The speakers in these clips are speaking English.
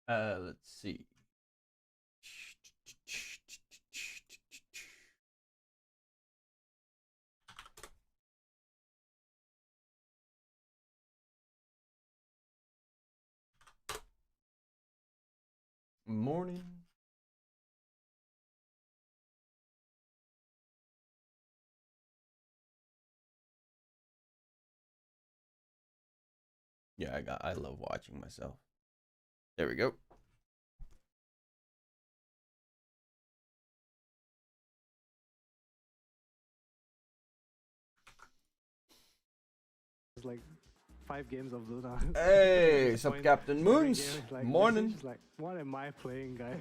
Let's see. Morning. Yeah, I love watching myself. There we go. It's like 5 games of Luna. Hey, what's up, Captain Moons? Like, Morning. like, what am I playing, guy?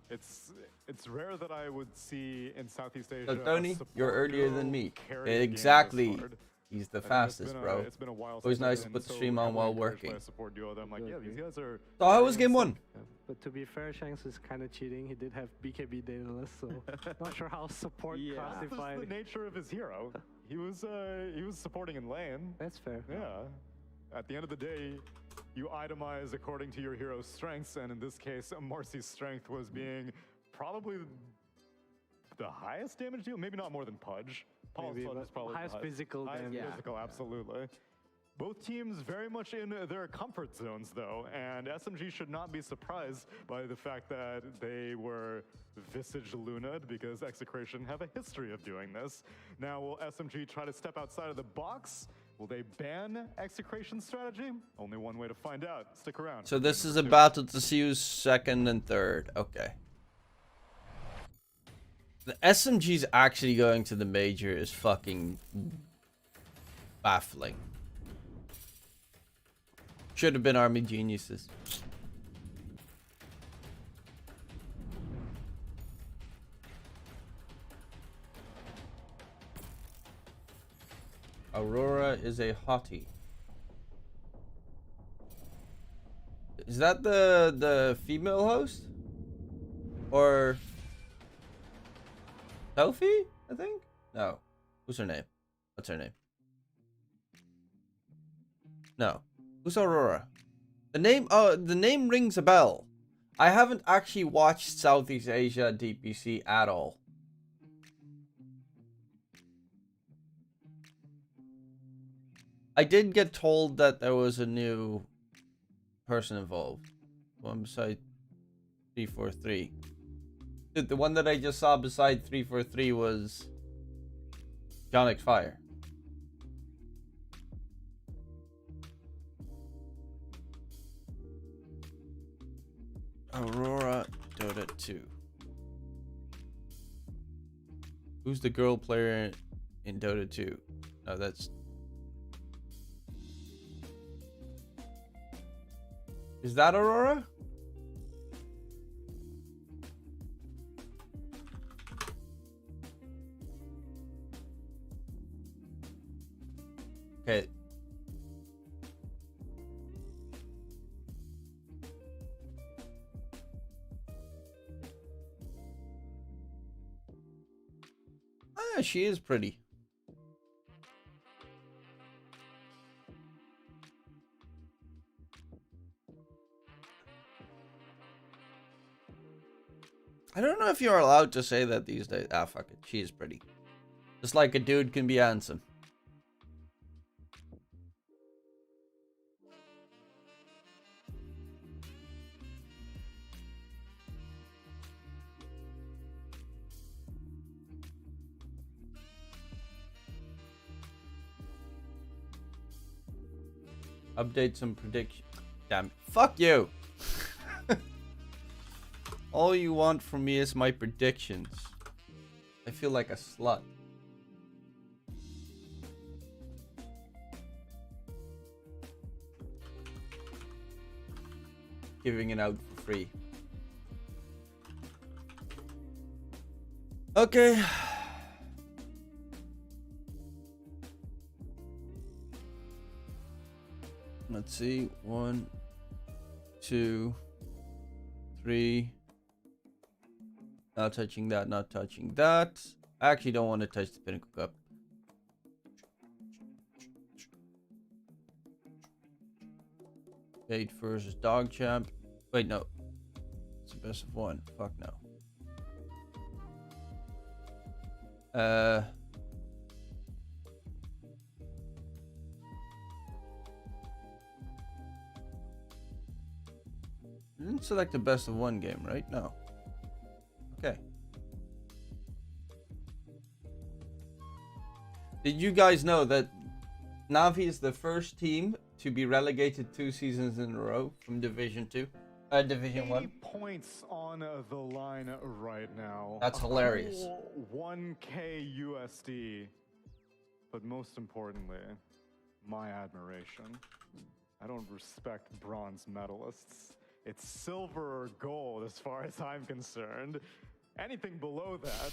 It's rare that I would see in Southeast Asia. So Tony, you're earlier than me. Carry Exactly. He's the fastest, bro. It's been a while. Always nice to put the stream on while working. Support duo. I'm like, yeah, these guys are. So how was game 1? But to be fair, Shanks is kind of cheating. He did have BKB dataless, so not sure how support classified. That's the nature of his hero. He was supporting in lane. That's fair. Yeah. At the end of the day, you itemize according to your hero's strengths, and in this case, Marcy's strength was being probably the highest damage deal. Maybe not more than Pudge. Paul's Maybe, Pudge is probably highest physical damage. Physical, absolutely. Both teams very much in their comfort zones, though, and SMG should not be surprised by the fact that they were Visage Luna'd, because Execration have a history of doing this. Now, will SMG try to step outside of the box? Will they ban Execration strategy? Only one way to find out. Stick around. So this is a battle to see who's second and third. Okay. The SMG's actually going to the major is fucking baffling. Should have been Army Geniuses. Aurora is a hottie. Is that the female host? Or Sophie, I think? No. Who's her name? What's her name? No. Who's Aurora? The name rings a bell. I haven't actually watched Southeast Asia DPC at all. I did get told that there was a new person involved. One beside 343. Dude, the one that I just saw beside 343 was Jonic Fire. Aurora Dota 2. Who's the girl player in Dota 2? No, that's... Is that Aurora? Okay. Ah, she is pretty. I don't know if you're allowed to say that these days. Ah, fuck it. She is pretty. Just like a dude can be handsome. Update some prediction. Damn it. Fuck you. All you want from me is my predictions. I feel like a slut. Giving it out for free. Okay. Let's see. 1, 2, 3. Not touching that, not touching that. I actually don't want to touch the Pinnacle Cup. Fate versus Dog Champ. Wait, no. It's a best of 1. Fuck no. I didn't select a best of 1 game, right? No. Okay. Did you guys know that Navi is the first team to be relegated 2 seasons in a row from Division 2? Division 1? 80 points on the line right now. That's hilarious. Cool 1K USD. But most importantly, my admiration. I don't respect bronze medalists. It's silver or gold as far as I'm concerned. Anything below that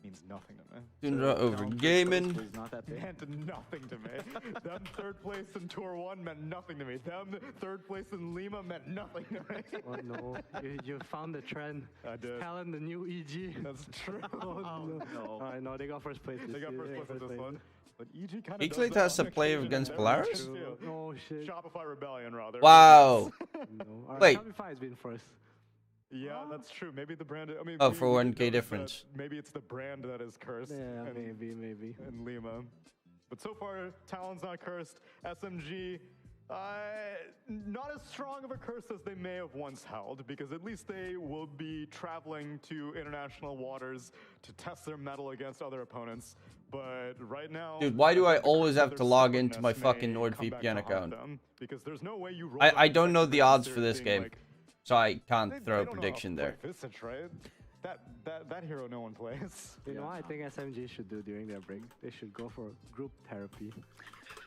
means nothing to me. Tundra over Gaming. Not that big. Meant nothing to me. Them third place in Tour 1 meant nothing to me. Them third place in Lima meant nothing to me. Oh no, you found the trend. I did. Talent, the new EG. That's true. Oh no. Alright, no, they got first place. They got first place at this one. But EG kind of Eaglet has to play against Polaris? No shit. Shopify Rebellion, rather. Wow. No. Alright, Wait. Shopify has been first. Yeah, that's true. Maybe the brand. I mean, Oh, we- for we 1K did notice difference. that Maybe it's the brand that is cursed. Yeah, in, maybe. in Lima. But so far, Talon's not cursed. SMG, not as strong of a curse as they may have once held, because at least they will be traveling to international waters to test their mettle against other opponents. But right now, Dude, why do I the always have their to log into stubbornness my may fucking come back to NordVPN haunt account? them, because there's no way you roll I up don't know the odds for Execration this being game, like, so I can't they throw a don't know how to prediction play there. Visage, right? That hero no one plays. You know what I think SMG should do during their break? They should go for group therapy.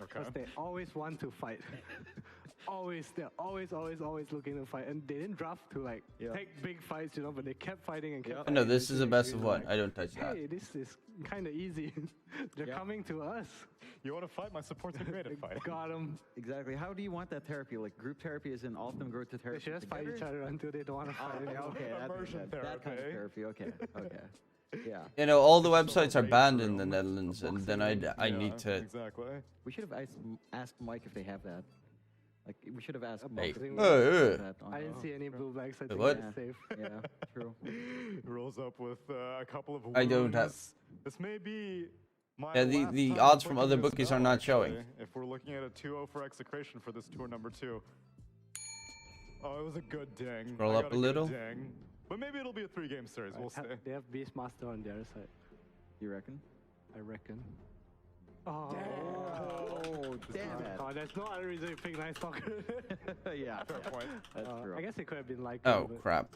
Okay. Because they always want to fight. They're always looking to fight. And they didn't draft to like take big fights, you know, but they kept fiting and kept I fighting. know this is a until best they of feel 1. like, I don't touch that. hey, this is kind of easy. They're coming to us. You want to fight? My support's are great at fighting. Got them. Exactly. How do you want that therapy? Like group therapy is in all of them go to They therapy. should just fight each other until they don't want to Oh, fight okay, anymore. okay. Immersion That kind of therapy. therapy. Okay. Yeah. You know, all the websites are rage banned in room, the Netherlands, and then I need to... Exactly. We should have asked Mike if they have that. Like we should have asked Hey. Mike. if they Hey. have that on- I didn't see any blue bags. I think what? it's safe. Yeah, true. Rolls up with a couple of wounds. I don't have- This may be my Yeah, last the time odds from clicking other this bookies are spell, not showing. actually, If we're looking at a 2-0 for Execration for this tour number 2. Oh, it was a good ding. Roll I up got a good little. Ding. But maybe it'll be a 3-game series. We'll see. They have Beastmaster on the other side. You reckon? I reckon. Oh, Oh, damn it. Oh, there's no other reason you pick Night Stalker. Yeah, Fair point. that's true. I guess it could have been like. Oh, crap.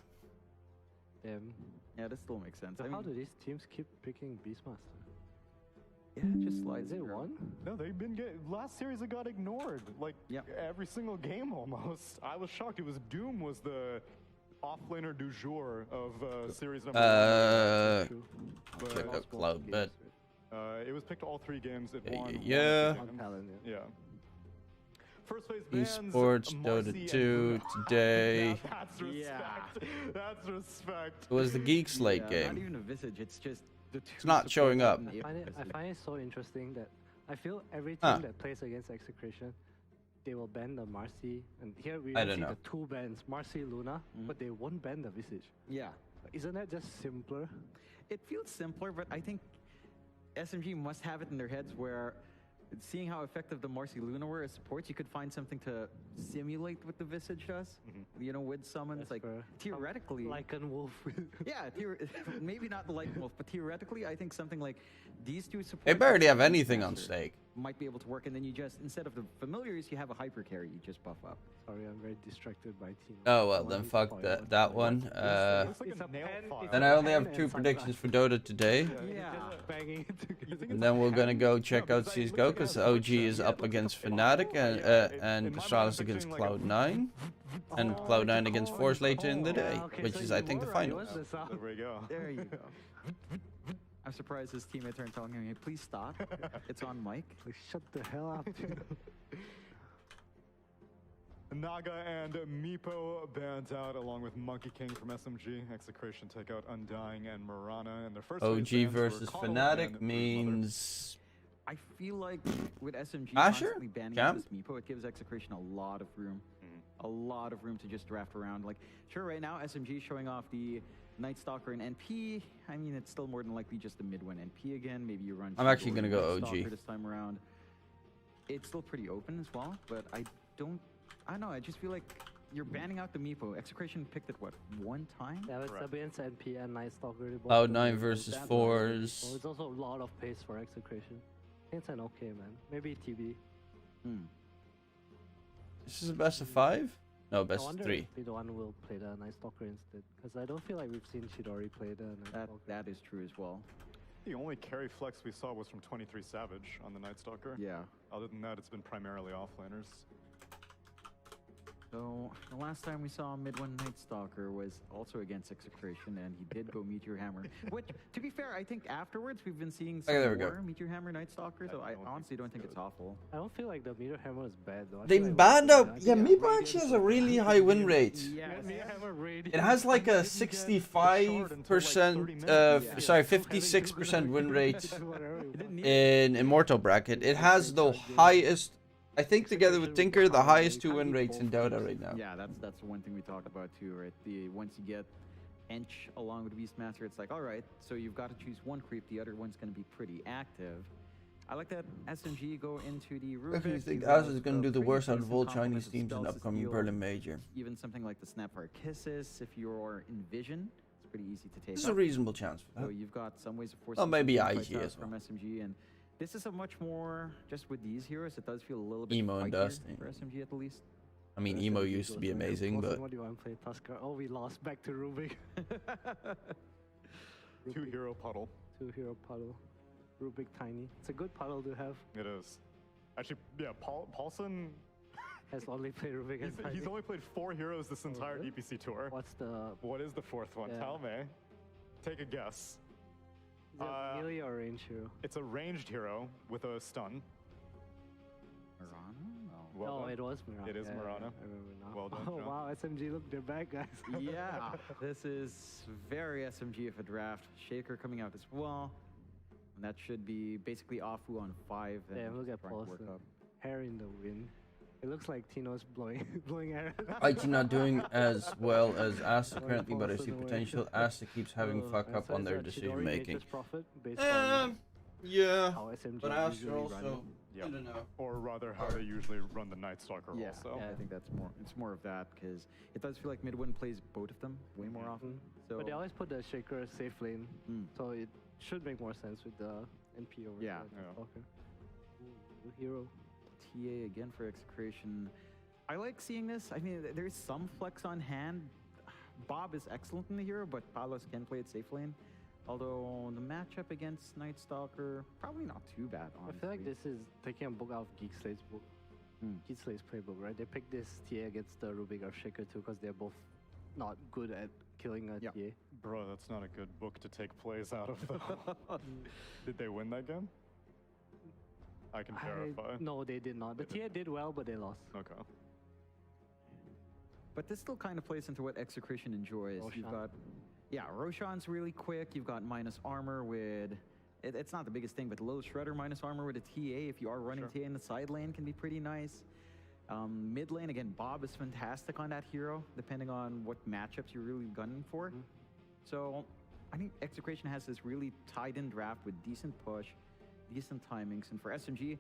Damn. Yeah, that still makes sense. So I how mean, do these teams keep picking Beastmaster? yeah, it just slides Is it through. one? No, they've been last series it got ignored. Like Yep. every single game almost. I was shocked. It was Doom was the offlaner du jour of series number 1. True. But, Check out Cloud Bet. it was picked all 3 games. It Yeah, won. one yeah. of the On games. talent, yeah. Yeah. First phase bans, Esports, Marcy Dota and 2 Luna. today. Now that's respect. That's respect. It was the Geek Slate Yeah, Not game. even a visage. It's just the two. not showing support up. button I find it so interesting that I feel every team Huh. that plays against Execration, they will ban the Marcy. And here we I see don't know. the 2 bans, Marcy, Luna, but they won't ban the Visage. Yeah. Isn't that just simpler? It feels simpler, but I think SMG must have it in their heads where, seeing how effective the Marcy Luna were as supports, you could find something to simulate what the Visage does. You know, with summons. That's Like, fair. theoretically. Lycan Wolf. Yeah, maybe not the Light Wolf, but theoretically, I think something like these two supports. They barely have and anything on Master stake. Might be able to work, and then you just, instead of the familiars, you have a hyper carry, you just buff up. Sorry, I'm very distracted by team. Oh, well, One then is fuck spoiled. that one. Looks like It's a a nail pen, file. it's Then a I only pen have 2 and predictions for sunglasses. Dota today. Yeah. Just banging it together. And then we're gonna go check out CSGO because OG is up against Fnatic and Astralis against Cloud9 and Cloud9 against Force later in the day, Yeah, okay, which so is you I think the were right, finals. what's this up? There we go. There you go. I'm surprised his teammates aren't telling him, hey, please stop. It's on mic. Like, shut the hell up, dude. Naga and Meepo banned out along with Monkey King from SMG. Execration take out Undying and Marana. And their first phase OG bans were versus Coddle Fnatic and Broodmother. means I feel like with SMG Asher? constantly banning Jam? this Meepo, it gives Execration a lot of room. A lot of room to just draft around. Like, sure, right now, SMG showing off the Night Stalker and NP. I mean, it's still more than likely just a mid-win NP again. Maybe you run... I'm actually Chidori gonna go Night OG. Stalker this time around. It's still pretty open as well, but I don't know. I just feel like you're banning out the Meepo. Execration picked it, what, one time? Yeah, it's Correct. against NP and Night Stalker. they both Cloud do 9 really versus well. fours. So it's also a lot of pace for Execration. I think it's an okay, man. Maybe TB. This is a best of 5? No, I best of wonder 3. if the one will play the Night Stalker instead. Because I don't feel like we've seen Chidori play the Night Stalker. That is true as well. The only carry flex we saw was from 23 Savage on the Night Stalker. Yeah. Other than that, it's been primarily offlaners. So, the last time we saw Midwin Night Stalker was also against Execration, and he did go Meteor Hammer. Which, to be fair, I think afterwards we've been seeing some there we go. more Meteor Hammer Night Stalker, so I honestly don't think it's awful. I don't feel like the Meteor Hammer is bad though. I They feel like banned it's out. good. Yeah, Yeah, Meepo actually has a really high win rate. Yeah, Meteor Hammer Radiant. It has like a Short until, like, 65%, 30 sorry, Still 56% win rate Whatever you want. in Immortal bracket. It has the highest, I think together with Tinker, the highest 2 win rates in Dota right now. Yeah, that's one thing we talked about too, right? Once you get Ench along with Beastmaster, it's like, all right, so you've got to choose one creep, the other one's going to be pretty active. I like that SMG go into the Rubik. I actually think use Az a is going to do the pretty worst out of decent all complement Chinese of teams in spells the to upcoming steal Berlin Major. Even something like the Snapfire Kisses, if you're in Vision, it's pretty easy to take. There's a reasonable chance for So that. you've got some ways of forcing. Oh, maybe some team IG fights out as well. from SMG, and this is a much more just with these heroes. It does feel a little bit Emo and fightier Dusty. for SMG at the least. I mean, Emo used to be amazing, but What do you want to play, Tusker? Oh, we lost back to Rubik. 2 hero puddle. 2 hero puddle. Rubik Tiny. It's a good puddle to have. It is. Actually, yeah, Paulson, Has only played Rubik and Tiny. he's only played 4 heroes this entire really? DPC tour. What's the... What is the 4th one? Yeah. Tell me. Take a guess. Is it melee or range hero? It's a ranged hero with a stun. Mirana? No. Well No, done. it was Mirana. It is Yeah, yeah, Mirana. I remember now. Well done, Oh, John. wow, SMG, look, they're back, guys. Yeah, this is very SMG of a draft. Shaker coming out as well. And that should be basically Afu on 5. And Damn, look at trying to work Paulson. up. Hair in the wind. It looks like Tino's blowing arrows. IT not doing as well as Asta Going currently, but I see Paulson away. potential. Asta keeps having fuck And up so on is their that decision Chidori making. nature's profit based on Yeah, how SMG but Asta usually run also, it? I don't know. Or rather, how they usually run the Night Stalker Yeah, also. I think that's more. It's more of that because it does feel like Midwin plays both of them way more often. So But they always put the Shaker safe lane, Mm. so it should make more sense with the NP over Yeah. the Yeah. Stalker. Ooh, hero. TA again for Execration. I like seeing this. I mean, there's some flex on hand. Bob is excellent in the hero, but Palos can play it safe lane. Although the matchup against Night Stalker, probably not too bad, honestly. I feel like this is taking a book out of Geek Slade's book. Geek Slade's playbook, right? They picked this TA against the Rubik or Shaker too because they're both not good at killing a Yeah. TA. Bro, that's not a good book to take plays out of, though. Did they win that game? I can verify. No, they did not. The They TA did well, but they lost. Okay. But this still kind of plays into what Execration enjoys. You've Roshan. got, yeah, Roshan's really quick. You've got minus armor with, it's not the biggest thing, but low shredder minus armor with a TA. If you are running Sure. TA in the side lane, can be pretty nice. Mid lane, again, Bob is fantastic on that hero, depending on what matchups you're really gunning for. So I think Execration has this really tied-in draft with decent push, decent timings, and for SMG,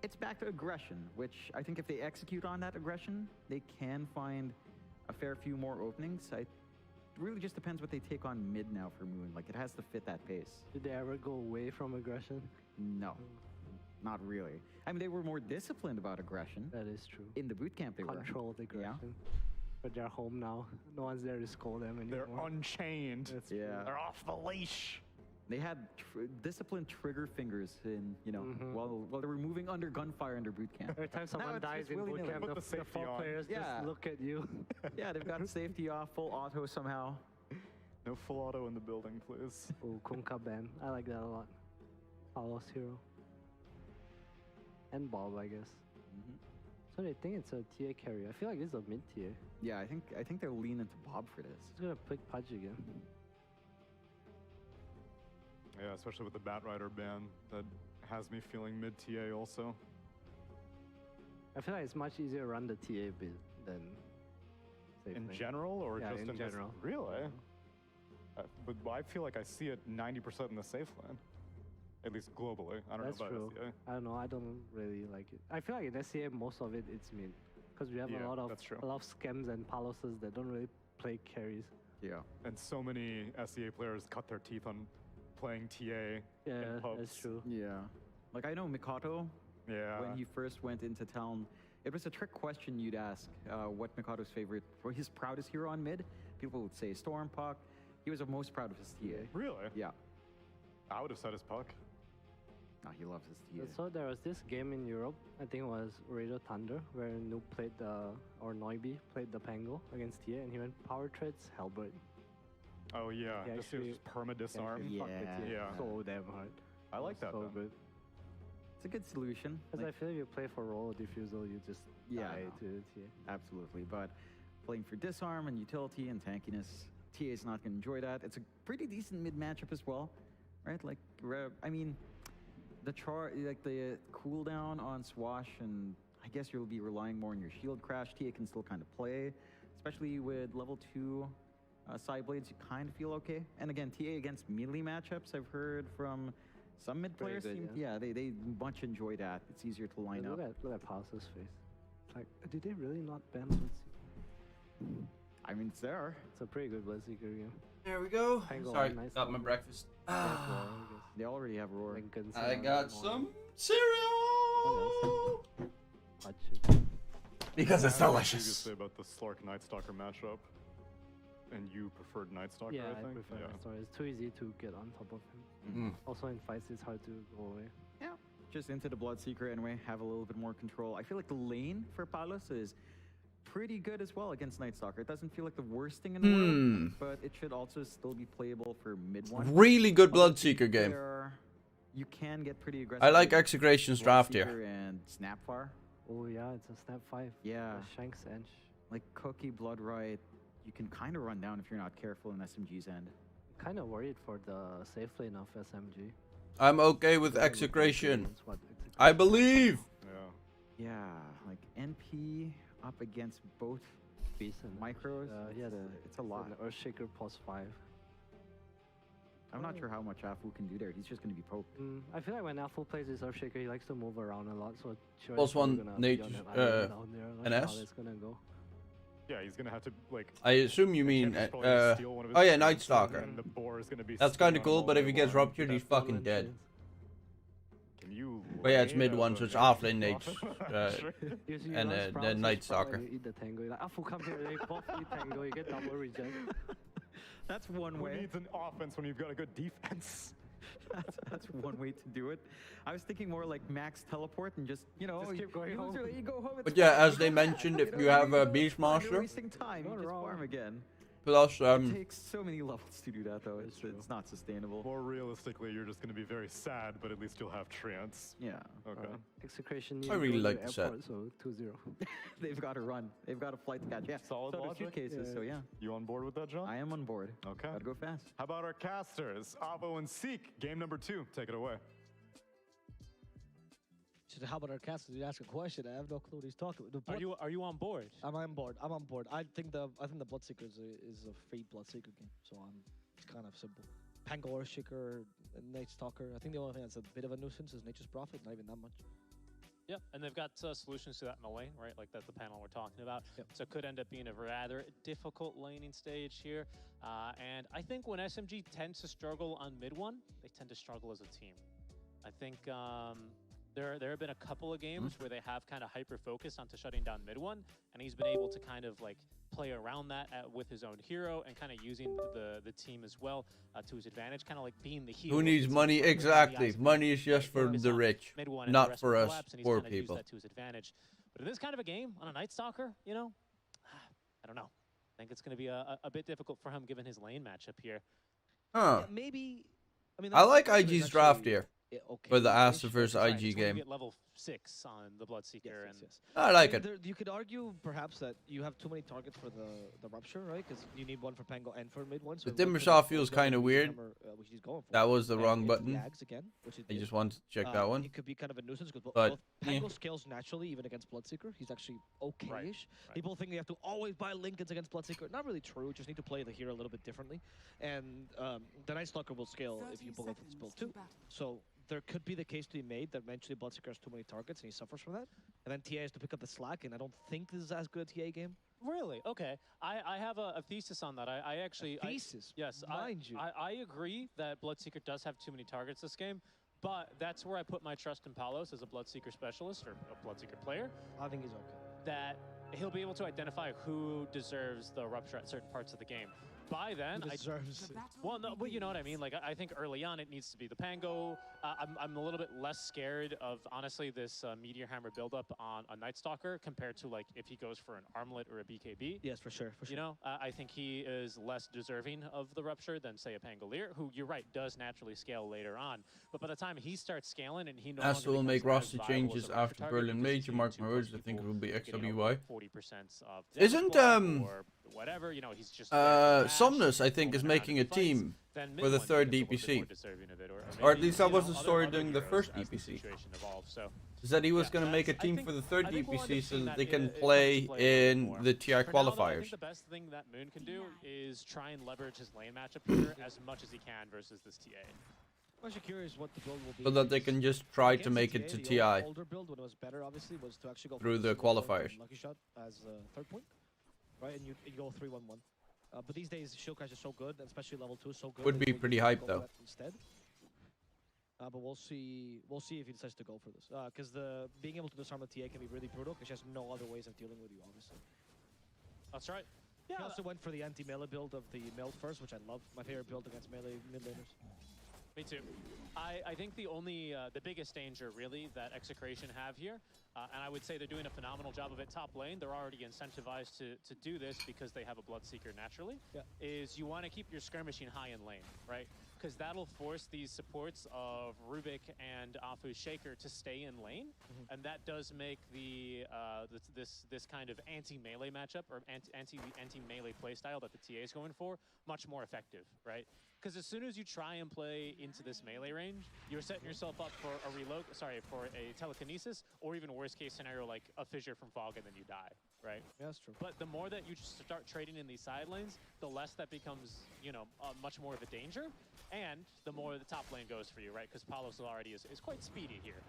it's back to aggression, which I think if they execute on that aggression, they can find a fair few more openings. It really just depends what they take on mid now for Moon. Like, it has to fit that pace. Did they ever go away from aggression? No, not really. I mean, they were more disciplined about aggression. That is true. In the boot camp, they were. Controlled aggression. But they're home now. No one's there to scold them They're anymore. unchained. That's Yeah. They're off the leash. They had disciplined trigger fingers in, Mhm. while they were moving under gunfire under boot camp. Every time someone it's dies just in willy-nilly. boot camp, Put the the safety 4 on. players Yeah. just look at you. Yeah, they've got safety off, full auto somehow. No full auto in the building, please. Oh, Kunka ban. I like that a lot. Palos hero. And Bob, I guess. So they think it's a TA carry. I feel like this is a mid tier. Yeah, I think they'll lean into Bob for this. He's gonna pick Pudge again. Yeah, especially with the Batrider ban that has me feeling mid TA also. I feel like it's much easier to run the TA bit than safe In lane. general, or Yeah, just in in general. This? Really? But I feel like I see it 90% in the safe lane. At least globally. I don't That's know about true. SEA. I don't know. I don't really like it. I feel like in SCA most of it it's mid, because we have Yeah, a lot of that's true. skems and paloses that don't really play carries. Yeah. And so many SEA players cut their teeth on playing TA Yeah, in pubs. that's true. Yeah. Like I know Mikato, Yeah. when he first went into town, it was a trick question you'd ask what Mikado's favorite, or his proudest hero on mid. People would say Stormpuck. He was the most proud of his TA. Really? Yeah. I would have said his puck. No, he loves his TA. So there was this game in Europe, I think it was Radio Thunder, where Noob played or Noibi played the Pango against TA, and he went power treads Halberd. Oh yeah, He just actually- perma disarm. Yeah. Fucked the TA Yeah. so damn hard. I like that. So though. good. It's a good solution. Because Like, I feel if you play for role diffusal, you just Yeah, die no. to the TA. absolutely. But playing for disarm and utility and tankiness, TA is not going to enjoy that. It's a pretty decent mid matchup as well, right? Like, I mean, the the cooldown on Swash, and I guess you'll be relying more on your shield crash. TA can still kind of play, especially with level 2 side blades. You kind of feel okay. And again, TA against melee matchups, I've heard from some mid Pretty players. good, They much enjoy that. It's easier to line up. Look at Pulse's face. It's like, did they really not ban Bloodseeker? I mean, it's there. It's a pretty good Bloodseeker game. There we go. Pango Sorry, on, nice got my one. breakfast. Yeah, Roar, I guess. They already have Roar. Lincoln's, I got some What cereal Hot chicken. because it's I had delicious. Previously about the Slark Night Stalker matchup, and you preferred Night Stalker. Yeah, I think. prefer that story. It's too easy to get on top of him. Mm. Also in fights, it's hard to go away. Yeah, just into the Bloodseeker anyway, have a little bit more control. I feel like the lane for Palos is pretty good as well against Night Stalker. It doesn't feel like the worst thing in the world, but it should also still be playable for mid one. Really good Bloodseeker game. Where you can get pretty aggressive. I like with Execration's draft here. Bloodseeker and Snapfire. Oh yeah, it's a snap 5. Yeah, Shank's Edge. like Cookie, Bloodright, you can kind of run down if you're not careful in SMG's end. Kind of worried for the safe lane of SMG. I'm okay with They're looking Execration. towards what, I believe. Yeah. Yeah, like NP up against both Beast and micros. yeah, it's a lot. An Earthshaker plus 5. I'm not sure how much Afu can do there. He's just going to be poked. I feel like when Alpha plays his Earthshaker, he likes to move around a lot. So sure, Plus it's probably one gonna be nature, on an island down there, like NS? how it's gonna go. Yeah, he's gonna have to like. I assume you mean. Can't just probably steal one of his Oh yeah, treants, Night and Stalker. then the boar is gonna be That's spinning kind of on cool, him but all if he day gets long. ruptured, he's That's one fucking lane dead. chance. Can you? But yeah, it's lane mid as one, a so it's very off lane good nature. option? You see, And, run the Sprouts, Night you Sprout, Stalker. You eat the tango. You're like, Alpha, come here. They both eat tango. You get double regen. That's one Who way. needs an offense when you've got a good defense? That's one way to do it. I was thinking more like max teleport and just, you know, Just keep going you home. you go home. But it's yeah, fine. as they mentioned, if you know, have a go, Beastmaster, you're wasting time. Not You just wrong. farm again. plus It takes so many levels to do that, though. That's It's not sustainable. More realistically, you're just gonna be very sad, but at least you'll have treants. Yeah, Okay. Execration. I really like the set. airport, so 2-0. they've got to run. They've got a flight to catch. Yeah, Solid so do logic. suitcases. Yeah. So yeah, You on board with that, John? I am on board. Okay. Gotta go fast. How about our casters? Avo and Seek, game number 2. Take it away. How about our casters? You ask a question. I have no clue what he's talking about. Are you on board? I'm on board. I'm on board. I think the Bloodseeker is a free Bloodseeker game, so it's kind of simple. Pango Earthshaker, Nate Stalker. I think the only thing that's a bit of a nuisance is Nature's Prophet. Not even that much. Yeah, and they've got solutions to that in the lane, right? Like that's the panel we're talking about. Yep. So it could end up being a rather difficult laning stage here. And I think when SMG tends to struggle on mid one, they tend to struggle as a team. I think there have been a couple of games where they have kind of hyper-focused onto shutting down mid one, and he's been able to kind of like play around that with his own hero and kind of using the team as well to his advantage, kind of like being the hero. who needs money? Exactly. Money is just for the rich, not for us poor people. That to his advantage. But in this kind of a game on a Night Stalker, you know, I don't know. I think it's going to be a bit difficult for him given his lane matchup here. Huh. Yeah, maybe. I mean, I like that's IG's draft here. okay. For the Asta versus Right, IG it's when you game. get level 6 on the Bloodseeker, and I like mean, it. you could argue perhaps that you have too many targets for the Rupture, right? Because you need one for Pango and for mid one. So The it would put Timbersaw him feels both down kinda with weird. Hammer, which he's going for. That was the And wrong into button. Yags again, which it I did. just wanted to check that one. It could be kind of a nuisance because But, both yeah. Pango scales naturally even against Bloodseeker. He's actually okay-ish. Right. People think they have to always buy Lincolns against Bloodseeker. Not really true. Just need to play the hero a little bit differently. And the Night Stalker will scale if you pull up this build too. So there could be the case to be made that eventually Bloodseeker has too many targets and he suffers from that. And then TA has to pick up the slack, and I don't think this is as good a TA game. Really? Okay. I have a thesis on that. I actually... Thesis? Yes. Mind you. I agree that Bloodseeker does have too many targets this game, but that's where I put my trust in Palos as a Bloodseeker specialist, or a Bloodseeker player, I think he's okay. that he'll be able to identify who deserves the Rupture at certain parts of the game. By then, He deserves it. well, no, but you know what I mean. Like, I think early on it needs to be the Pango. I'm a little bit less scared of, honestly, this Meteor Hammer buildup on a Night Stalker compared to, like, if he goes for an Armlet or a BKB. Yes, for sure. You know, I think he is less deserving of the Rupture than, say, a Pangolier, who, you're right, does naturally scale later on. But by the time he starts scaling and he no Asta longer will make becomes as roster viable changes as a Rupture after target Berlin because Major. he's Mark too my close words, to I think it people will be getting XWY. over 40% of Isn't, or whatever, you know, he's just Somnus, I think, is making a team for the third DPC. Or at least that was the story during the first DPC. Is that he was going to make a team for the third DPC so that they can play in the TI qualifiers. I think the best thing that Moon can do is try and leverage his lane matchup here as much as he can versus this TA. I'm actually curious what the build will be. So that they can just try to Against make the it to the TI. Older build, when it was better, obviously, was to actually go Through for the single point qualifiers. and Lucky Shot as third point, right? And you go 3-1-1. But these days, Shield Crash is so good, and especially level 2 is so good. Would that be you pretty can hype, go for though. that instead. But we'll see. We'll see if he decides to go for this. Because the being able to disarm the TA can be really brutal. Because she has no other ways of dealing with you, obviously. That's right. He Yeah, also went for the anti-melee build of the meld first, which I love. My favorite build against melee mid laners. me too. I think the only, the biggest danger, really, that Execration have here, and I would say they're doing a phenomenal job of it top lane, they're already incentivized to do this because they have a Bloodseeker naturally, is you want to keep your skirmishing high in lane, right? Because that'll force these supports of Rubik and Afu's Shaker to stay in lane, and that does make the this kind of anti-melee matchup, or anti-melee playstyle that the TA is going for, much more effective, right? Because as soon as you try and play into this melee range, you're setting yourself up for a reload, for a telekinesis, or even worst case scenario like a fissure from fog and then you die, right? Yeah, that's true. But the more that you start trading in these side lanes, the less that becomes, you know, much more of a danger, and the more the top lane goes for you, right? Because Palos already is quite speedy here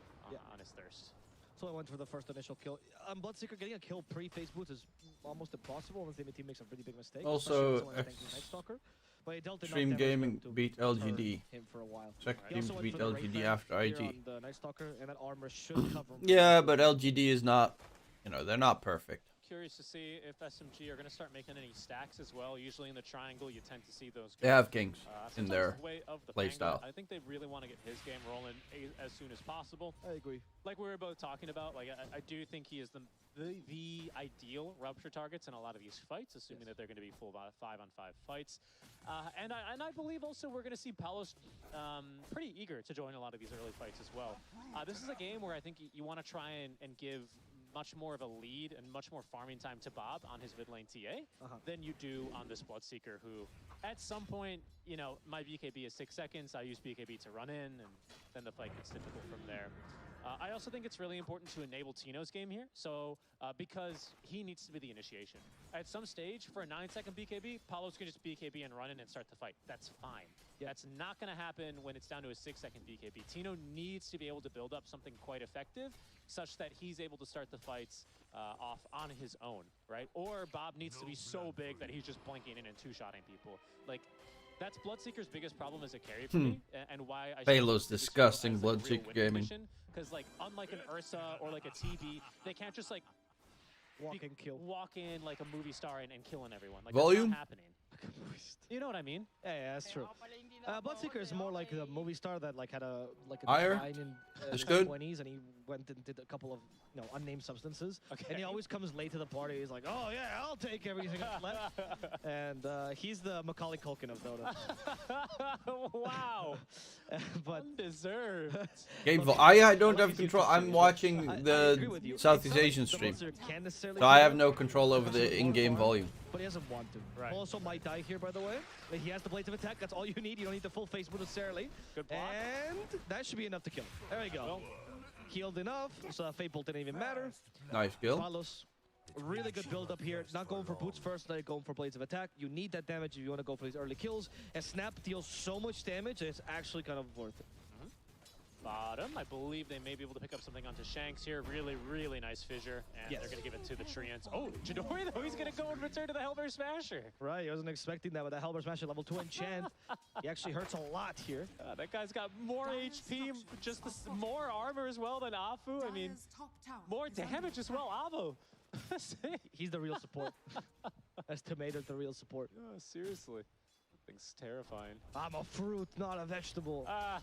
on his thirst. So I went for the first initial kill. Bloodseeker getting a kill pre-phase boots is almost impossible unless the team makes a really big mistake. Also, especially when it's Night Stalker. But it dealt enough Stream damage Gaming to beat deter LGD. him for a while. Second He team also to went beat for the Wraith LGD Band after here IG. on the Night Stalker, and that armor should cover him. Yeah, but LGD is not, you know, they're not perfect. Curious to see if SMG are going to start making any stacks as well. Usually in the triangle, you tend to see those. They have Kings in sometimes their the way of the playstyle. Pango, I think they really want to get his game rolling as soon as possible. I agree. Like we were both talking about, like I do think he is the ideal Rupture targets in a lot of these fights, assuming that they're going to be full 5-on-5 fights. And I believe also we're going to see Palos pretty eager to join a lot of these early fights as well. This is a game where I think you want to try and give much more of a lead and much more farming time to Bob on his mid lane TA than you do on this Bloodseeker, who at some point, you know, my BKB is 6 seconds, I use BKB to run in, and then the fight gets difficult from there. I also think it's really important to enable Tino's game here, so because he needs to be the initiation. At some stage, for a 9-second BKB, Palos can just BKB and run in and start the fight. That's fine. That's not going to happen when it's down to a 6-second BKB. Tino needs to be able to build up something quite effective, such that he's able to start the fights off on his own, right? Or Bob needs to be so big that he's just blinking in and two-shotting people. Like, that's Bloodseeker's biggest problem as a carry for me, and why I Halo's disgusting, Bloodseeker gaming. Because, like, unlike an Ursa or like a TB, they can't just, like, Walk and kill. walk in like a movie star and killing everyone. Like, Volume? that's not happening. You know what I mean? Yeah, that's true. Bloodseeker is more like the movie star that like had a Higher? decline in That's his good. 20s, and he went and did a couple of unnamed substances. Okay. And he always comes late to the party. He's like, oh yeah, I'll take everything that's left. And he's the Macaulay Culkin of Dota. Wow. But Undeserved. Gameful. I don't have He's used control. to I'm serious. watching I agree the with you. Southeast It's not Asian like the stream, monster can't necessarily so I do have it, no control over because the of in-game farm, volume. but he doesn't want to. Right. Also might die here, by the way. But he has the blades of attack. That's all you need. You don't need the full face necessarily. Good block. And that should be enough to kill him. There you go. Well. Healed enough, so that Fate Bolt didn't even matter. Nice kill. Palos, really good build up here. Not going for boots first, not going for blades of attack. You need that damage if you want to go for these early kills. And Snap deals so much damage, it's actually kind of worth it. Bottom, I believe they may be able to pick up something onto Shanks here. Really, really nice fissure. And Yes. they're going to give it to the Treants. Oh, Chidori, though, he's going to go and return to the Hellbear Smasher. Right, I wasn't expecting that with that Hellbear Smasher level 2 enchant. He actually hurts a lot here. That guy's got more HP, just more armor as well than Afu. I mean, more damage as well, Avo. He's the real support. That's Tomato's the real support. Oh, seriously. That thing's terrifying. I'm a fruit, not a vegetable. As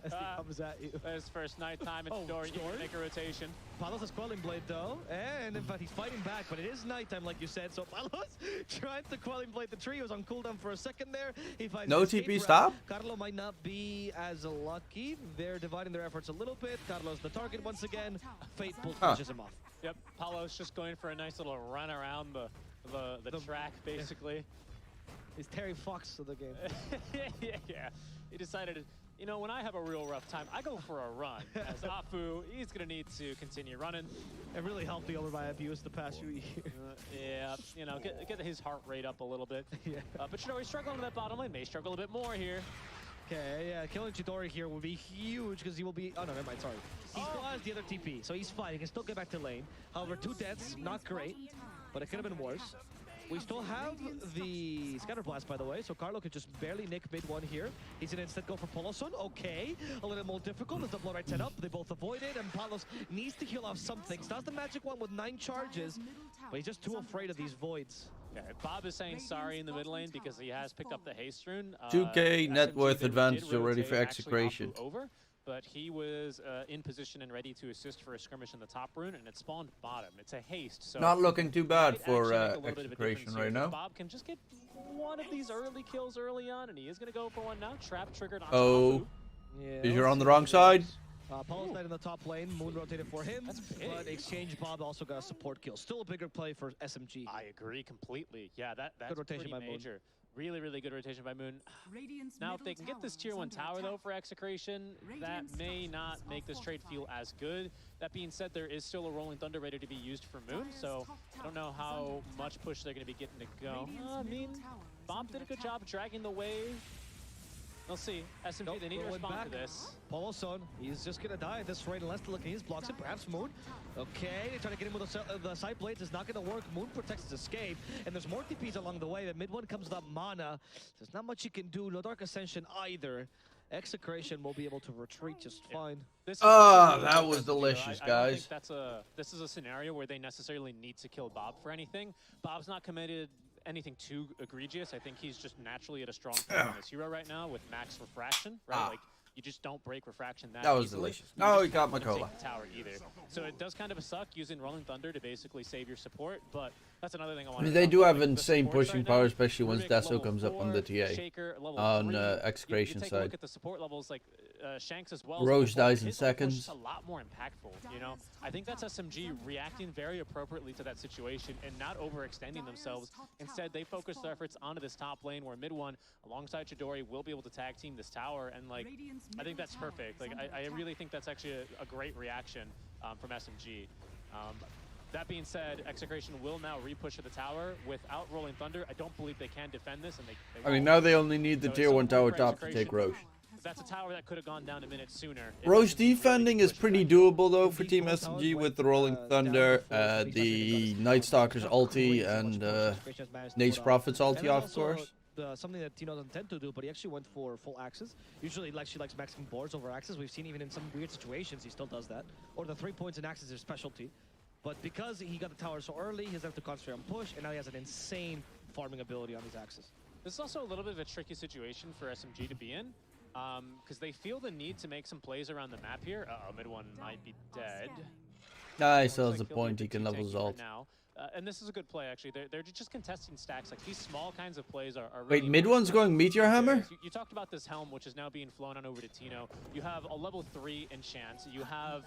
he comes at you. There's first nighttime and Oh, Chidori, you Chidori? can make a rotation. Palos has Quelling Blade though, and in fact he's fighting back, but it is nighttime like you said, so Palos trying to Quelling Blade the tree. He was on cooldown for a second there. He finds No an escape TP route. stop? Carlo might not be as lucky. They're dividing their efforts a little bit. Carlo's the target once again. Fate Bolt finishes him off. Yep, Paulo's just going for a nice little run around the track, basically. He's Terry Fox of the game. yeah. He decided, you know, when I have a real rough time, I go for a run. As Afu, he's going to need to continue running. It really helped the overbuy abuse the past few years. Yeah, you know, get his heart rate up a little bit. Yeah. But Chidori struggling with that bottom lane. May struggle a bit more here. Okay, yeah, killing Chidori here would be huge because he will be. Oh no, never mind. Sorry. He still has the other TP, so he's fine. He can still get back to lane. However, 2 deaths, not great, but it could have been worse. We still have the Scatter Blast, by the way, so Carlo could just barely nick mid one here. He's gonna instead go for Poloson. Okay, a little more difficult as the blow right set up. They both avoid it, and Palos needs to heal off something. Starts the magic one with 9 charges, but he's just too afraid of these voids. Yeah, Bob is saying sorry in the mid lane because he has picked up the haste rune. 2K net SMG, worth they advantage did already rotate for actually Execration. Afu over, but he was in position and ready to assist for a skirmish in the top rune, and it spawned bottom. It's a haste, so Not looking too bad might for actually make a little bit of a Execration difference here. right If now. Bob can just get one of these early kills early on, and he is going to go for one now. Trap triggered on Oh, Afu. Yeah, you're on the wrong side. Paul's dead in the top lane. Moon rotated for him, That's big. but Exchange Bob also got a support kill. Still a bigger play for SMG. I agree completely. Yeah, that's rotation pretty by Moon. major. Really, really good rotation by Moon. Now, if they can get this tier 1 tower, though, for Execration, that may not make this trade feel as good. That being said, there is still a Rolling Thunder ready to be used for Moon, so I don't know how much push they're going to be getting to go. I mean, Bob did a good job dragging the wave. We'll see. SMG, Nope, they need to going respond back. to this. Poloson, he's just gonna die at this rate unless the Lucanies blocks it. Perhaps Moon. Okay, they try to get him with the side blades. It's not gonna work. Moon protects his escape, and there's more TPs along the way. The mid one comes without mana. There's not much you can do. No Dark Ascension either. Execration will be able to retreat just fine. This is Ah, really that good was SMG, though. delicious, I don't guys. think this is a scenario where they necessarily need to kill Bob for anything. Bob's not committed anything too egregious. I think he's just naturally at a strong point in his hero right now with max refraction, right? Ah. Like, you just don't break refraction that That was easily. delicious. You No, just he got can't my let him take cola. the tower either. So it does kind of suck using Rolling Thunder to basically save your support, but that's another thing I I want mean, to they talk do about. have Like, the insane supports pushing right now, power, especially once Rubik Deso level comes up on the 4, TA. Shaker level On 3. Execration you take a look side. at the support levels, like Shanks as well. Roche so dies in his ult was just seconds. a lot more impactful, you know? I think that's SMG reacting very appropriately to that situation and not overextending themselves. Instead, they focus their efforts onto this top lane where mid one, alongside Chidori, will be able to tag team this tower. And, like, I think that's perfect. Like, I really think that's actually a great reaction from SMG. That being said, Execration will now repush to the tower without Rolling Thunder. I don't believe they can defend this, and they I mean, won't. now they only need the So it's tier so 1 tower for top to Execration. take Roche. That's a tower that could have gone down a minute sooner. if Roche SMG really defending is pushed pretty back. doable though for Indeed, Team both towers SMG went, with the Rolling down Thunder, before he started the getting Night got Stalker's his ulti, crazy much and push. Execration has managed to Nate's put on. Prophet's And ulti, then of also, course. something that Tino doesn't tend to do, but he actually went for full axes. Usually, she likes maxing boards over axes. We've seen even in some weird situations, he still does that. Or the 3 points in axes is specialty. But because he got the tower so early, he has to concentrate on push, and now he has an insane farming ability on these axes. This is also a little bit of a tricky situation for SMG to be in, because they feel the need to make some plays around the map here. Uh-oh, mid one might be dead. Nah, he still Looks has a like he'll be point. He bit can too level tanky his right ult. now. And this is a good play, actually. They're just contesting stacks. Like, these small kinds of plays are Wait, really mid nice. one's going Meteor Hammer? You talked about this helm, which is now being flown on over to Tino. You have a level 3 enchant. You have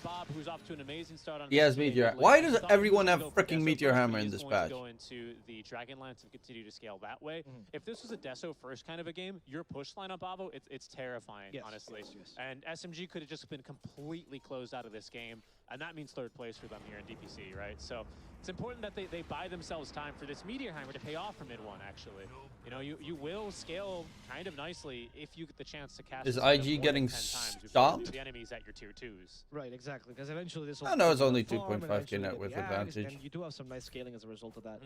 Bob, who's off to an amazing start on He has his game Meteor. lately. Why He does thought he was everyone gonna have go for freaking Deso Meteor first, Hammer but in he's this going to patch? go into the Dragonlance and continue to scale that way. If this was a Deso first kind of a game, your push line on Bavo, it's terrifying, Yes, honestly. yes. And SMG could have just been completely closed out of this game, and that means third place for them here in DPC, right? So it's important that they buy themselves time for this Meteor Hammer to pay off for mid one, actually. You know, you will scale kind of nicely if you get the chance to cast Is this item IG more than getting 10 times before you stopped? lose the enemies at your tier 2s. Right, exactly. Because eventually this will. I know it's be only farm, and 2.5k eventually net get worth the axe, advantage. And you do have some nice scaling as a result of that.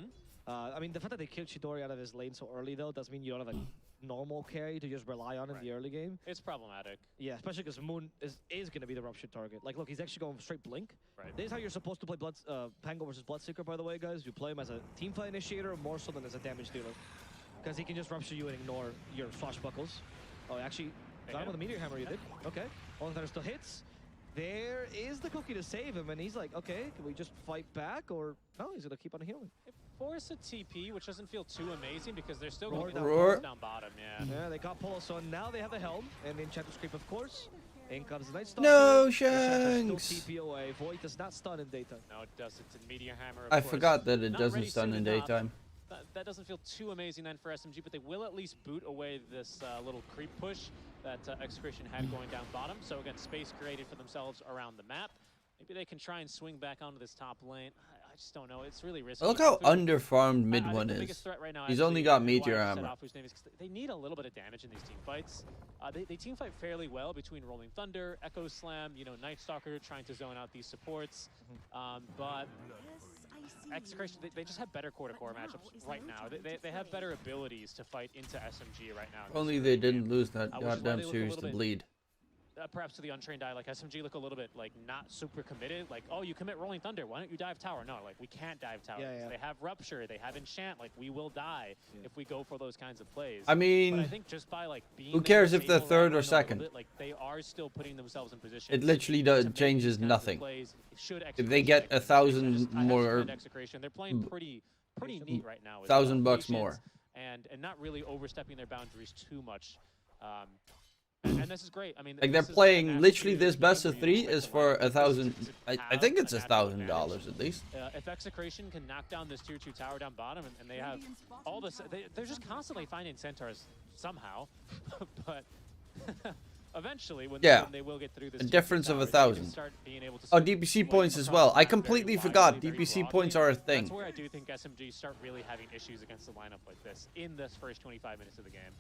I mean, the fact that they killed Chidori out of his lane so early, though, does mean you don't have a normal carry to just rely on in the early game. It's problematic. Yeah, especially because Moon is going to be the rupture target. Like, look, he's actually going straight blink. Right. This is how you're supposed to play Pango versus Bloodseeker, by the way, guys. You play him as a teamfight initiator more so than as a damage dealer. Because he can just rupture you and ignore your swashbuckles. Oh, actually, got him with a Meteor Hammer, you did. Okay. Only that still hits. There is the cookie to save him, and he's like, okay, can we just fight back? Or, no, he's going to keep on healing. Force a TP, which doesn't feel too amazing because they're still Roar going down Roar. down bottom, yeah. Yeah, they got Polo, so now they have the Helm, and the Enchantress Creep, of course. In comes the Night Stalker. No, The Enchantress Shanks! still TP away. Void does not stun in daytime. No, it does. It's a Meteor Hammer, of I course. forgot that it Not doesn't ready stun soon in enough. daytime. That doesn't feel too amazing then for SMG, but they will at least boot away this little creep push that Execration had going down bottom. So again, space created for themselves around the map. Maybe they can try and swing back onto this top lane. I just don't know. It's really risky. Look how I think underfarmed mid the one biggest is. threat right now, He's actually, only got and why Meteor I set Hammer. off whose name is 'cause they need a little bit of damage in these team fights. They team fight fairly well between Rolling Thunder, Echo Slam, you know, Night Stalker trying to zone out these supports. But Execration, they just have better core-to-core matchups right now. They have better abilities to fight into SMG right now. in this Only early they game. didn't lose that Which is why goddamn they look a series little to bit- bleed. Perhaps to the untrained eye, like SMG look a little bit like not super committed. Like, oh, you commit Rolling Thunder, why don't you dive tower? No, like we can't dive tower. Yeah, yeah. They have Rupture, they have Enchant. Like we will die if we go for those kinds of plays. I But I mean, think just by like being who there, cares if they're stabilizing third or a little second? bit, like they are still putting themselves in position. it literally does, changes nothing. If they get 1,000 more, Execration, they're playing pretty neat right now. with $1,000 patience more. and not really overstepping their boundaries too much. And this is great. I mean, like they're this is a playing natural literally game this where best you of 3 expect is to for win. This 1,000. is I have think it's a natural $1,000 advantage. at least. If Execration can knock down this tier 2 tower down bottom, and they have all this, they're just constantly finding centaurs somehow. But eventually, when they will get through this, A tier 2 difference of tower, they 1,000. can start being able to Oh, swing DPC like points as across well. the I map very completely widely, forgot. very DPC broadly. points are a thing. That's where I do think SMG start really having issues against the lineup like this in this first 25 minutes of the game.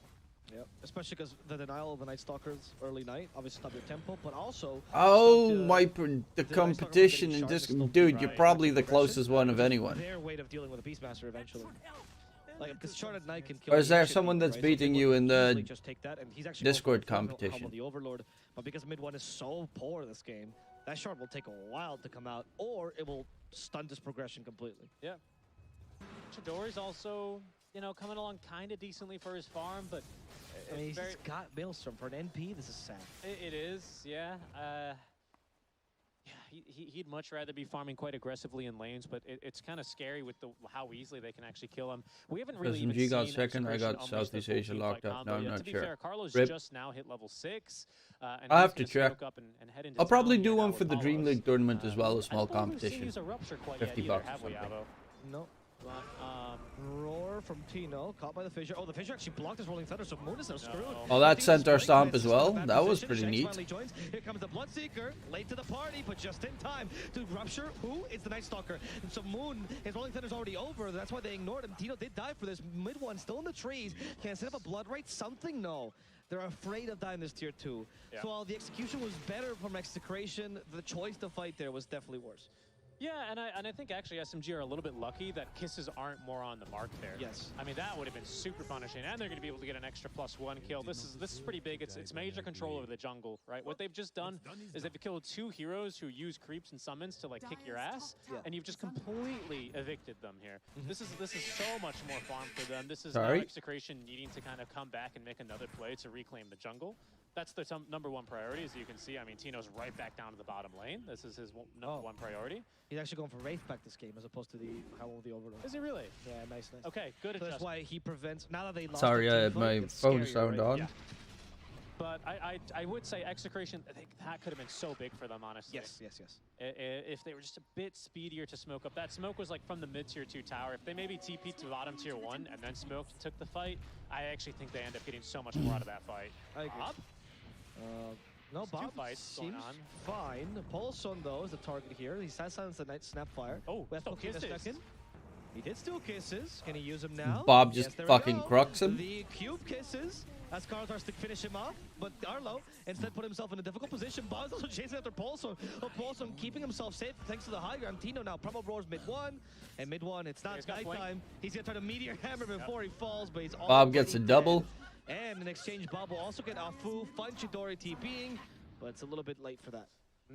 Yep. Especially because the denial of the Night Stalker's early night obviously stop your tempo, but also Oh stop my! the The Night Stalker competition from in getting this, sharp and dude. still You're right. probably the Progression, closest one of which is anyone. Their way of dealing with a Beastmaster eventually. Like, because Sharded Knight can kill Or is you there instantly, someone that's right? beating people you in the easily just take that, and he's actually going Discord for the full helm competition? of the Overlord, but because mid one is so poor this game, that shard will take a while to come out, or it will stunt his progression completely. Yeah. Chidori's also, you know, coming along kind of decently for his farm, but I mean, it's he's very, got Maelstrom for an NP. This is sad. it is, yeah. He'd much rather be farming quite aggressively in lanes, but it's kind of scary with how easily they can actually kill him. We haven't really even SMG got seen second, I Execration got unleash their Southeast full Asia team locked fight up. combo No, I'm yet. not To be sure. fair, Carlos Rip. just now hit level 6. And I'll he's have to gonna check. smoke up and head into I'll probably town do here one now for with the Dream Paulos. League tournament as well, a I small don't think we've seen competition. use a rupture quite 50 yet either, bucks or have we, something. Avo? No. But, Roar from Tino, caught by the Fissure. Oh, the Fissure actually blocked his Rolling Thunder, so Moon is now screwed. Oh, that Tino's Centaur running, Stomp but as it's still in well. a bad That was position. pretty Shanks neat. finally joins. Here comes the Bloodseeker, late to the party, but just in time to rupture. Who? It's the Night Stalker. And so Moon, his Rolling Thunder's already over. That's why they ignored him. Tino did die for this. Mid one still in the trees. Can I set up a Blood Rite? Something? No. They're afraid of dying this tier 2. Yeah. So while the execution was better from Execration, the choice to fight there was definitely worse. Yeah, and I think actually SMG are a little bit lucky that kisses aren't more on the mark there. Yes. I mean, that would have been super punishing, and they're going to be able to get an extra +1 kill. This is pretty big. It's major control over the jungle, right? What they've just done is they've killed 2 heroes who use creeps and summons to like kick your ass, and you've just completely evicted them here. This is so much more farm for them. This is now Execration needing to kind of come back and make another play to reclaim the jungle. That's their number 1 priority, as you can see. I mean, Tino's right back down to the bottom lane. This is his number 1 priority. He's actually going for Wraith back this game as opposed to the Overlord. Is he really? Yeah, nice. Okay, good So adjustment. that's why he prevents. Now that they lost. Sorry, the I team had fight, my it's phone scarier, sound right? on. Yeah. But I would say Execration, I think that could have been so big for them, honestly. Yes. If they were just a bit speedier to smoke up. That smoke was like from the mid-tier 2 tower. If they maybe TP'd to bottom tier 1 and then smoked and took the fight, I actually think they end up getting so much more out of that fight. I agree. Bob? No, There's 2 Bob fights going seems on. fine. Paulson, though, is the target here. He has silenced the Night Snapfire. Oh, we have still to in a kisses. second. He did steal kisses. Can he use them now? Bob just Yes, there we fucking go. crux him. The cube kisses as Carl tries to finish him off, but Arlo instead put himself in a difficult position. Bob's also chasing after Paulson. But Paulson keeping himself safe thanks to the high ground. Tino now promo roars mid-1, and mid-1 it's not He's got nighttime. He's gonna try to meteor hammer before he falls, but he's Bob gets a already double. dead. And in exchange, Bob will also get Afu, find Chidori TPing, but it's a little bit late for that.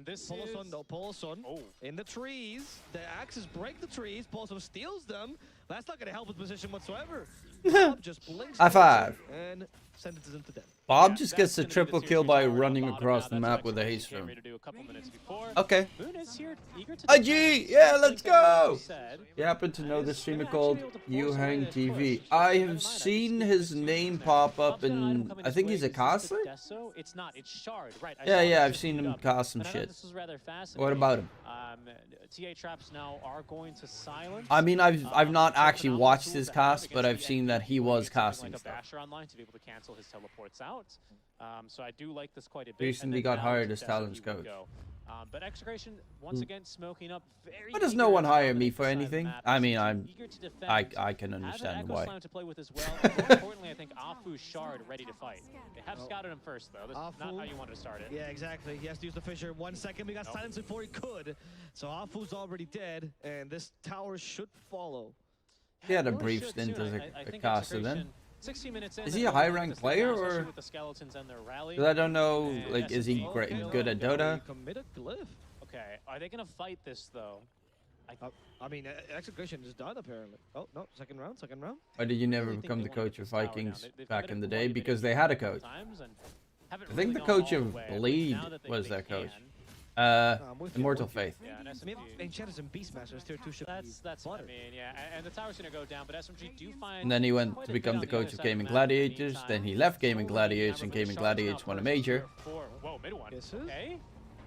This Paulson, is... no, Paulson Oh. in the trees. The axes break the trees. Paulson steals them. That's not going to help his position whatsoever. Bob just blinks High five. and sentences him to death. Bob Yeah, just that's gets a gonna be the triple tier kill 3 by tower on running bottom across now. the That's map what with a Execration haste came room. here to do a couple minutes before. Okay. Moon is here, eager to IG, defend. yeah, I let's think that go. was said. You happen to know And the is streamer gonna actually called be able to force a Hang way to TV. push. I Keep have in mind, seen I his think name this pop up Bob's got an item in, coming I his think way. he's a Is this the caster? Deso? It's not, it's Shard. Right. I Yeah, saw yeah, this I've just seen boot him up. cast some And I thought shit. this was rather fascinating. What about him? TA traps now are going to silence. I mean, I've not so it's actually an awesome watched tool his to have cast, but against I've the seen enemy that he who was needs something casting like a stuff. Basher online to be able to cancel his teleports out. So I do like this quite a bit. Recently And then got now hired to as Deso Talon's he would coach. go. But Execration once again smoking up. Very Why does eager no one to hire dominate me the for side of the anything? map. I mean, SMG eager to defend. I can Has an understand Echo why. Slam to play with as well. And more importantly, I think Afu's Shard ready to fight. They have scouted him first, though. This is not Afu. how you wanted to start it. Yeah, exactly. He has to use the fissure. 1 second. We got Nope. silence before he could. So Afu's already dead, and this tower should follow. He had a Really brief should, stint too. as I a think caster then. Execration, 16 minutes in, Is they're he a looking at high-ranked this player, now, especially or- with the skeletons and their rally? Because I don't know, And like, is he SMG great, will good at go. Dota? Commit a glyph. Okay, are they gonna fight this though? I mean, Execration is done apparently. Oh no, second round. Or did you never really think become they the wanna coach get of this tower down. Vikings They've back committed in the quite day? a bit Because they here had a couple coach. times and haven't I think really the gone coach all of the way, but Bleed now that was they that coach. can, I'm with you, Immortal with you. Faith. Yeah, and Maybe SMG. Enchanters and Beastmasters tier 2 should That's what I buttered. mean, yeah. And the tower's gonna go down, but SMG do find. And then he went quite to a bit become on the other coach of side Gaming map in the Gladiators. meantime. Then he left Gaming Oh, Gladiators, now and really Gaming Shards now Gladiators won a first major. tier 4. Whoa, mid one. Kisses. Okay.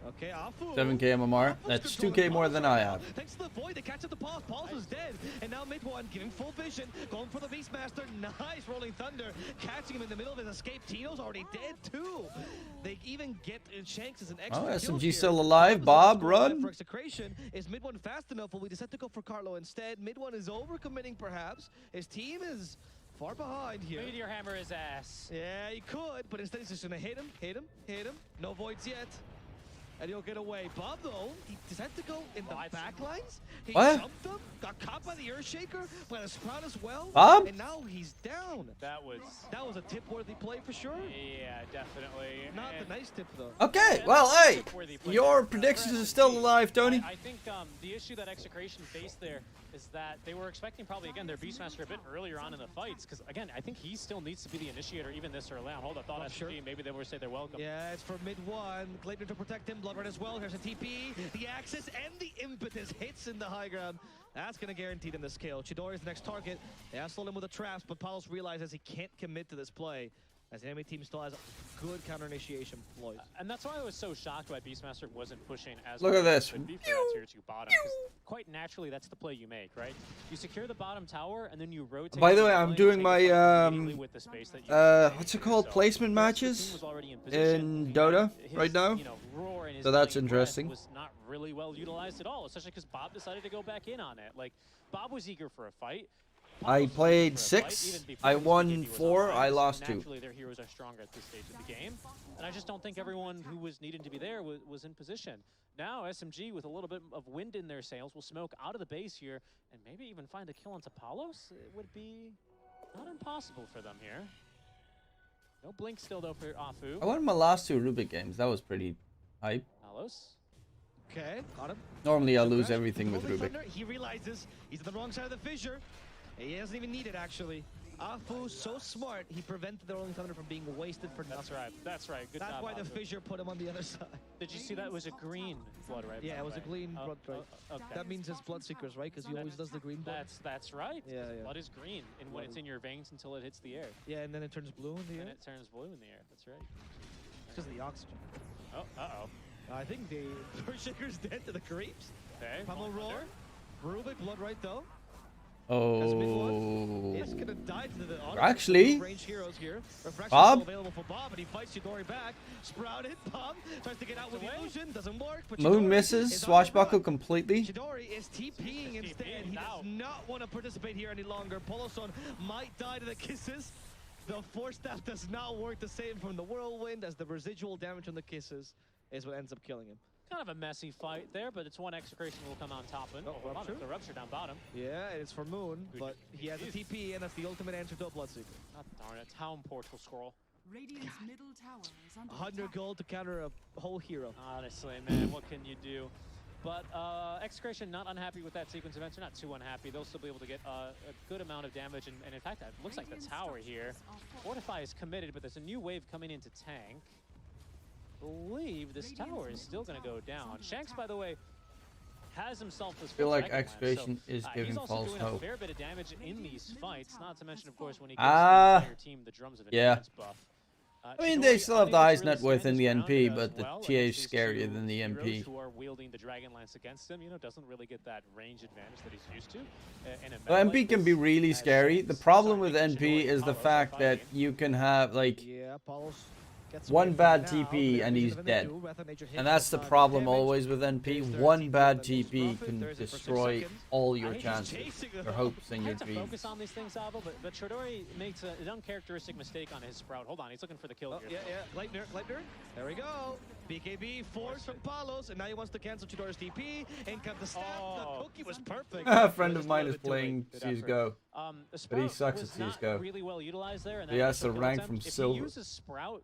Okay, Afu. 7k MMR. Afu's That's controlling 2k more than I Paul's right have. now. Thanks to the void, they catch up the Paul's. Paul's is dead. And now mid one, giving full vision. Going for the Beastmaster. Nice rolling thunder. Catching him in the middle of his escape. Tino's already dead too. They even get Shanks as an extra Oh, kill SMG here. still alive. Bob Bob, is going run. For Execration. Is mid one fast enough? Will we decide to go for Carlo instead? Mid one is overcommitting perhaps. His team is far behind here. Meteor hammer his ass. Yeah, he could, but instead he's just gonna hit him. No voids yet. And he'll get away. Bob, though, he decided to go in the back lines. He What? jumped him, got caught by the Earthshaker, by the Sprout as well. Bob? And now he's down. That was. That was a tip-worthy play for sure. Yeah, definitely. Not And- the nice tip, though. Okay, Yeah, well, that's a hey, tip-worthy play. your For predictions are SMG, still alive, Tony. I think the issue that Execration faced there is that they were expecting probably, again, their Beastmaster a bit earlier on in the fights. Because, again, I think he still needs to be the initiator even this early on. Hold up, thought SMG, sure. maybe they would say they're welcome. Yeah, it's for mid one. Gleipnir to protect him. Bloodrun as well. Here's a TP. The Axis and the Impetus hits in the high ground. That's going to guarantee them this kill. Chidori is the next target. They assault him with the traps, but Palos realizes he can't commit to this play, as the enemy team still has good counter initiation ploys. And that's why I was so shocked why Beastmaster wasn't pushing as Look much at as this. it could be for that tier 2 bottom. 'Cause quite naturally, that's the play you make, right? You secure the bottom tower, and then you rotate. By the to way, the I'm lane, doing take my, the fight immediately with the space that you what's it called? Placement the rest of the matches team was already in position, in Dota his, right now. you know, roar and his So that's dying breath interesting. was not really well utilized at all, especially because Bob decided to go back in on it. Like, Bob was eager for a fight. I Apollo's played looking for a fight, 6. even before I this won BKB was 4. online, I so lost 2. Naturally, their heroes are stronger at this stage of the game. And I just don't think everyone who was needed to be there was in position. Now, SMG, with a little bit of wind in their sails, will smoke out of the base here and maybe even find a kill onto Palos. It would be not impossible for them here. No blink still, though, for Afu. I won my last 2 Rubik games. That was pretty hype. Palos. Okay, got him. Normally I lose Crash, everything with Rolling Rubik. Thunder, he realizes he's on the wrong side of the fissure. He doesn't even need it, actually. Afu, so smart, he prevented the Rolling Thunder from being wasted for nothing. That's right. That's right. Good That's job, why the Afu. fissure put him on the other side. Did you see that was a green blood, right? Yeah, by it the was a way? green blood, right? Okay. That means it's Bloodseekers, right? Because he always does the green blood. That's right. Yeah, yeah. Blood is green, and when it's in your veins until it hits the air, Yeah, and then it turns blue in the then air. it turns blue in the air. That's right. Because of the oxygen. Oh, uh-oh. I think the Earthshaker's dead to the creeps. Okay. Pummel Rolling roar. Thunder. Rubik, blood right though. Oh. It's gonna die to the auto. Actually, Range heroes here. Refraction Bob? still available for Bob, and he fights Chidori back. Sprouted, Bob tries to get out with the illusion, doesn't work. But Moon Chidori misses. is on the Swashbuckle run. completely. Chidori is TPing instead. He now. does not want to participate here any longer. Poloson might die to the kisses. The Force Staff does not work the same from the Whirlwind, as the residual damage on the kisses is what ends up killing him. Kind of a messy fight there, but it's one Execration will come on top and Rupture? the Rupture down bottom. Yeah, it's for Moon, Who but he has a is- TP, and that's the ultimate answer to a Bloodseeker. God darn it. Town Portal Scroll. Radiant's middle tower is under 100 attack. gold to counter a whole hero. Honestly, man, what can you do? But Execration not unhappy with that sequence of events. They're not too unhappy. They'll still be able to get a good amount of damage. And in fact, it looks like the tower here. Fortify is committed, but there's a new wave coming into tank. I believe this tower is still going to go down. Shanks, by the way, has himself this. I feel like Dragonlance, Execration is giving he's also false doing hope. a fair bit of damage in these fights. Not to mention, of course, when he gives Ah, the entire team the drums of yeah. advance buff. I mean, they Chidori still have the unable to highest really net worth stand in the his ground NP, as but the well TA is against these scarier two than the heroes NP. who are wielding the Dragonlance against him, doesn't really get that range advantage that he's used to. In a meta Well, like NP can this, be really as scary. The Shanks problem start with making NP Chidori is the Apollos fact that fighting. you can have, like, Yeah, Apollos gets one away from bad now. TP There and is he's another dead. two. Wrath of Nature hits, and that's does the not do problem damage. always with NP. There's their One TP bad and then TP Profit. can There is it for 6 destroy seconds. all your He's chances, chasing your them. hopes and I your hate to dreams. focus on these things, Avo, but Chidori makes an uncharacteristic mistake on his Sprout. Hold on, he's looking for the kill Oh, here. yeah, yeah. Gleipnir, Gleipnir. There we go. BKB forced from Palos, and now he wants to cancel Chidori's TP and cut the staff. Oh. The cookie was perfect. A friend Just of a mine little is bit too late. playing Good effort. CSGO. The Sprout sucks was at not CS:GO. really well utilized there. And He that has to initial kill rank attempt. from If silver. he uses Sprout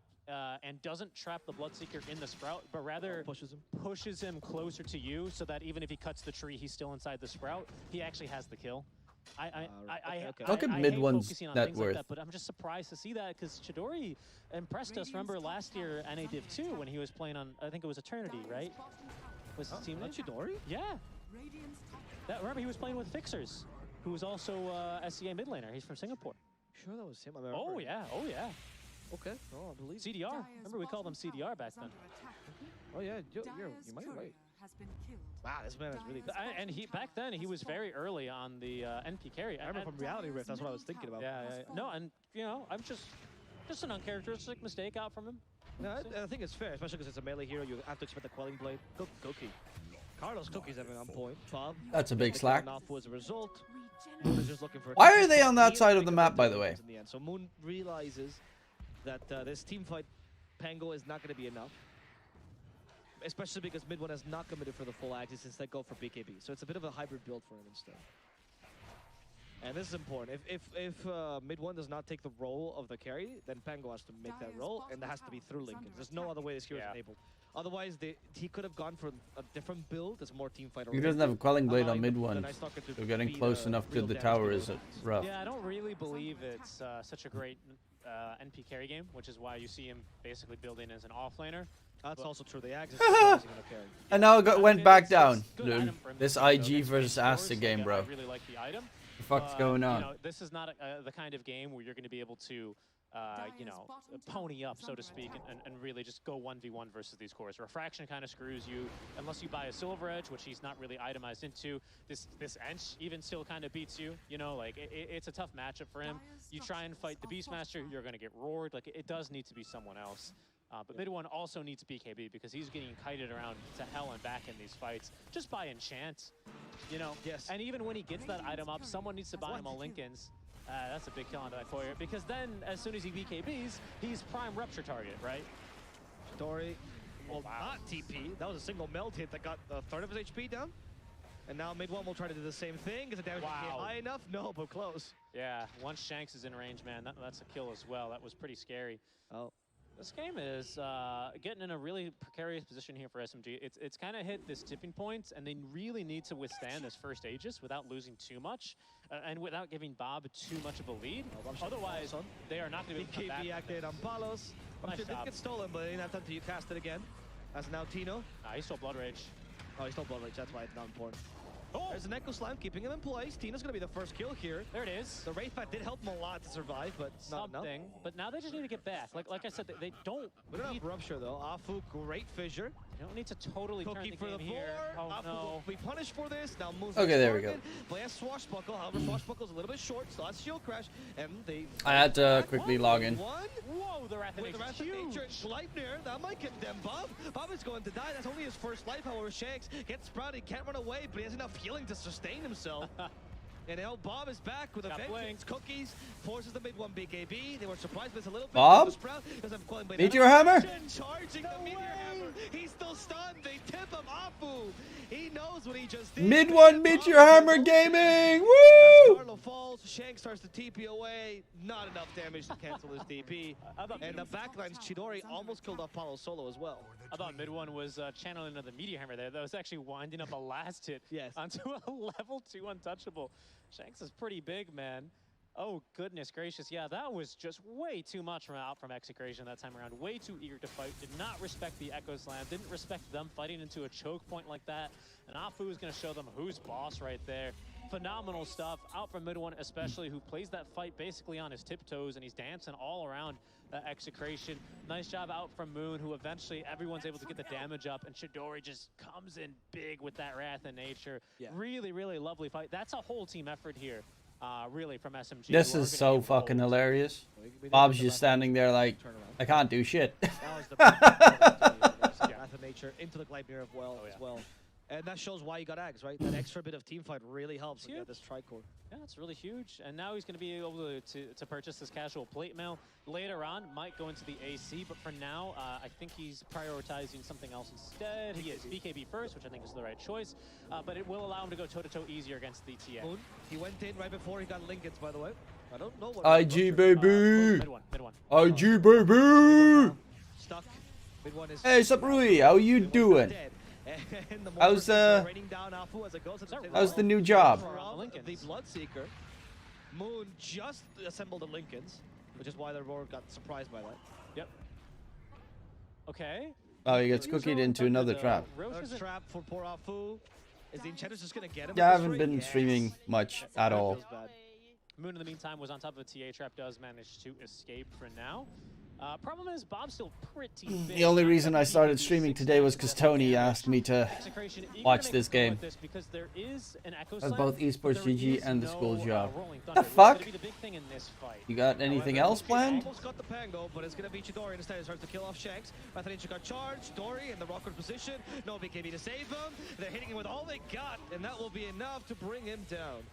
and doesn't trap the Bloodseeker in the Sprout, but rather Pushes him. closer to you, so that even if he cuts the tree, he's still inside the Sprout, he actually has the kill. okay. Look at I mid hate one's focusing on net things like worth. that, but I'm just surprised to see that because Chidori impressed us. Remember last year NA Div 2 when he was playing on, I think it was Eternity, right? Was his team name? Chidori? Yeah. Radiant's top Remember he was playing with Fixers, who was also SEA mid laner. He's from Singapore. Sure, that was him. I Oh remember. yeah, oh yeah. Okay. Oh, I believe. CDR. Dyer's Remember we called him bottom CDR tower back is then. under attack. Oh yeah, you Dyer's might be courier right. has been killed. Wow, this man is really good. And he back then he was very early on the NP carry. I remember from Reality Rift. That's what I was thinking about. Yeah, yeah. No, and I'm just an uncharacteristic mistake out from him. No, I think it's fair, especially because it's a melee hero. You have to expect the Quelling Blade. Cookie. Carlos Cookie's having on point. Bob. That's a big slack. As a result. Regeneration. Moon is just looking for a Why kill. are they on that He is side of making the a map, big by the way? difference in the end. So Moon realizes that this team fight Pango is not going to be enough. Especially because mid one has not committed for the full axis, instead go for BKB. So it's a bit of a hybrid build for him instead. And this is important. If mid one does not take the role of the carry, then Pango has to make that role, and that has to be through Lincoln. There's no other way this hero is enabled. Otherwise, he could have gone for a different build. It's more team fight. He doesn't have a Quelling Blade on allowing mid the one, Nice Stalker to so getting be close enough to real the damage tower to is the rough. Yeah, I don't really believe it's such a great NP carry game, which is why you see him basically building as an offlaner. That's also true. The Axe is surprising in a carry. And now it went back down. Good Dude, item for him this to use, though, IG against versus range Asta scores. game, Again, bro. I really like the item. The fuck's going on? This is not the kind of game where you're going to be able to, pony up, so to speak, and really just go 1v1 versus these cores. Refraction kind of screws you, unless you buy a Silver Edge, which he's not really itemized into. This Ench even still kind of beats you. It's a tough matchup for him. You try and fight the Beastmaster, you're going to get roared. Like, it does need to be someone else. But mid one also needs BKB because he's getting kited around to hell and back in these fights just by enchant, you know. Yes. And even when he gets that item up, someone needs to buy him all Lincolns. That's a big kill onto that courier because then as soon as he BKBs, he's prime rupture target, right? Dory will wow. not TP. That was a single melt hit that got a third of his HP down. And now mid one will try to do the same thing. Is the damage high enough? No, but close. Yeah, once Shanks is in range, man, that's a kill as well. That was pretty scary. Oh. This game is getting in a really precarious position here for SMG. It's kind of hit this tipping point, and they really need to withstand this first Aegis without losing too much, and without giving Bob too much of a lead. Otherwise, they are not going to be able to come back. BKB activated on Palos. Nice Did job. get stolen, but they didn't have time to cast it again. That's now Tino. He stole Blood Rage. Oh, he stole Blood Rage. That's why it's not important. Oh! There's an Echo Slime keeping him in place. Tina's going to be the first kill here. There it is. The Wraith Bat did help him a lot to survive, but not enough. Something. But now they just need to get back. Like I said, they don't We don't need, have Rupture, though. Afu, great fissure. they don't need to totally turn Cookie the for game the here. four. Oh, Afu no. will be punished for this. Now moves Okay, there we go. But yes, Swashbuckle. However, Swashbuckle's a little bit short, so that's Shield Crash. And they... I had to quickly log in. One. Whoa, the Wrath of With the Nature's Wrath of huge. Nature, Gleipnir, that might condemn Bob. Bob is going to die. That's only his first life, however. Shanks gets sprouted, can't run away, but he has enough healing to sustain himself. And now Bob is back with a Got vengeance. Cookies forces the mid one BKB. They were surprised by this a little bit. Bob? Sprout doesn't have Coin Blade. Meteor Hammer? Charging the Meteor Hammer. He's still stunned. They tip him. Afu. He knows what he just did. Mid one Meteor Hammer Gaming! As Woo! Carlo falls, Shank starts to TP away. Not enough damage to cancel his DP. And the backlines, Chidori almost killed off Paulo solo as well. I thought mid one was channeling another Meteor Hammer there. That was actually winding up a last hit Yes. onto a level 2 untouchable. Shanks is pretty big, man. Oh, goodness gracious. Yeah, that was just way too much out from Execration that time around. Way too eager to fight. Did not respect the Echo Slam. Didn't respect them fighting into a choke point like that. And Afu is going to show them who's boss right there. Phenomenal stuff out from mid one, especially, who plays that fight basically on his tiptoes, and he's dancing all around Execration. Nice job out from Moon, who eventually everyone's able to get the damage up, and Chidori just comes in big with that Wrath of Nature. Yeah. Really, really lovely fight. That's a whole team effort here, really, from SMG. This who are is gonna so be fucking involved. hilarious. We Bob's did just the standing there like, turnaround. I can't do shit. That was the Wrath of Nature into the Gleipnir as well. And that shows why he got Ags, right? That extra bit of team fight really helps to get this tricore. Yeah, it's really huge. And now he's going to be able to purchase this casual plate mail. Later on, might go into the AC, but for now, I think he's prioritizing something else instead. He is BKB first, which I think is the right choice, but it will allow him to go toe-to-toe easier against the TA. Moon, he went in right before he got Lincolns, by the way. I don't know what... IG baby! Mid one. IG baby! Stuck. Mid one is... Hey, sup Rui, how you doing? dead. And the How's raining down Afu as it goes into How's the new job? from the Bloodseeker. Moon just assembled the Lincolns, which is why the Roar got surprised by that. Yep. Okay. Oh, he gets cookied into another trap. Another trap for poor Afu. Is the Enchantress just gonna get him? Yeah, I at this haven't rate? been Yes. streaming much at all. Feels bad. Moon, in the meantime, was on top of a TA trap, does manage to escape for now. Problem is, Bob's still pretty big. The only reason I started streaming today was because Tony asked me to Execration eager watch to this make a go game. at this because there is an Echo That's Slam, both but esports there GG is and the no, school job. Rolling The Thunder, which is fuck? gonna be the big thing in this fight. You got anything However, else planned? Almost got the Pango, but it's going to be Chidori instead. He starts to kill off Shanks. Rathaninja got charged. Dory in the rocker position. No BKB to save him. They're hitting him with all they got, and that will be enough to bring him down.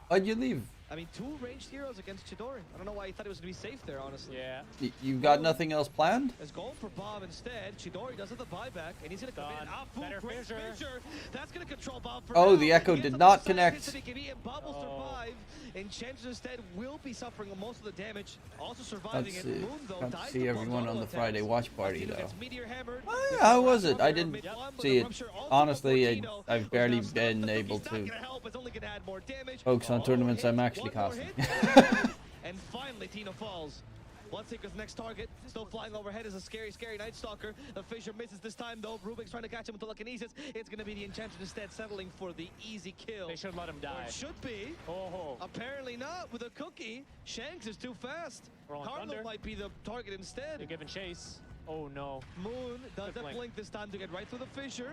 Why'd you leave? I mean, 2 ranged heroes against Chidori. I don't know why he thought it was going to be safe there, honestly. Yeah. You got nothing else planned? Is going for Bob instead. Chidori does have the buyback, and he's going to come in. Done. Afu, Better great fissure. fissure. That's going to control Bob for Oh, now. the Echo He gets did up not the side, connect. hits the BKB, and Bob will survive. Enchantress instead will be suffering most of the damage. Also surviving Can't it. see, Moon, though, can't dies see to everyone Bomb's on the auto Friday attacks. watch party Latino though. gets meteor hammered. Oh, This yeah, how is was the it? last I one didn't mid one, but see the it. rupture also Honestly, for Tino, I've which barely now stops. been The able cookie's not to gonna help. It's only gonna add more damage. focus on tournaments hit, I'm actually one more casting. hit. And finally, Tino falls. Bloodseeker's next target, still flying overhead, is a scary, scary Night Stalker. The Fissure misses this time, though. Rubik's trying to catch him with telekinesis. It's going to be the Enchantress instead, settling for the easy kill. They should let him Or die. it should be. Oh. Apparently not. With a cookie, Shanks is too fast. Rolling Carlo Thunder. might be the target instead. They're giving chase. Oh, no. Moon does Good that blink. blink this time to get right through the Fissure.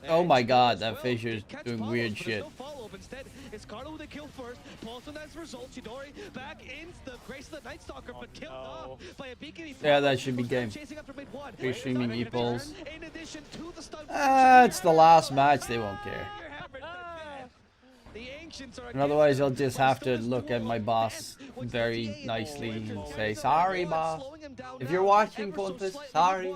Oh And my Tito god, as that well Fissure's did catch doing follows, weird but there's shit. no follow-up. Instead, it's Carlo who they kill first. Paulson as a result. Chidori back into the Grace of the Night Stalker, but killed off by a BKB. Yeah, that should be who's now game. chasing after mid one. Three streaming e-balls. In addition to the stun. It's the last match, they won't care. The ancients are And otherwise, I'll just have to look at my boss very nicely and say, sorry, boss. If you're watching, Pontus, sorry.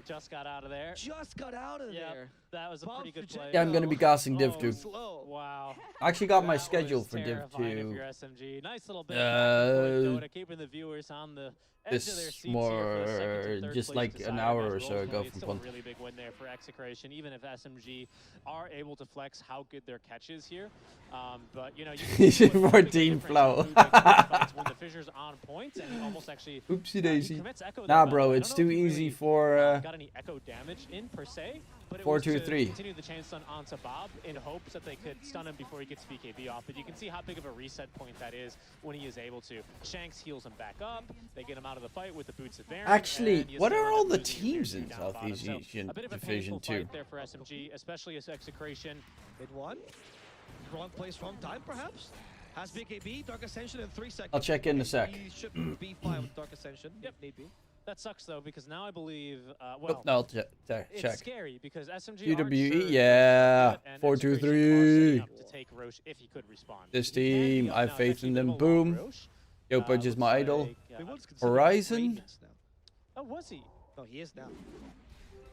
Just got out of there. Just got out of Yep, there. that was a pretty good play. Yeah, I'm gonna be gassing Div too. Slow. Wow. I actually got my That schedule was for Div terrifying if 2. you're SMG. Nice little bit of back and forth, Dota, keeping the viewers on the edge of their This seats here for the second to more third just place like decider. an hour As or so Rolls ago Royce, from still a Pontus. really big win there for Execration, even if SMG are able to flex how good their catch is here. But you know, you can see what the big 14 difference flow. in blue team fights when the Fissure's on point and he almost actually Oopsie he daisy. commits Echo there, Nah, but I bro, don't it's know too if he easy really, for got any Echo damage in per se, but it 4, was 2, to 3. continue the chain stun onto Bob in hopes that they could stun him before he gets BKB off. But you can see how big of a reset point that is when he is able to. Shanks heals him back up. They get him out of the fight with the boots of Baron. Actually, and you what still are end all up the losing your teams tier in two down bottom. Southeast So, Asian a bit of a Division painful 2? fight there for SMG, especially as Execration. Mid one. Wrong place, wrong time, perhaps. Has BKB, Dark Ascension in 3 seconds. I'll check in a sec. He should be fine with Dark Ascension if need be. That sucks though, because now I believe, Oh, well, no, I'll check. it's scary because SMG aren't QWE, sure yeah. if and 4, 2, Execration are 3. setting up to take Roche if he could respond. This He can team, be up I now. have It's faith actually in a bit them. of a Boom. long Roche. Yo, Budge is Looks my idol. like, They once considered Horizon? Radiance now. Oh, was he? No, he is now.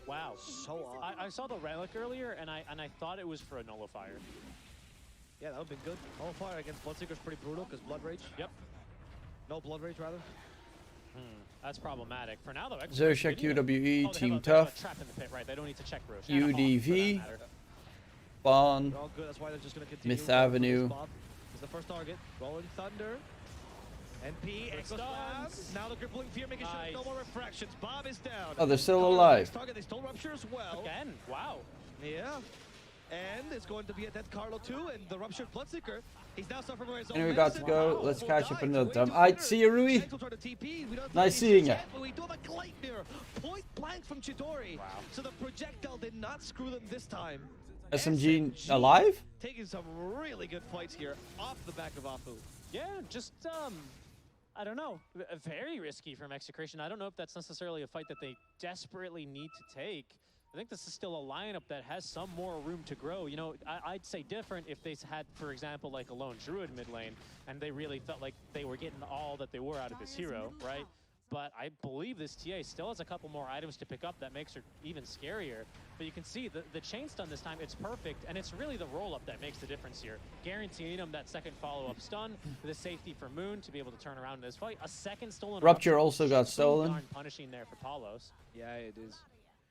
Wow. So odd. I saw the relic earlier, and I thought it was for a nullifier. Yeah, that would have been good. All fire against Bloodseeker's pretty brutal because Blood Rage. Yep. No Blood Rage, rather. That's problematic. For now, though, Xerxia Execration- QWE, Oh, they have Team a Tough, trap in the pit, right? They don't need to check Roche. UDV, Spawn, They're all good. That's why they're just going to continue. Myth going for this Avenue. Bob is the first target. Rolling Thunder. NP, Good Echo Slam. stuns. Now the Crippling Fear making sure Nice. no more refractions. Bob is down. Oh, they're still Carlo, alive. next target. They stole Rupture as well. Again, wow. Yeah. And it's going to be a dead Carlo too, and the Ruptured Bloodseeker. He's now suffering from his own And we got to medicine. go. Wow. Let's Will catch die up to another way time. too I'd bitter. see you, Rui. Shanks will try to TP. We don't have Nice to seeing yet, ya. but we do have a Gleipnir. Point blank from Chidori. Wow. So the projectile did not screw them this time. SMG alive? Taking some really good fights here off the back of Afu. Yeah, just, I don't know. Very risky from Execration. I don't know if that's necessarily a fight that they desperately need to take. I think this is still a lineup that has some more room to grow. You know, I'd say different if they had, for example, like a lone Druid mid lane, and they really felt like they were getting all that they were out of this hero, right? But I believe this TA still has a couple more items to pick up that makes her even scarier. But you can see the chain stun this time, it's perfect, and it's really the roll-up that makes the difference here. Guaranteeing him that second follow-up stun, the safety for Moon to be able to turn around in this fight. A second stolen Rupture also got so stolen. darn punishing there for Palos. Yeah, it is.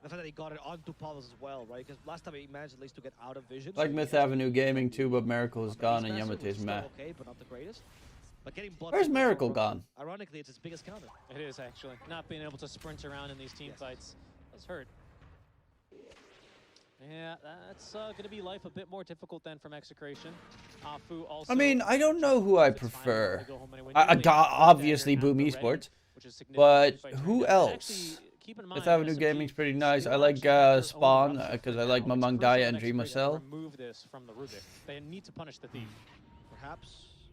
The fact that he got it onto Paulus as well, right? Because last time he managed at least to get out of vision. Like Myth Avenue Gaming too, but Miracle is gone and Beastmaster was Yamate's still meh. okay, but not the greatest. But getting blood. Where's Miracle gone? Ironically, it's his biggest counter. It is actually. Not being able to sprint around in these team Yes. fights does hurt. Yeah, that's going to be life a bit more difficult than from Execration. Afu also. I mean, I don't know who I it's fine to prefer. go home and win. I Usually got they're obviously not Boom ready, Esports, which is significant but fight who turn. else? Actually, keep in Myth mind, Avenue SMG Gaming's pretty nice. I still like actually have their own Spawn Rupture because I right like now. It's Mamang crucial Daya that and Execration Dreamacell. remove this from the Rubik. They need to punish the thief. Perhaps.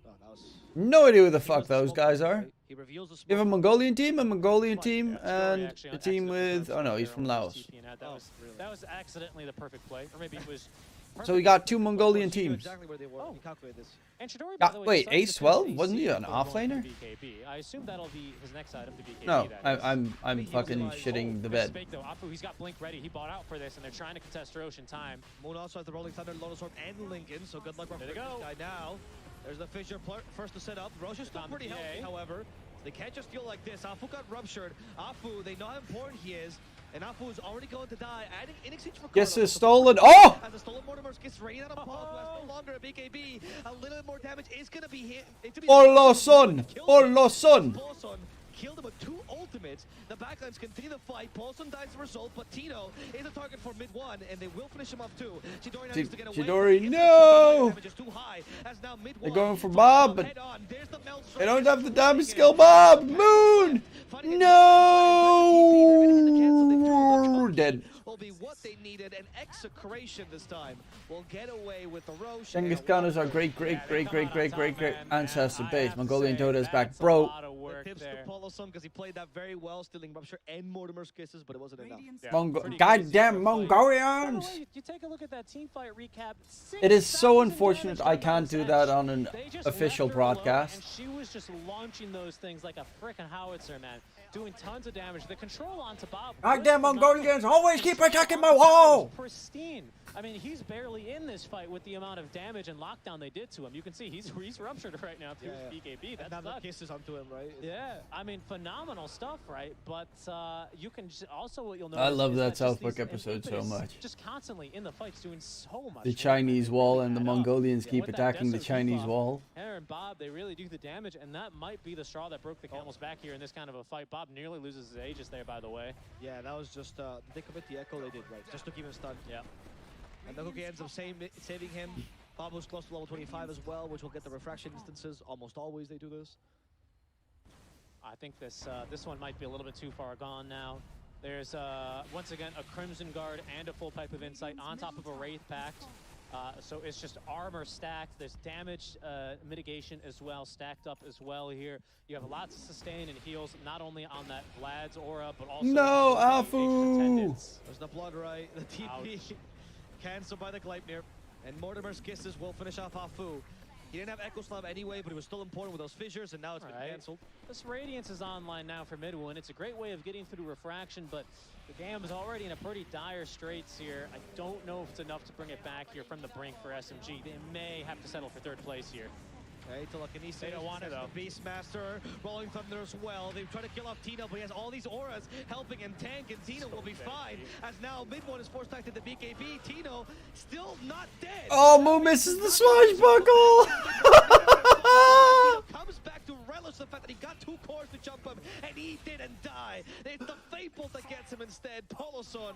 Oh, that was. No idea who the he fuck was the those smoke guys bomb, are. right? He reveals the You have a smoke bomb. Mongolian team, a Mongolian Fine. team, Yeah, Story and actually a team accidentally with. confirms Oh no, that he's they're from almost Laos. TPing out. Oh, really? That was accidentally the perfect play, or maybe it was. So we perfect. got two Mongolian She knew teams. exactly where they were. Oh. He calculated this. And Chidori, Yeah, by the way, wait, decided to Ace pick 12? AC Wasn't he an before going for offlaner? BKB. I assume that'll be his next item to BKB. No, that is. I'm He was fucking like, shitting the Nice bed. fake, though. Afu, he's got Blink ready. He bought out for this, and they're trying to contest Roche in time. Moon also has the Rolling Thunder, Lotus Orb, and Lincoln, so good luck for There they this go. guy now. There's the Fissure first to set up. Roche is still On the pretty PA. healthy, however. They can't just deal like this. Afu got ruptured. Afu, they know how important he is, and Afu is already going to die. Adding in exchange for Guess Carlo, is the stolen. support Oh! As the stolen Mortimer gets rained out of Paul, who has no longer a BKB. A little bit more damage is going to be hit. Por los son! Por los son! Paulson killed him with 2 ultimates. The backlines continue the fight. Paulson dies as a result, but Tino is a target for mid 1, and they will finish him off too. Chidori now needs to get away. Chidori, It's no! damage is too high, as now mid They're 1 going for throws Bob, him but head on. There's the melt they don't strike. have the damage Swinging. skill. Bob! Moon! fighting No! Dead. will be what they needed, and Execration this time will get away with the Roche. Genghis Khan is our great ancestor base. Mongolian Dota is back. Bro, Tips to Poloson because he played that very well, stealing Rupture and Mortimer's Kisses, but it wasn't enough. Radiant's goddamn Mongolians! You take a look at that team fight recap. It is so 6,000 unfortunate damage I can't do that on an They just official left her alone, broadcast. And she was just launching those things like a frickin' howitzer, man. Doing tons of damage. The control onto Bob. Goddamn was phenomenal. Mongolians always keep attacking my Was wall! pristine. I mean, he's barely in this fight with the amount of damage and lockdown they did to him. You can see he's ruptured right now through BKB. And That's now the nuts. Kisses onto him, right? Yeah, I mean, phenomenal stuff, right? But you can also what you'll notice. I love is that just South Park these episode so impetus much. Just constantly in the fights, doing so much. The work, Chinese man. They wall really and the add up. Mongolians keep With that attacking the Deso Chinese debuff, wall. Aaron and Bob, they really do the damage, and that might be the straw that broke the camel's back here in this kind of a fight. Bob nearly loses his Aegis there, by the way. Yeah, that was just, they commit the Echo they did, right? Just to keep him stunned. Yeah. And the Cookie ends up saving him. Bob was close to level 25 as well, which will get the refraction instances. Almost always they do this. I think this one might be a little bit too far gone now. There's once again a Crimson Guard and a full Pipe of Insight on top of a Wraith Pact. So it's just armor stacked. There's damage mitigation as well, stacked up as well here. You have lots of sustain and heals, not only on that Vlad's aura, but also No, on the Afu! Ancient Attendants. There's the blood right, the TP cancelled by the Gleipnir, and Mortimer's Kisses will finish off Afu. He didn't have Echo Slam anyway, but he was still important with those fissures, and now it's been cancelled. This Radiance is online now for Midwood. It's a great way of getting through refraction, but the game is already in a pretty dire straits here. I don't know if it's enough to bring it back here from the brink for SMG. They may have to settle for third place here. Okay, telekinesis. They don't want it, though. Beastmaster, Rolling Thunder as well. They've tried to kill off Tino, but he has all these auras helping him tank, and Tino will be fine. As now Midwood is forced back to the BKB. Tino still not dead. Oh, Moo misses the swashbuckle! Tino comes back to relish the fact that he got 2 cores to jump him, and he didn't die. It's the Fable that gets him instead. Poloson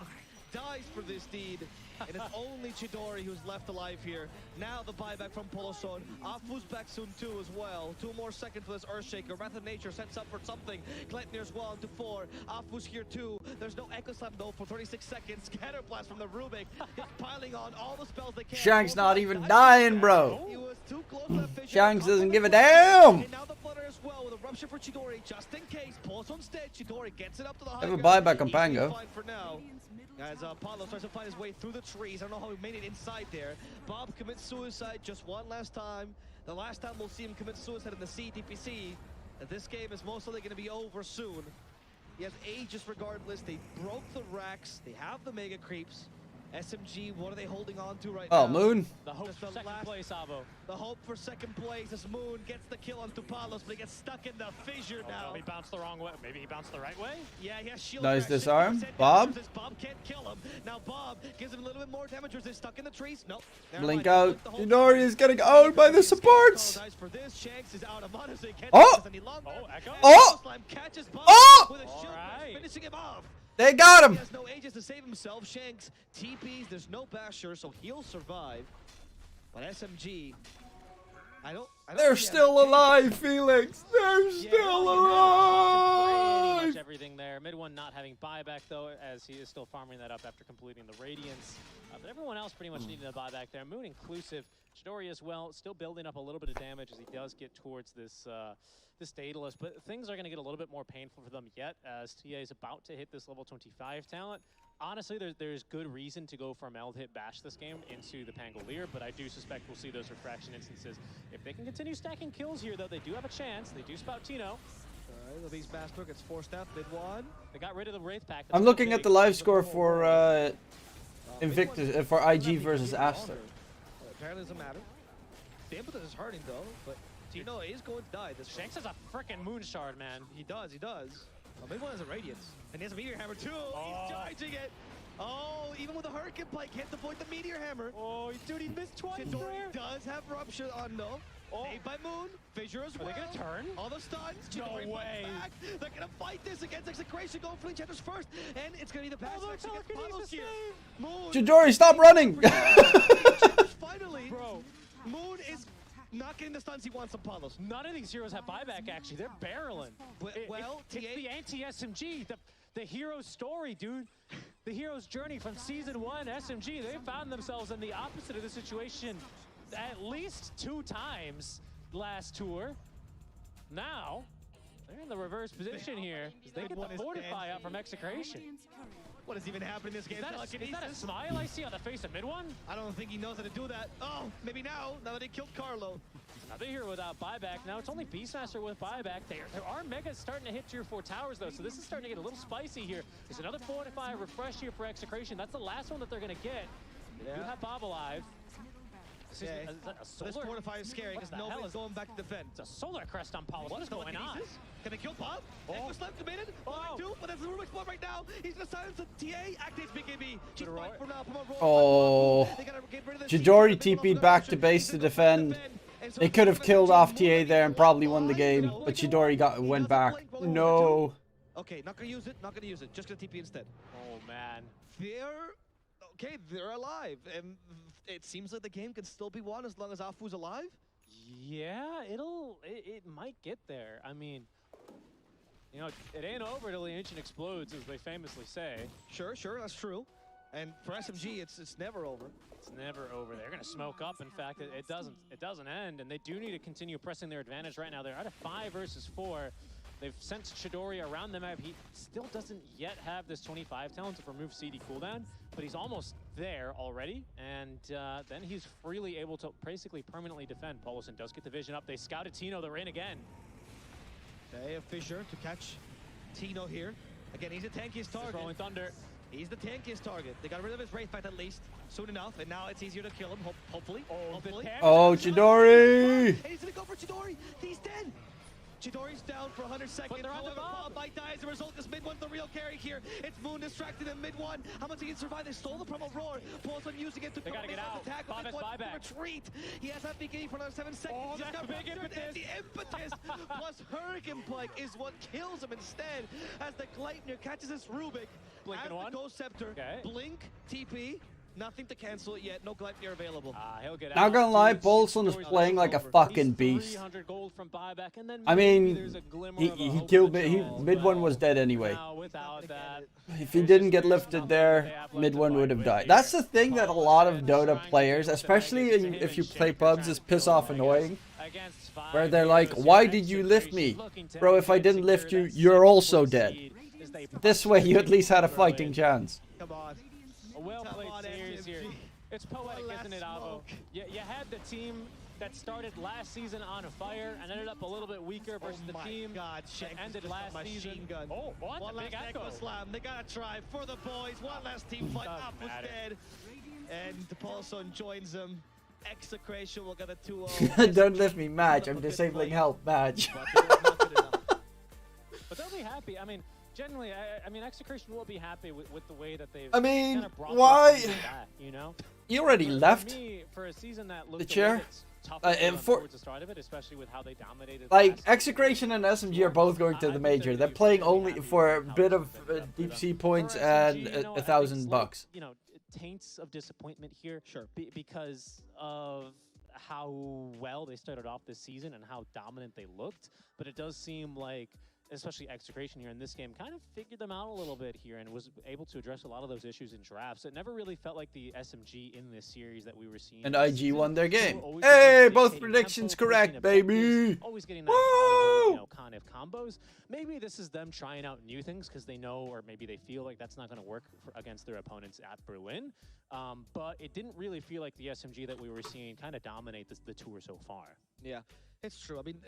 dies for this deed, and it's only Chidori who's left alive here. Now the buyback from Poloson. Afu's back soon too as well. 2 more seconds for this Earthshaker. Wrath of Nature sets up for something. Gleipnir's well into 4. Afu's here too. There's no Echo Slam though for 36 seconds. Scatterblast from the Rubik. He's piling on all the spells they can. Shanks not even dying, bro. He was too close to that fissure. Shanks doesn't give a damn. And now the flutter as well with a rupture for Chidori just in case. Poloson's dead. Chidori gets it up to the high Have a ground. buyback on He's Pango. fine for now. As Paulo starts to find his way through the trees. I don't know how he made it inside there. Bob commits suicide just one last time. The last time we'll see him commit suicide in the CDPC. This game is most likely going to be over soon. He has Aegis regardless. They broke the racks. They have the Mega Creeps. SMG, what are they holding on to right now? Oh, Moon. The hope Just for the second last- place, Avo. The hope for second place as Moon gets the kill on Tupalos, but he gets stuck in the fissure now. No, he bounced the wrong way. Maybe he bounced the right way? Yeah, he has shield. Nice crack, disarm. 60% Bob? damage. Bob can't kill him. Now Bob gives him a little bit more damage. Is stuck in the trees? Nope. Never Blink mind. out. The whole Chidori is getting owned by the supports. Apologize for this. Shanks is out of mana, so he can't Oh! do this any longer. Oh, Echo? Oh! Slime catches Bob Oh! with a shield crash, Alright. finishing him off. They got He him. has no Aegis to save himself. Shanks TPs. There's no basher, so he'll survive. But SMG, I don't They're think he has still a chance. alive, Felix. They're Yeah, still pretty much alive. everything there. Mid one not having buyback though, as he is still farming that up after completing the Radiance. But everyone else pretty much needed a buyback there. Moon inclusive. Chidori as well, still building up a little bit of damage as he does get towards this this Daedalus. But things are going to get a little bit more painful for them yet, as TA is about to hit this level 25 talent. Honestly, there's good reason to go for a Meld Hit Bash this game into the Pangolier, but I do suspect we'll see those refraction instances. If they can continue stacking kills here, though, they do have a chance. They do spout Tino. Alright, the Beastmaster gets forced out mid one. They got rid of the Wraith Pack. I'm looking at the live score for Invictus for IG versus Aster. Apparently doesn't matter. The impetus is hurting though, but Tino is going to die this Shanks has a frickin' Moon Shard, man. He does. Well, Big One has a Radiance. And he has a Meteor Hammer too. Oh. He's charging it. Oh, even with a Hurricane Pike, can't avoid the Meteor Hammer. Oh, dude, he missed twice Chidori there. does have Rupture on no. Oh. Saved by Moon. Fissure as Are well. they gonna turn? All the stuns. No Chidori fights way. back. They're gonna fight this against Execration. Going for the Enchanters first. And it's gonna be the pass Oh, action against telekinesis Palos here. save. Moon. Chidori, stop running. Finally. Bro. Moon is not getting the stuns he wants on Palos. None of these heroes have buyback, actually. They're barreling. It's the anti-SMG, the hero's story, dude. The hero's journey from Season 1, SMG, they found themselves in the opposite of the situation at least 2 times last tour. Now, they're in the reverse position here. They get the fortify out from Execration. What is even happening in this game? Is that a smile I see on the face of mid one? I don't think he knows how to do that. Oh, maybe now that they killed Carlo. Another hero without buyback. Now it's only Beastmaster with buyback. There are megas starting to hit tier 4 towers though, so this is starting to get a little spicy here. There's another fortify refresh here for Execration. That's the last one that they're gonna get. You have Bob alive. This fortify is scary because nobody's going back to defend. It's a solar crest on Paul. What is going on? Can they kill Bob? Echo's left committed. But there's a Rubik's Bomb right now. He's gonna silence the TA. Activates BKB. She's fine for now. Oh. Chidori TP'd back to base to defend. They could have killed off TA there and probably won the game, but Chidori went back. No. Okay, not gonna use it. Not gonna use it. Just gonna TP instead. Oh man. They're alive, and it seems like the game can still be won as long as Afu's alive. Yeah, it might get there. I mean, you know, it ain't over till the ancient explodes, as they famously say. Sure, that's true. And for SMG, it's never over. It's never over. They're gonna smoke up. In fact, it doesn't end, and they do need to continue pressing their advantage right now. They're at a 5 versus 4. They've sent Chidori around the map. He still doesn't yet have this 25 talent to remove CD cooldown, but he's almost there already, and then he's freely able to basically permanently defend. Paulson does get the vision up. They scouted Tino. They're in again. They have Fisher to catch Tino here. Again, he's the tankiest target. Rolling Thunder. He's the tankiest target. They got rid of his Wraith Pact at least soon enough, and now it's easier to kill him, hopefully. Oh, Chidori! And he's gonna go for Chidori. He's dead. Chidori's down for 100 seconds. However, Bob might die as a result. This mid one's the real carry here. It's Moon distracted in mid one. How much he can survive? They stole the promo roar. Paul's on using it to gotta get out. Attack. Bob has buyback. Retreat. He has that beginning for another 7 seconds. Oh, that's the big impetus. The impetus plus Hurricane Pike is what kills him instead. As the Gleipnir catches this Rubik. Blink as one. the Ghost Scepter. Okay. Blink. TP. Nothing to cancel it yet. No Gleipnir available. He'll get Not out. gonna lie, Bolson is playing like a fucking beast. 300 gold from buyback, and then I mean, he he killed me. Mid one was dead anyway. Now, without that, If he didn't get lifted there, mid one would have died. That's the thing that a lot of Dota players, especially if you play pubs, is piss off annoying. Where they're like, why did you lift me? Bro, if I didn't lift you, you're also dead. This way you at least had a fighting chance. Come on. A well-played Come on, series here. SMG. It's poetic, One isn't it, last Avo? smoke. You had the team that started last season on a fire and ended up a little bit weaker versus the team God, that Shanks ended just last got season. machine gun. Oh, what? One The last big Echo echo. Slam. They gotta try for the boys. One last team fight. Doesn't Up was matter. dead. And Paulson joins them. Execration will get a 2-0. Don't lift me, match. I'm disabling help, match. But they'll be happy. I mean, generally, I mean, Execration will be happy with the way that they've I mean, kind of brought why? this season back, you know? You already For left. me, for a season that looked The chair? tough And for- towards the start of it, especially with how they dominated. Like, last Execration and SMG are both going to the major. They're playing only for a bit of deep sea points and $1,000. You know, taints of disappointment here. Sure. Because of how well they started off this season and how dominant they looked. But it does seem like, especially Execration here in this game, kind of figured them out a little bit here and was able to address a lot of those issues in drafts. It never really felt like the SMG in this series that we were seeing. And this IG season. won their They game. were always Hey, dictating both tempo, predictions pushing correct, objectives, baby. Always getting that Woo! you know, kind of combos. Maybe this is them trying out new things because they know, or maybe they feel like that's not going to work against their opponents at Berlin. But it didn't really feel like the SMG that we were seeing kind of dominate the tour so far. Yeah, it's true. I mean,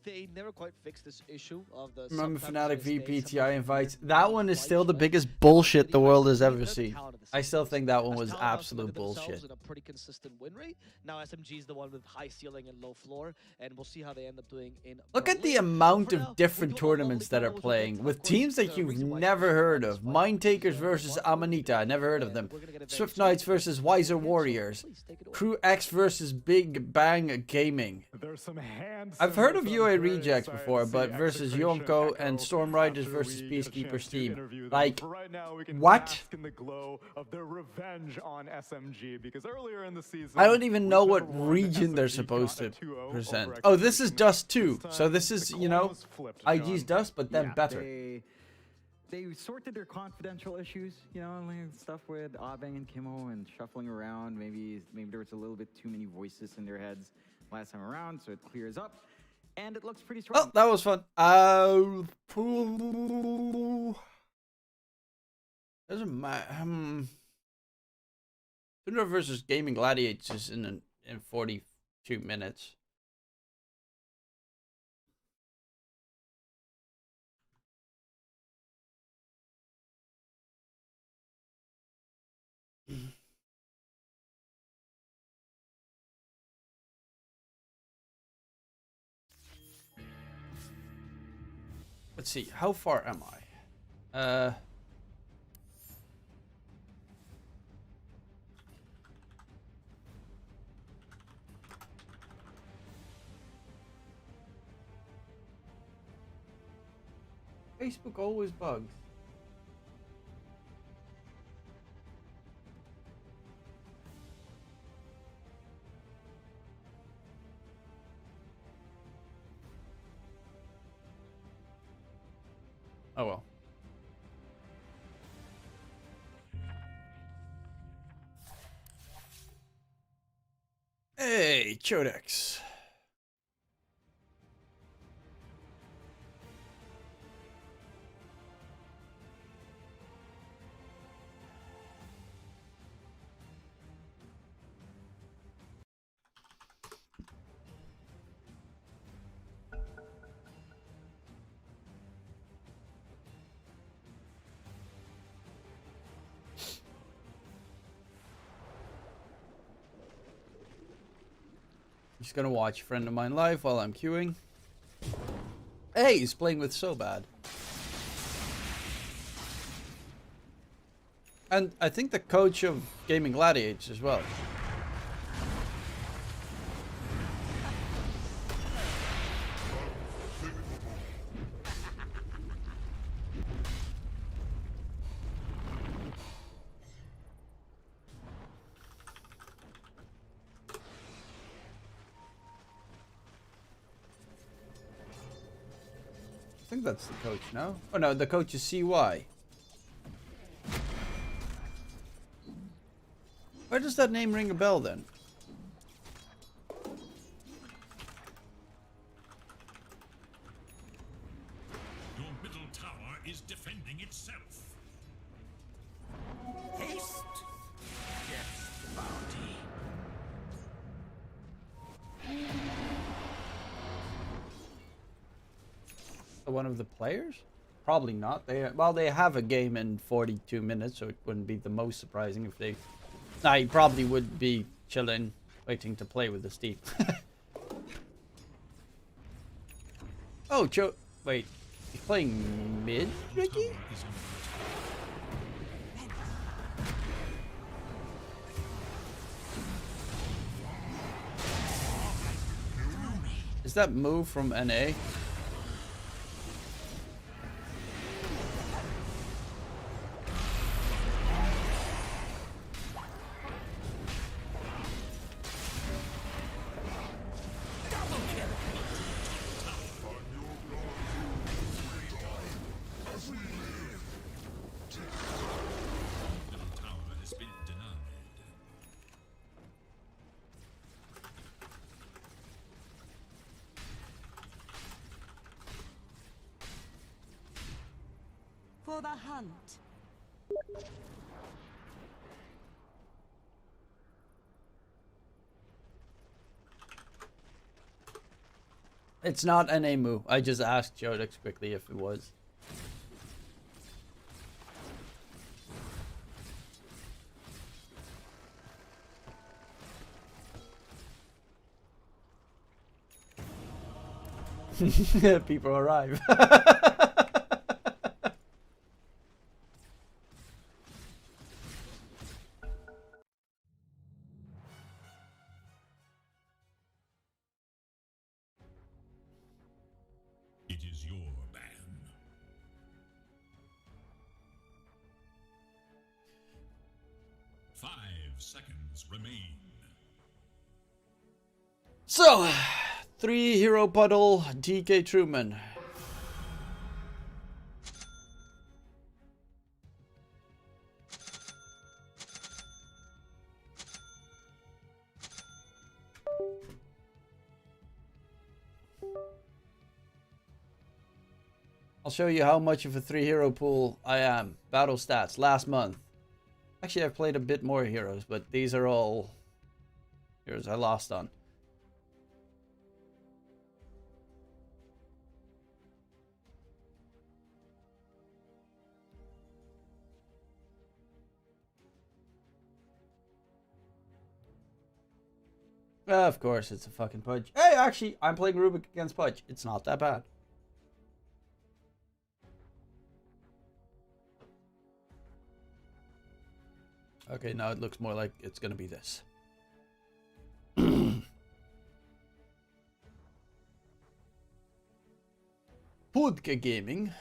they never quite fixed this issue of the. Remember sometimes Fnatic they stay, VPTI sometimes invites? they That don't one is quite still the show. biggest bullshit the But world has even ever the seen. talent of the I still seasons. think that one As was Talon also absolute looked at themselves bullshit. in a pretty consistent win rate. Now SMG is the one with high ceiling and low floor, and we'll see how they end up doing in. Look at the Berlin. amount For now, of different we do have a tournaments that are lovely playing tournament. with Of course, teams that the you've reason why never it's heard fun of. is why Mind it's Takers fun versus is Amanita. I never heard of and them. we're gonna get a very Swift soon. Knights Knights versus Wiser Warriors. Please take it away. Crew X versus Big Bang Gaming. There's some hand I've heard of symbols. UA I'm very Rejects excited before, to see but versus Execration Yonko Echo and Storm Riders after versus we get a Peacekeeper chance to Steam. interview them. Like, For right now, we can what? bask in the glow of their revenge on SMG, because earlier in the season, I don't even we know could what have won, region they're SMG supposed got to a 2-0 present. over Oh, this is Execration. Dust 2. This So time, this is, the you know, coin was flipped, IG's John. Dust, but then Yeah, better. They sorted their confidential issues, you know, like stuff with Abeng and Kimo and shuffling around. Maybe there was a little bit too many voices in their heads last time around, so it clears up, and it looks pretty strong. Well, that was fun. Doesn't matter. Tundra versus Gaming Gladiators in 42 minutes. Let's see, how far am I? Facebook always bugs. Oh well. Hey, Chodex. Just gonna watch a friend of mine live while I'm queuing. Hey, he's playing with So Bad. And I think the coach of Gaming Gladiators as well. I think that's the coach, no? Oh no, the coach is CY. Why does that name ring a bell then? Your middle tower is defending itself. Haste! Yes, bounty. One of the players? Probably not. They have a game in 42 minutes, so it wouldn't be the most surprising if they... Nah, he probably would be chilling, waiting to play with the Steve. Oh, Joe... Wait. He's playing mid, Ricky? Is that move from NA? Middle tower has been denied. For the hunt. It's not an Emu. I just asked Jodex quickly if it was. People arrive. seconds remain. So, 3 hero puddle, DK Truman. I'll show you how much of a 3 hero pool I am. Battle stats last month. Actually, I've played a bit more heroes, but these are all heroes I lost on. Of course, it's a fucking Pudge. Hey, actually, I'm playing Rubik against Pudge. It's not that bad. Okay, now it looks more like it's gonna be this. Pudka Gaming.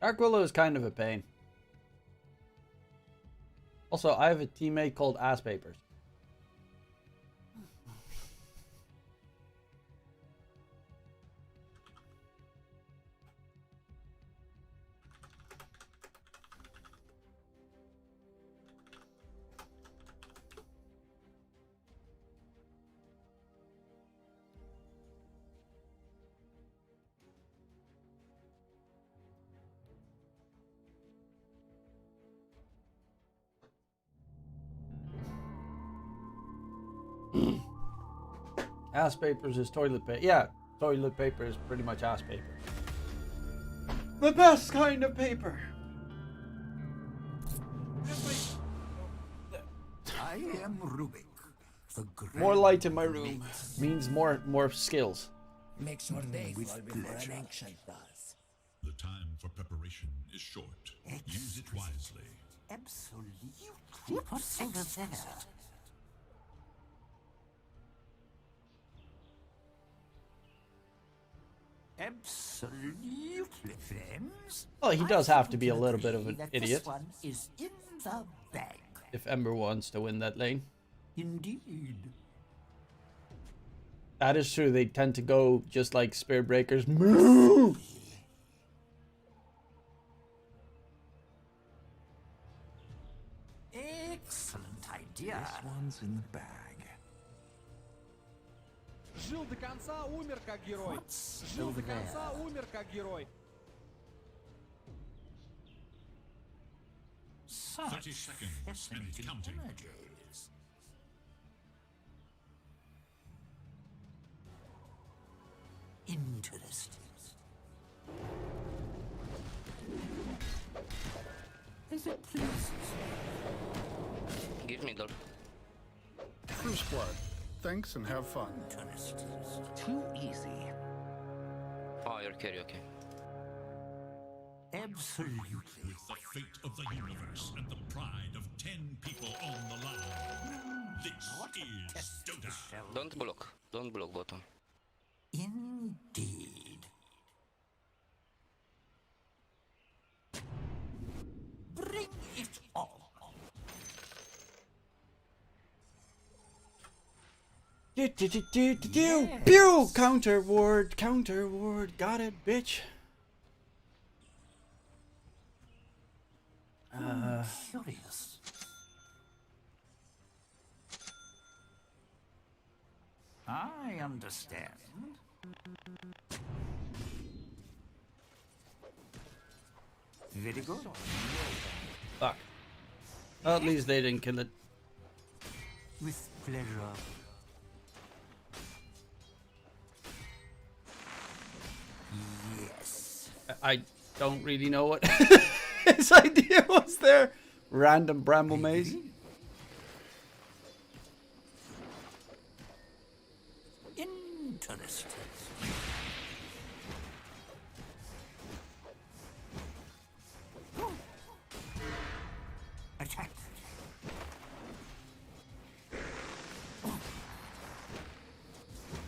Dark Willow is kind of a pain. Also, I have a teammate called Ass Papers. Ass papers is toilet paper. Yeah, toilet paper is pretty much ass paper. The best kind of paper. I am Rubik. The More light in my room means more skills. makes your day with pleasure. Does. The time for preparation is short. Use it wisely. Absolutely. What's over there? Absolutely, friends. Well, he does have to be a little bit of an idiot This one is in the bag. if Ember wants to win that lane. Indeed. That is true. They tend to go just like Spirit Breakers. Move! Excellent idea. This one's in the bag. Жил до конца, умер как герой. Жил до конца, умер как герой. 30 seconds and counting. Images. Interesting. Is it please? Give me the True squad. Thanks and have fun. Interesting. Too easy. Oh, you're karaoke. Absolutely. With the fate of the universe and the pride of 10 people on the line. This is Dota. Don't block. Don't block bottom. Indeed. Bring it on. Pew! Counter ward, got it, bitch. Curious. I understand. Very good. Fuck. Well, at least they didn't kill it. With pleasure. Yes. I don't really know what his idea was there. Random bramble maze. Interesting. Attack.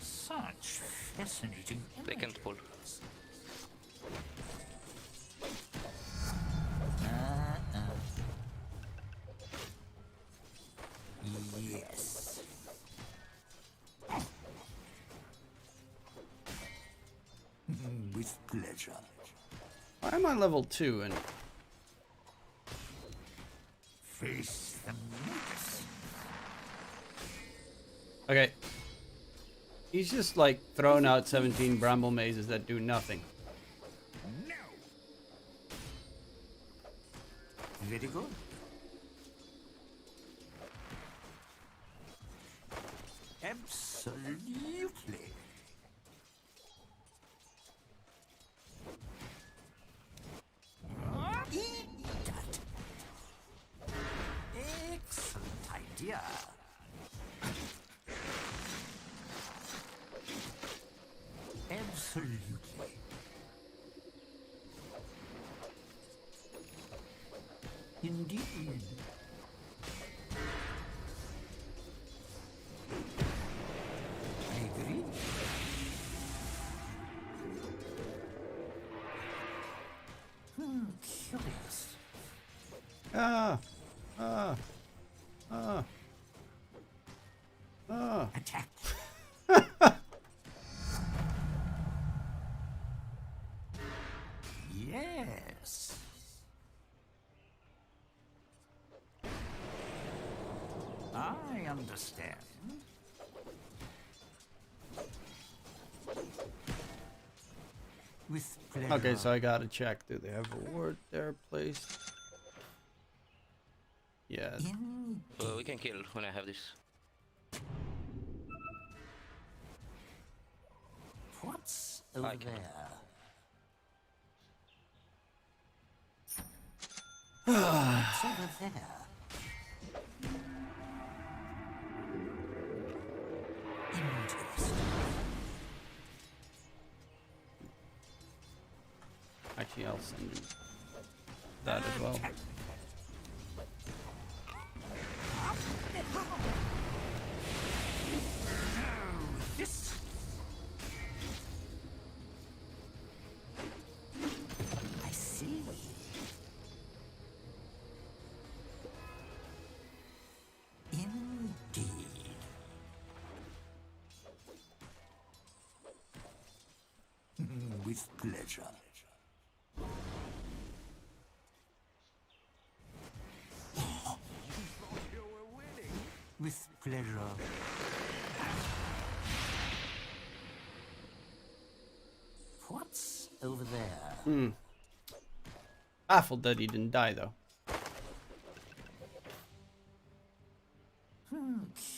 Such fascinating. They can't pull. Yes. With pleasure. I'm on level 2 and Face the menace. okay. He's just like throwing out 17 bramble mazes that do nothing. No. Very good. Absolutely. Eat that. Excellent idea. Absolutely. Indeed. I agree. Curious. Attack. Yes. I understand. With pleasure. Okay, so I gotta check. Do they have a ward there placed? Yeah. We can kill when I have this. What's over there? What's over there? Interesting. Actually, I'll send you that as well. This. I see. Indeed. With pleasure. With pleasure. What's over there? Baffled that he didn't die though.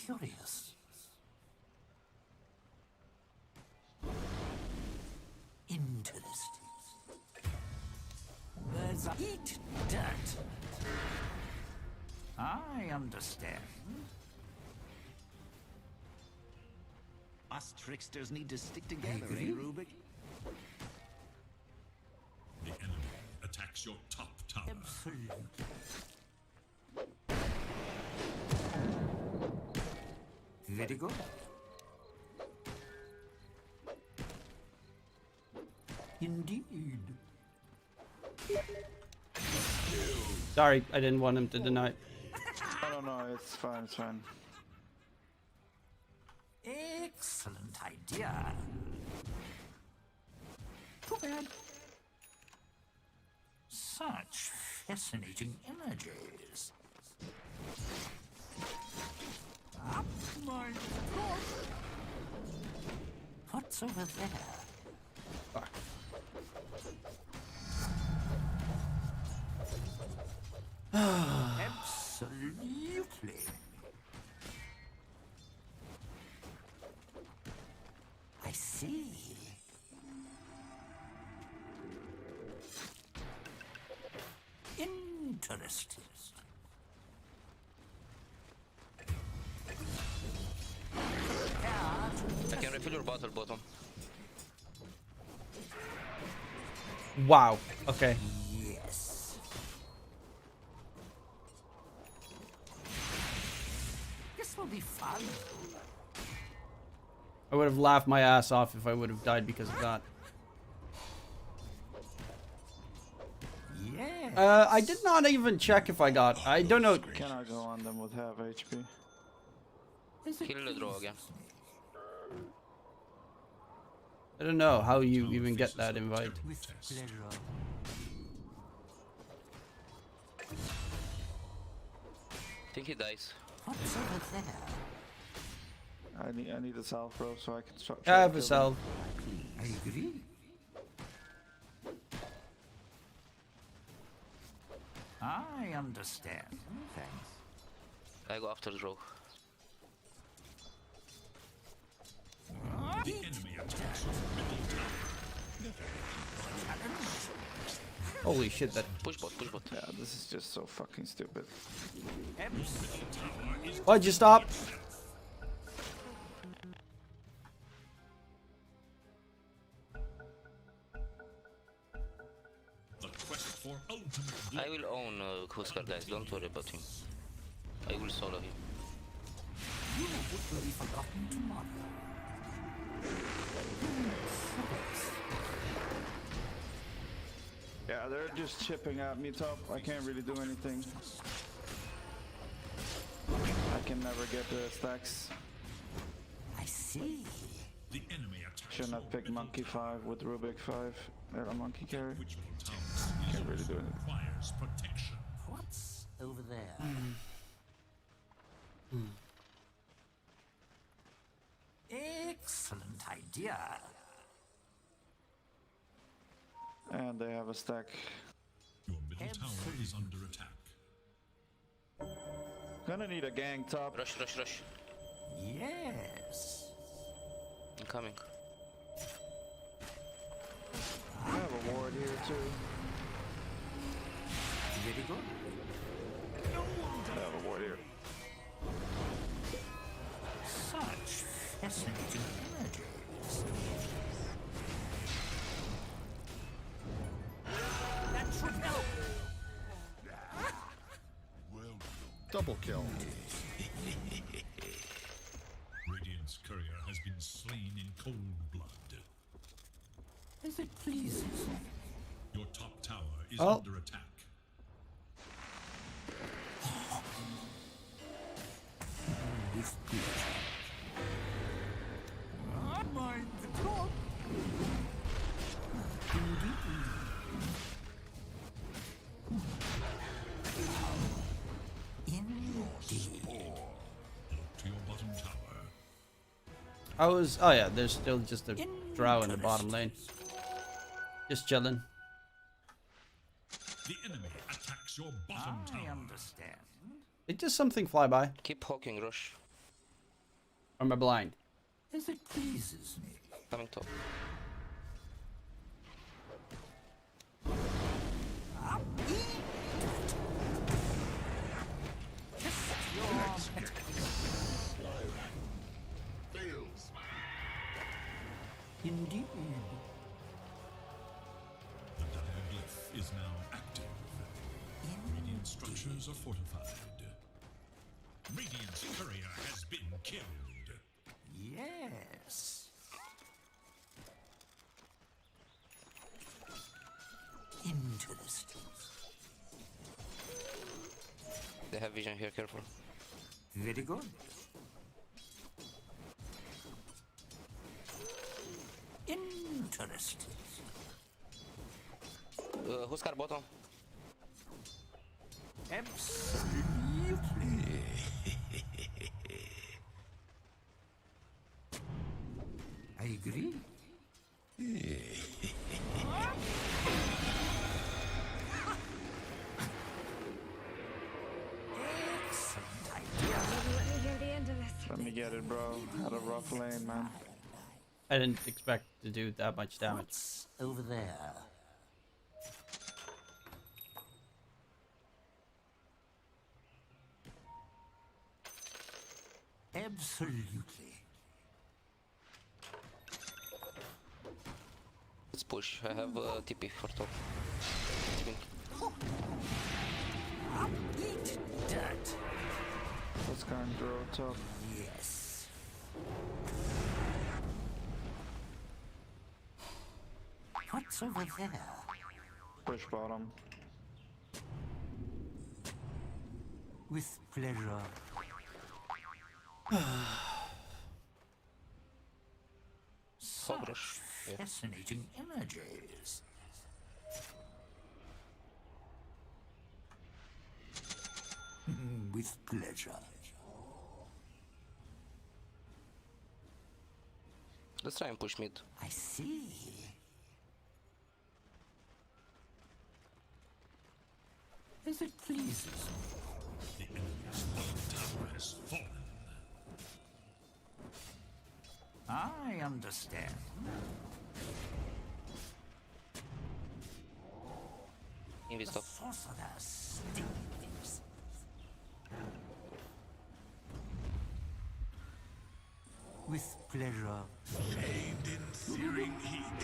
Curious. Interesting. Birds eat dirt. I understand. Us tricksters need to stick together, eh, Rubik? The enemy attacks your top tower. Absolutely. Very good. Indeed. Sorry, I didn't want him to deny. I don't know, it's fine, it's fine. Excellent idea. Too bad. Such fascinating images. Up my God. What's over there? Fuck. Absolutely. I see. Interesting. I can refill your bottle, bottom. Wow. Okay. Yes. This will be fun. I would have laughed my ass off if I would have died because of that. Yeah. I did not even check if I got. I don't know. Cannot go on them with half HP. Kill the draw again. I don't know how you even get that invite. With pleasure. I think he dies. What's over there? I need a salve, bro, so I can start. I have a salve. I agree. I understand. Thanks. I go after draw. The enemy attacks your middle tower. Holy shit! That. Push bot, push bot. Yeah, this is just so fucking stupid. Why'd you stop? The quest for ultimate glory. I will own Huskar, guys. Don't worry about him. I will solo him. You will be forgotten tomorrow. Yeah, they're just chipping at me top. I can't really do anything. I can never get the stacks. I see. The enemy attacks Shouldn't have picked Monkey 5 with Rubik 5. They're a monkey carry. which towers Can't really do anything. requires protection. What's over there? Excellent idea. And they have a stack. Your middle tower is under attack. Gonna need a gang top. Rush, rush, rush. Yes. I'm coming. I have a ward here too. Very good. I have a ward here. Such fascinating images. That should help. Double kill. Radiant's courier has been slain in cold blood. As it pleases. Your top tower is Oh. under attack. With pleasure. Mind the talk. Indeed. Look to your bottom tower. I was. Oh yeah, there's still just a drow in the bottom lane. Just chilling. The enemy attacks your bottom I tower. understand. Did just something fly by? Keep hawking, rush. Or am I blind? As it pleases me. Coming top. Indeed. The diaglyph is now active. Radiant structures are fortified. Radiant's courier has been killed. Yes. Interesting. They have vision here, careful. Very good. Interesting. Huskar bottom. Absolutely. I agree. Excellent idea. Let me hear the end of this. Let me get it, bro. Had a rough lane, man. I didn't expect to do that much damage. What's over there? Absolutely. Let's push. I have TP for top. Eat dirt. Let's go and draw top. Yes. What's over there? Push bottom. With pleasure. Such fascinating images. With pleasure. Let's try and push mid. I see. As it pleases. The enemy's top tower has fallen. I understand. Invis The top. sorcerer stings. With pleasure. Bathed in searing heat.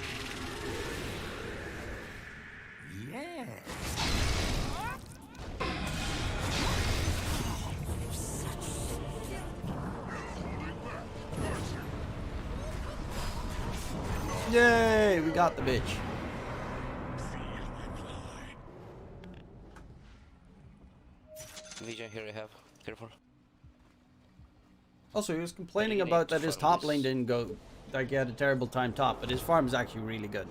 Yes. Yay! We got the bitch. Vision here I have. Careful. Also, he was complaining about that his top lane didn't go. Like, he had a terrible time top, but his farm is actually really good.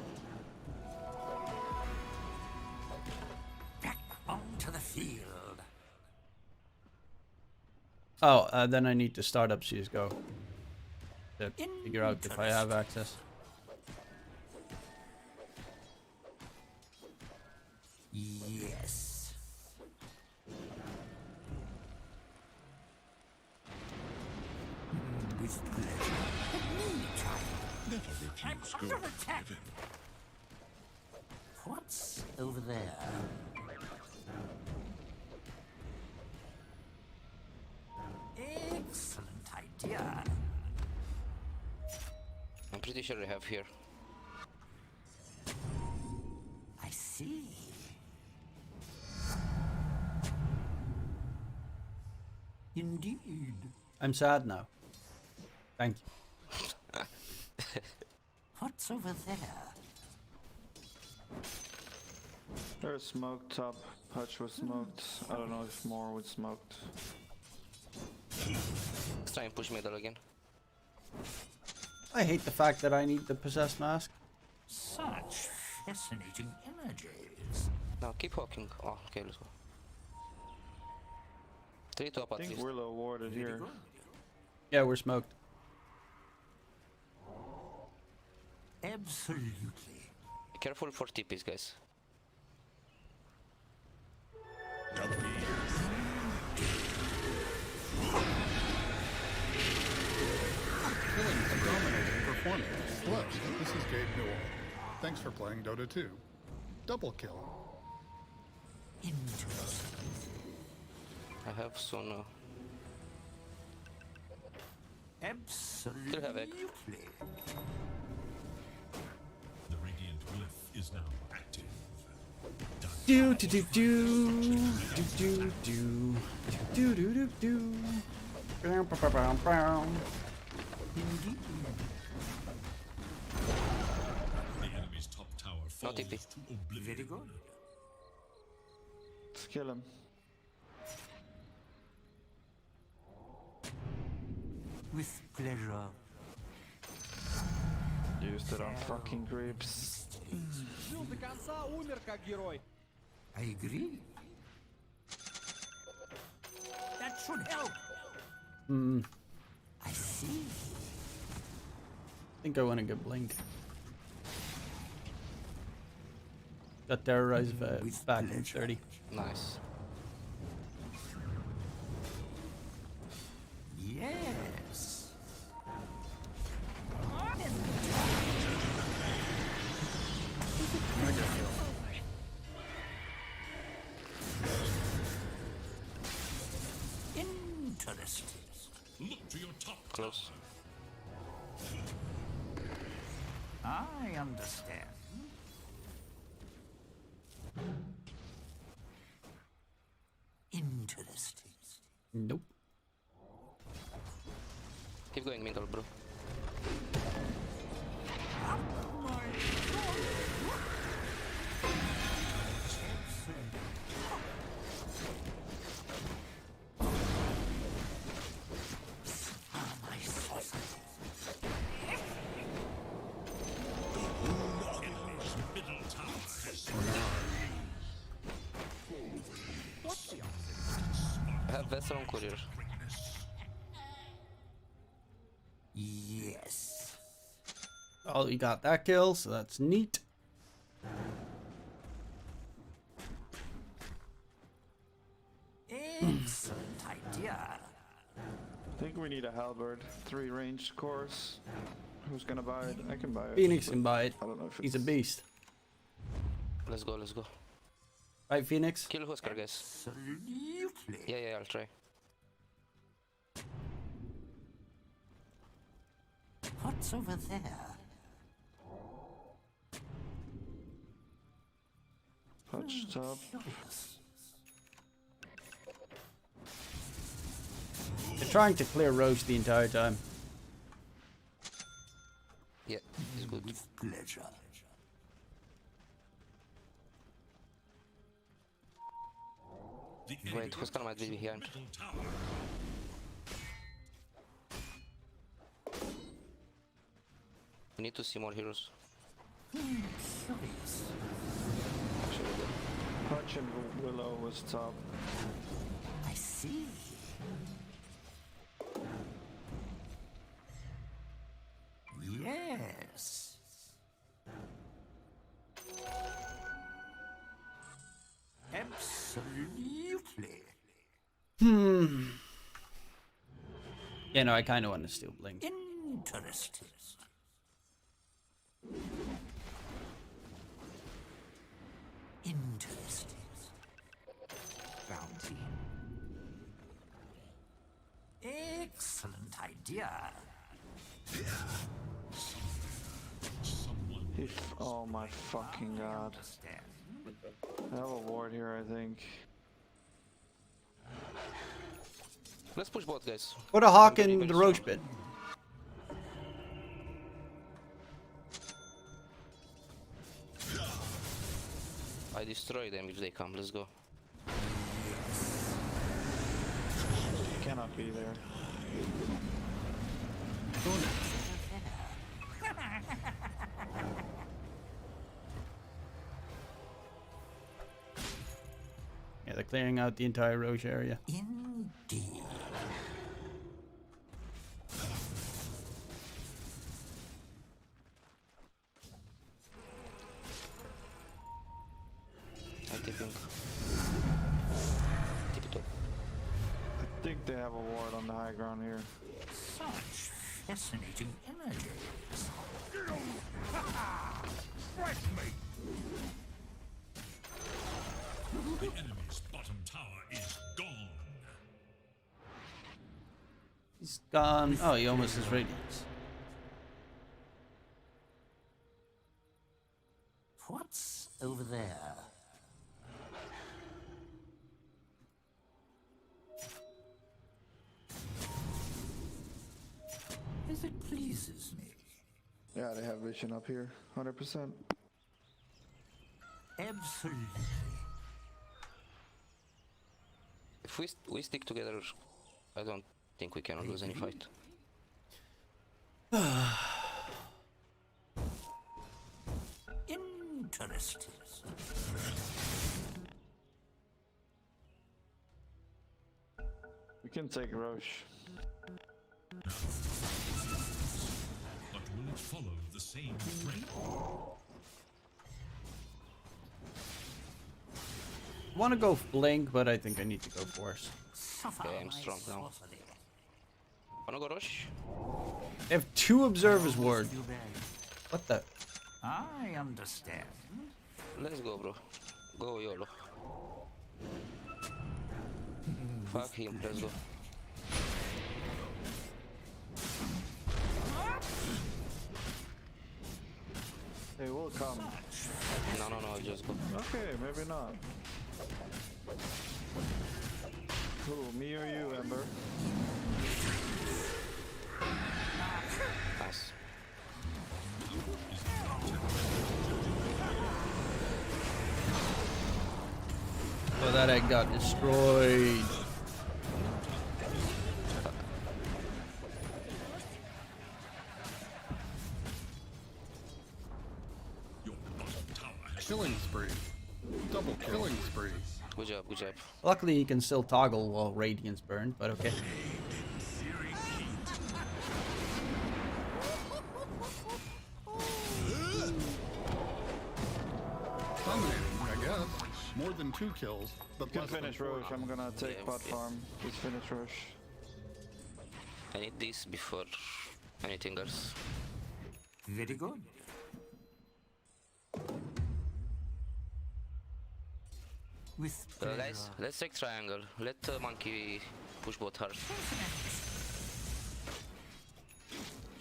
Back onto the field. Oh, then I need to start up CSGO to figure out if I have access. Yes. With pleasure. Let me try. I'm under attack. What's over there? Excellent idea. I'm pretty sure I have here. I see. Indeed. I'm sad now. Thank you. What's over there? There's smoke top. Hutch was smoked. I don't know if more was smoked. Let's try and push middle again. I hate the fact that I need the possessed mask. Such fascinating images. No, keep walking. Oh, okay, let's go. 3 top I at think least. we're low warded here. Yeah, we're smoked. Absolutely. Be careful for TPs, guys. Performance. Hello, this is Gabe Newell. Thanks for playing Dota 2. Double kill. Interesting. I have Sona. Absolutely. Still have egg. The radiant glyph is now active. Do do do do do do do do do do do. Brown, brown, brown, brown. The enemy's top tower No falls TP. to oblivion. Very good. Let's kill him. With pleasure. Used it on fucking creeps. Жил до конца, умер как герой. I agree. That should help. I see. I think I want to get blink. Got terrorized back in 30. Nice. Yes. Interesting. Look to your top Close. I understand. Interesting. Nope. Keep going middle, bro. Let's run courier. Yes. Oh, we got that kill, so that's neat. Excellent idea. I think we need a halberd. 3 ranged cores. Who's gonna buy it? I can buy it. Phoenix but can buy it. I don't know if He's a it's- beast. Let's go, let's go. Right, Phoenix? Kill Huskar, guys. Absolutely. Yeah, I'll try. What's over there? Punch top. Curious. They're trying to clear Roche the entire time. Yeah, it's good. With pleasure. The Wait, enemy Huskar might be behind. middle tower. We need to see more heroes. Curious. Actually, we do. Punch and Willow was top. I see. Yes. Absolutely. Yeah, no, I kind of want to steal Blink. Interesting. Interesting. Bounty. Excellent idea. Oh my fucking god. I have a ward here, I think. Let's push bot, guys. Put a hawk in the Roche pit. I destroy them if they come. Let's go. Cannot be there. Yeah, they're clearing out the entire Roche area. Indeed. I'm tipping. Tip it up. I think they have a ward on the high ground here. Such fascinating energies. The enemy's bottom tower is gone. He's gone. Oh, he almost has radiance. What's over there? As it pleases me. Yeah, they have vision up here. 100%. Absolutely. If we stick together, I don't think we can lose any fight. Interesting. We can take Roche. But will it follow the same thread? I want to go Blink, but I think I need to go Force. Okay, I'm strong now. Wanna go Roche? They have 2 Observer's Ward. What the? I understand. Let's go, bro. Go YOLO. Fuck him, let's go. They will come. No, just go. Okay, maybe not. Who, me or you, Ember? Nice. Oh, that egg got destroyed. Your bottom tower has Killing spree. Double killing spree. Good job, good job. Luckily, he can still toggle while Radiant's burned, but okay. Dominating, I guess. More than 2 kills, but You can less than finish 4. Roche. I'm gonna take bot farm. Just finish Roche. I need this before anything else. Very good. With Guys, let's take triangle. Let Monkey push bot hard.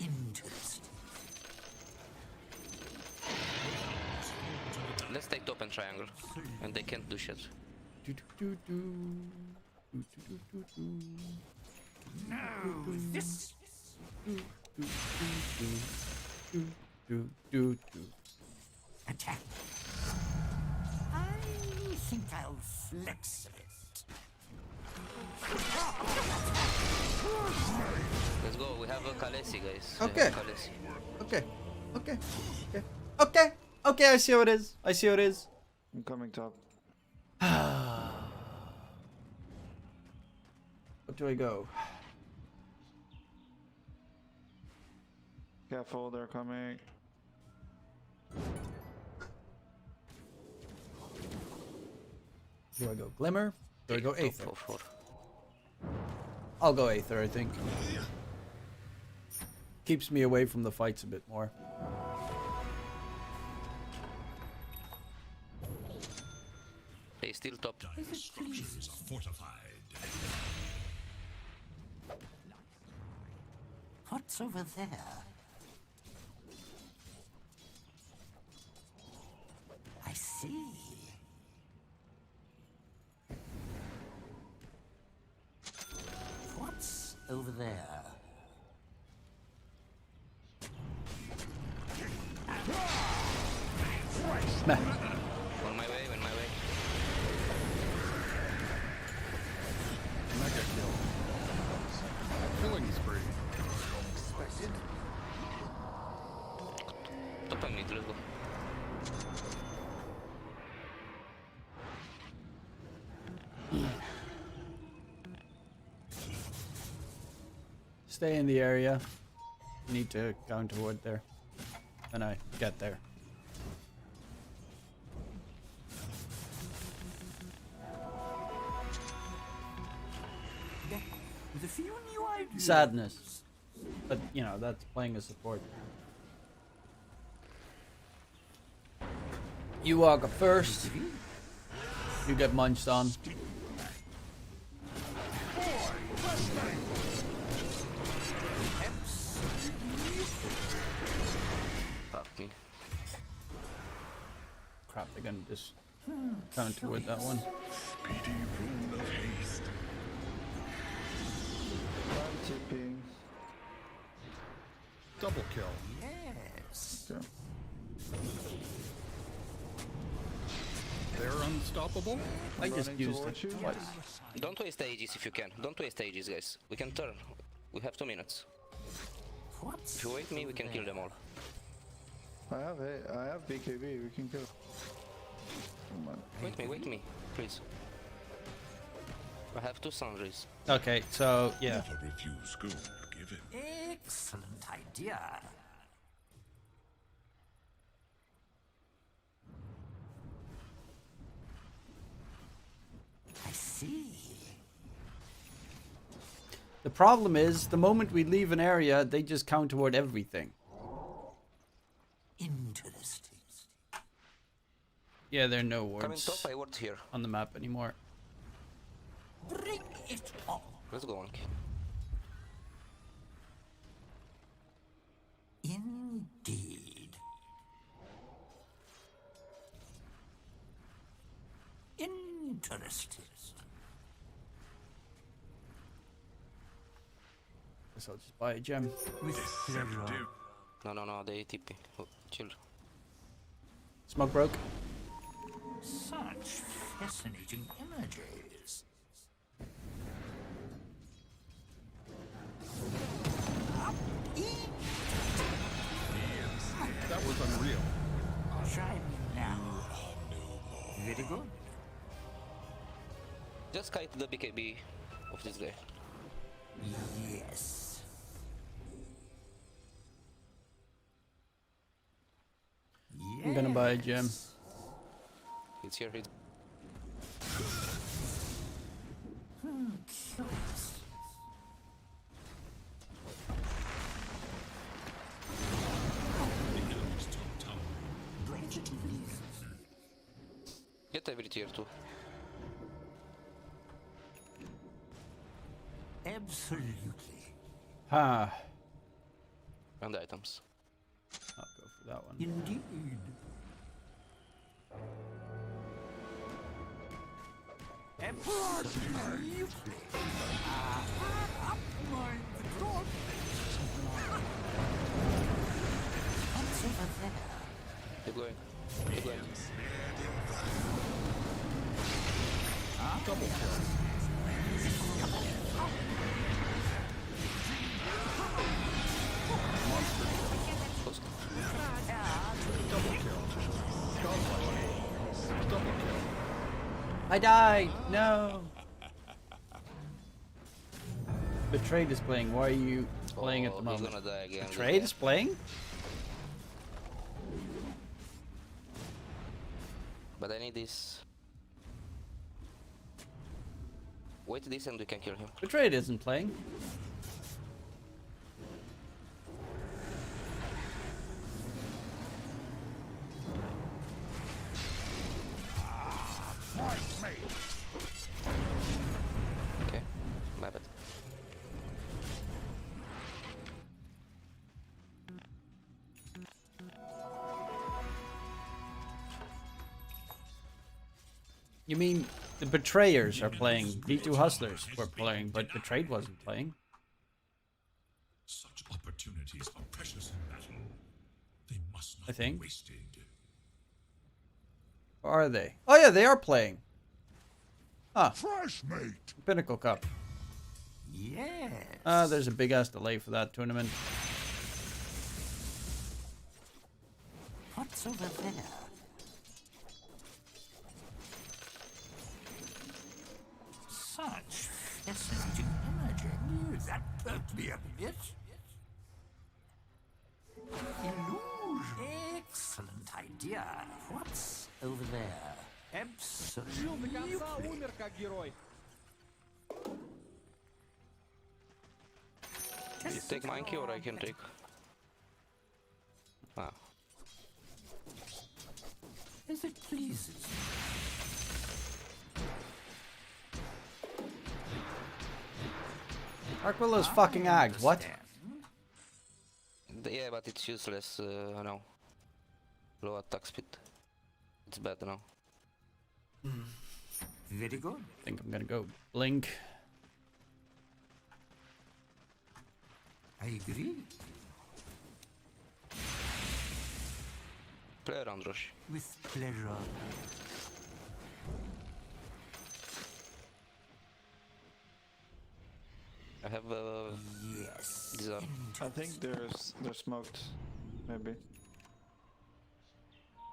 Interesting. Let's take top and triangle. And they can't do shit. No, this attack. I think I'll flex it. Let's go. We have a Khaleesi, guys. Okay. Khaleesi. Okay. Okay. Okay. Okay. Okay, I see how it is. I see how it is. I'm coming top. What do I go? Careful, they're coming. Do I go Glimmer? Do I go Take Aether? top 4. I'll go Aether, I think. Keeps me away from the fights a bit more. They still top. Structures are fortified. What's over there? I see. What's over there? Meh. On my way, on my way. Mega kill. Killing spree. Top and mid, let's go. Stay in the area. Need to counter ward there. When I get there. With a few new ideas. Sadness. But, you know, that's playing a support. You walk up first. You get munched on. Fuck me. Crap, they're gonna just counter with that one. I'm tipping. Double kill. Yes. Okay. They're unstoppable. I just Running used towards it you. twice. Don't waste ages if you can. Don't waste ages, guys. We can turn. We have 2 minutes. What's If you wait me, we can kill them all. I have BKB. We can kill. Come on. Wait me, please. I have 2 sundries. Okay, so, yeah. Never refuse gold given. excellent idea? I see. The problem is, the moment we leave an area, they just counter ward everything. Interesting. Yeah, there are no Coming wards top, I ward here. on the map anymore. Bring it on. Let's go, Monkey. Indeed. Interesting. Guess I'll just buy a gem. With pleasure. No, they TP. Oh, chill. Smoke broke. Such fascinating images. That was unreal. Try me now. Very good. Just kite the BKB of this guy. Yes. I'm gonna buy a gem. It's here. It's... Curious. The enemy's top tower. Bridge to leave. Get every tier 2. Absolutely. Ha. And items. I'll go for that one. Indeed. Absolutely. Up mind the god. What's over there? Keep going. Keep going. Double kill. Monster kill. Close. Double kill. Godlike. Double kill. I died! No! Betrayed is playing. Why are you playing at the He's moment? gonna die again. Betrayed is playing? But I need this. Wait this and we can kill him. Betrayed isn't playing. Okay, my bad. You mean the Betrayers are playing? D2 Hustlers were playing, but Betrayed wasn't playing. Such opportunities are precious in battle. They must not I think. be wasted. Or are they? Oh yeah, they are playing. Huh. Fresh mate. Pinnacle Cup. Yes. There's a big ass delay for that tournament. What's over there? Such fascinating energy. That perked me up a bit. Illusion. Excellent idea. What's over there? Жил до конца, Absolutely. умер как герой. You take mine key or I can take. Ah. As it pleases. Arquillow's fucking Ag. What? Yeah, but it's useless now. Low attack speed. It's bad now. Very good. I think I'm gonna go Blink. I agree. Play around Rush. With pleasure. I have Yes. these are. I think they're smoked, maybe.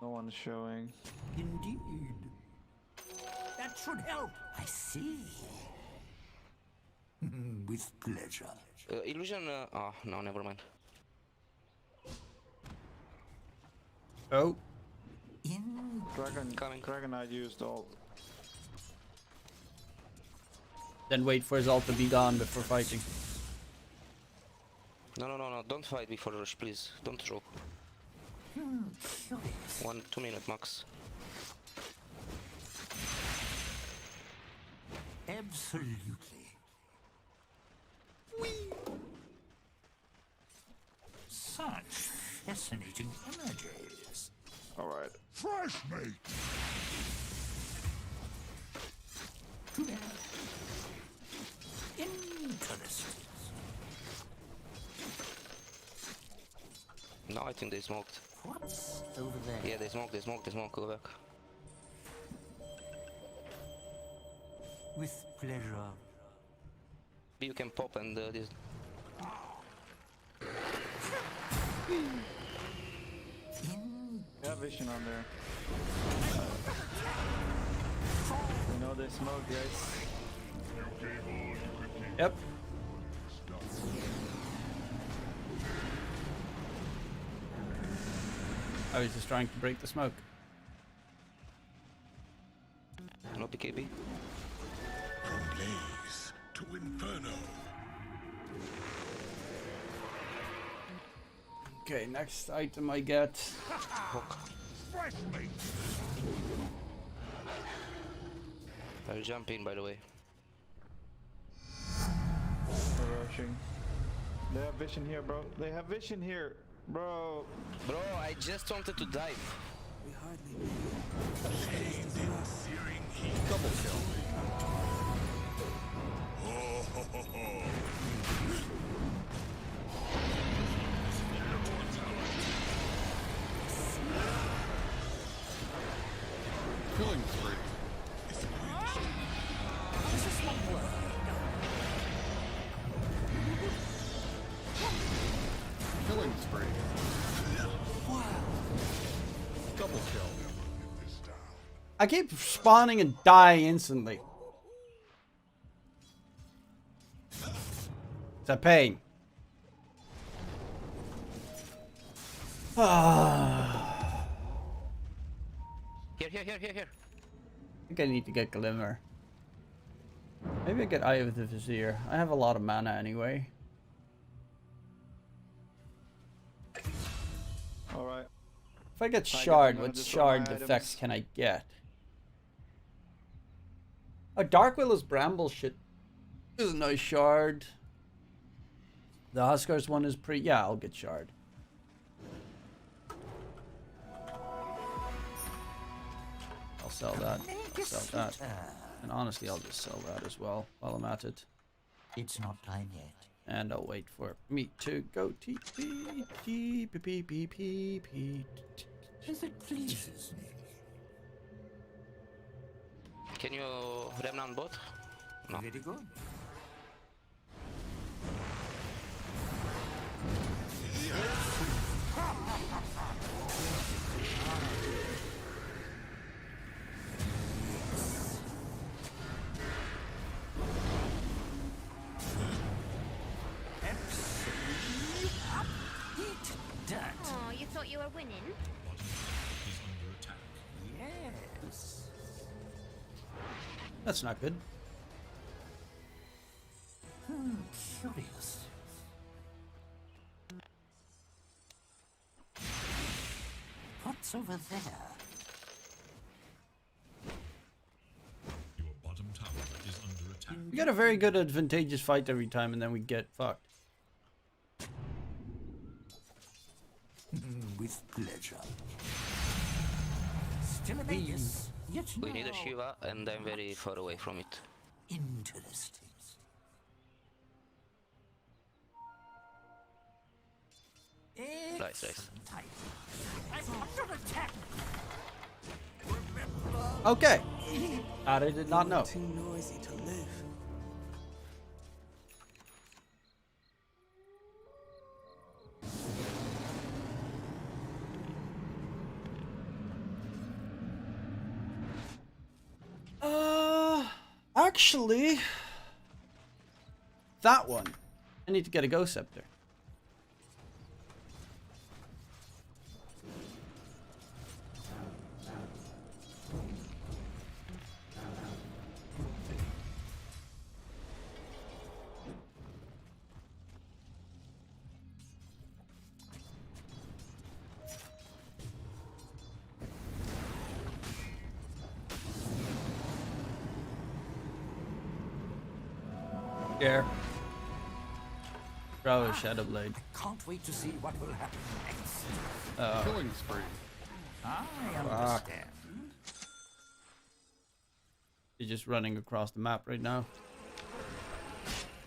No one's showing. Indeed. That should help. I see. With pleasure. Illusion. Oh no, never mind. Oh. In Dragon Knight used all. Then wait for his ult to be gone before fighting. No, don't fight before Rush, please. Don't throw. Curious. 1-2 minute max. Absolutely. Such fascinating energies. Alright. Fresh mate. Too bad. Interesting. No, I think they smoked. What's over there? Yeah, they smoked, go back. With pleasure. You can pop and this. Yeah, vision on there. We know they smoke, guys. Yep. I was just trying to break the smoke. No PKB. From blaze to inferno. Okay, next item I get. Fresh meat. I'll jump in, by the way. They're rushing. They have vision here, bro. They have vision here, bro. Bro, I just wanted to dive. We hardly Searing heat. Double kill. Oh, ho, ho, ho. Killing spree. Killing spree. Double kill. I keep spawning and dying instantly. It's a pain. Here. I think I need to get Glimmer. Maybe I get Eye of the Vizier. I have a lot of mana anyway. Alright. If I get I Shard, guess I'm what gonna Shard destroy my effects items. can I get? Oh, Dark Willow's Bramble shit is a nice Shard. The Huskars one is pretty... Yeah, I'll get Shard. I'll sell that. I'll sell that. And honestly, I'll just sell that as well while I'm at it. It's not time yet. And I'll wait for me to go As it pleases me. Can you remnant bot? No. Very good. Oh, you thought you were winning? Is under attack. Yes. That's not good. Curious. What's over there? Your bottom tower is under attack. We get a very good advantageous fight every time and then we get fucked. With pleasure. Still a Vegas, yet We need a now Shiva, and I'm very far away from it. interesting. Nice. Excellent. I'm under attack. Okay. That I did not know. Too noisy to live. Actually, that one. I need to get a Ghost Scepter. Here. Bravo, Shadowblade. Can't wait to see what will happen next. Killing spree. I understand. You're just running across the map right now.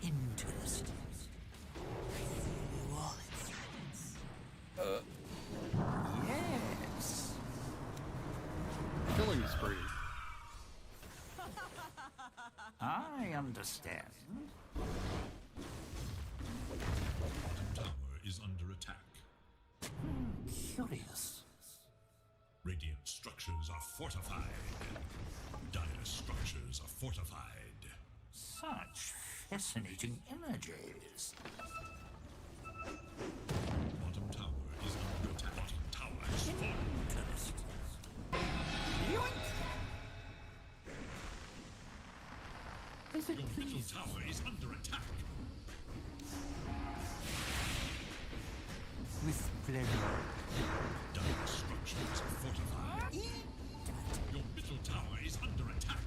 Interesting. Yes. Killing spree. I understand. Tower is under attack. Curious. Radiant structures are fortified. Dire structures are fortified. Such fascinating images. Bottom tower is under attack. Bottom tower is falling. Your middle tower is under attack. With pleasure. Dire structures fortified. Your middle tower is under attack.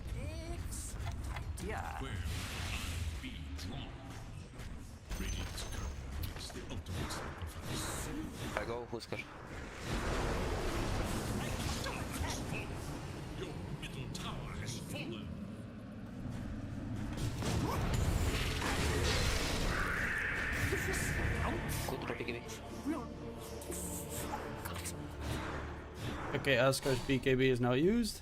Yeah. Where will the line be drawn? Radiant's curve makes the ultimate sacrifice. I go, Husker. Your middle tower has fallen. Good BKB. Okay, Askar's BKB is now used.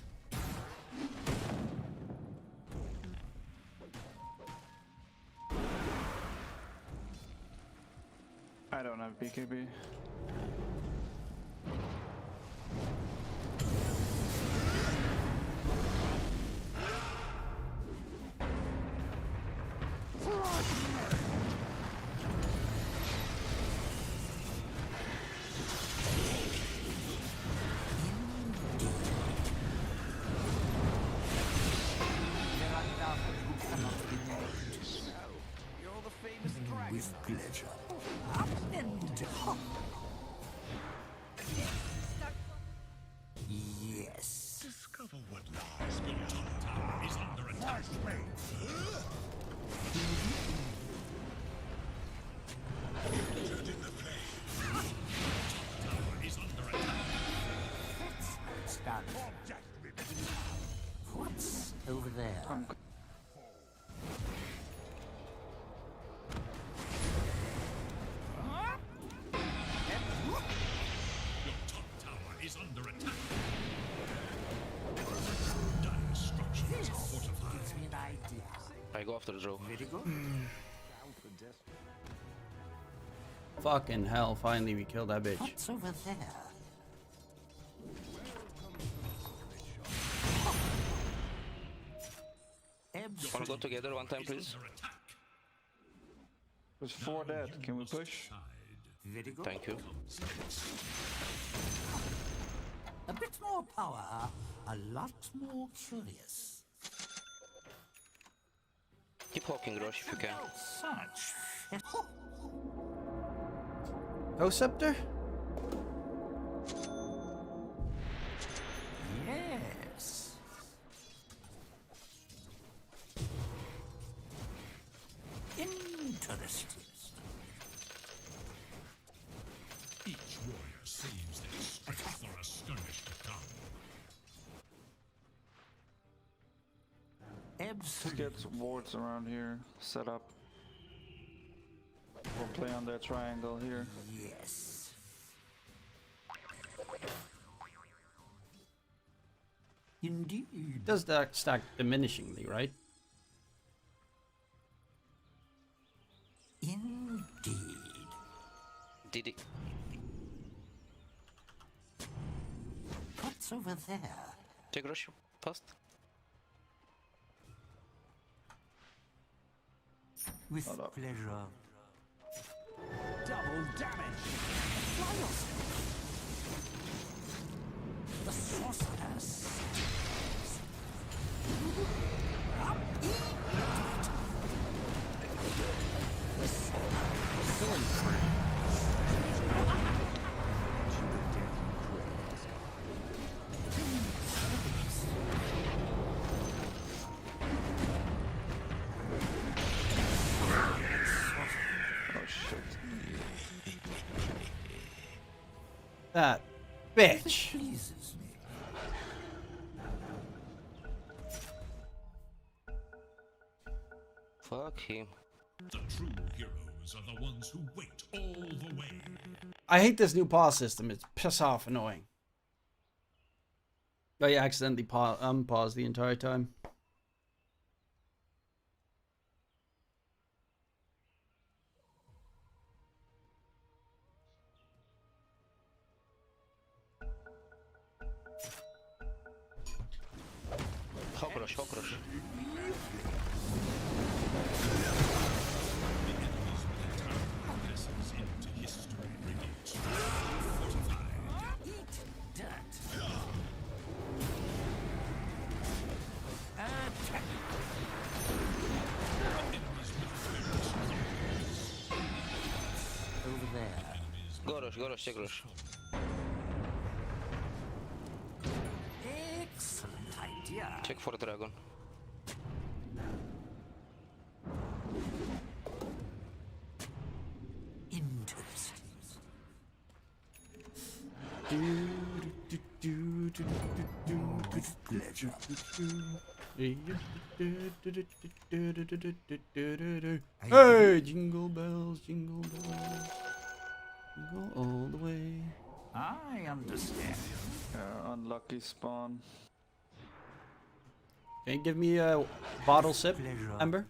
I don't have BKB. With pleasure. Yes. Discover what lies beyond. Your top tower is under attack. Get in the play. Top tower is under attack. Start. What's over there? Your top tower is under attack. Dire structures are fortified. Gives me an idea. I go after Joe. Very good. Fucking hell, finally we killed that bitch. What's over there? Wanna go together one time, please? There's 4 dead. Can we push? Very good. Thank you. A bit more power, a lot more curious. Keep hawking, Rosh, if you can. Such. Oh, Scepter? Yes. Interesting. Each warrior saves their strength for a skirmish to come. Let's get wards around here set up. We'll play on that triangle here. Yes. Indeed. Does that stack diminishingly, right? Indeed. Did it? What's over there? Take Rosh fast. With Hold up. pleasure. Double damage. The sorceress. Oh shit. That bitch. Pleases me. Fuck him. The true heroes are the ones who wait all the way. I hate this new pause system. It's piss off annoying. I accidentally unpaused the entire time. Hawk Rosh, Hawk Rosh. Go Rosh, check Rosh. Excellent idea. Check for dragon. Interesting. Pleasure. Hey, jingle bells, jingle all the way. I understand. Unlucky spawn. Can you give me a bottle sip, Ember?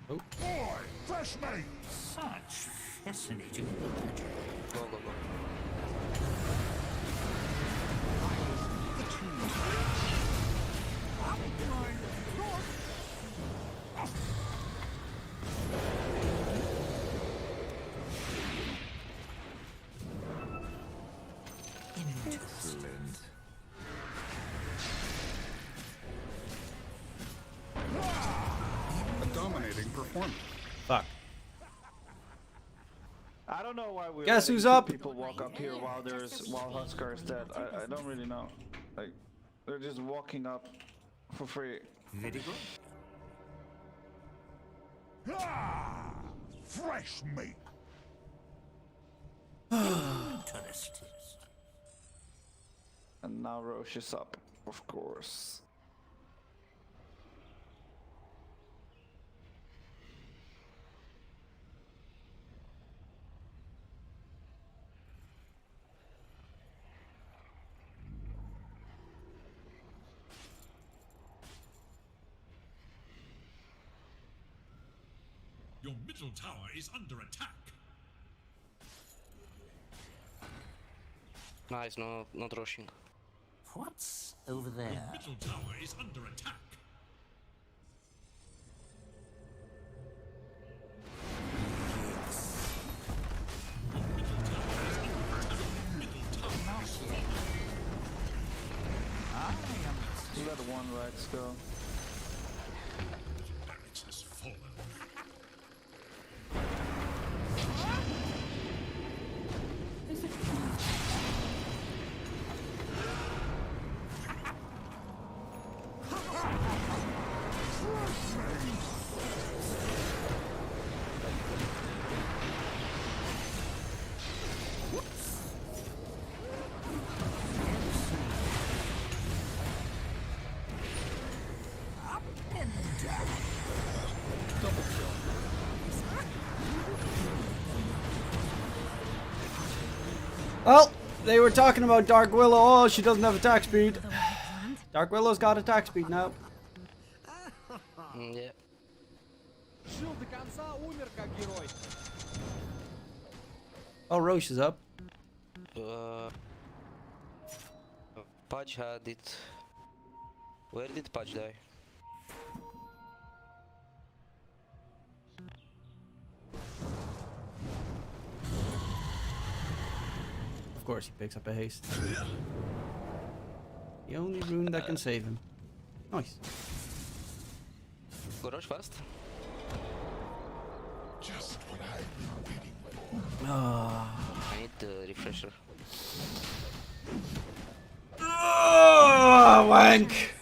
Oh. Boy, fresh meat. Such fascinating magic. Go. Excellent. A dominating performance. Fuck. I don't know why we. Guess who's up? People walk up here while Huskar is dead. I don't really know. Like, they're just walking up for free. Very good. Ah, fresh meat. Interesting. And now Rosh is up, of course. Your middle tower is under attack. Nice, no, not rushing. What's over there? Your middle tower is under attack. Let one Rex go. Barracks has fallen. Well, they were talking about Dark Willow. Oh, she doesn't have attack speed. Dark Willow's got attack speed now. Yeah. Жил до конца, умер как герой. Oh, Roche is up. Pudge had it. Where did Pudge die? Of course, he picks up a haste. The only rune that can save him. Nice. Go Rosh fast. Just what I've been waiting for. I need the refresher. Oh, wank!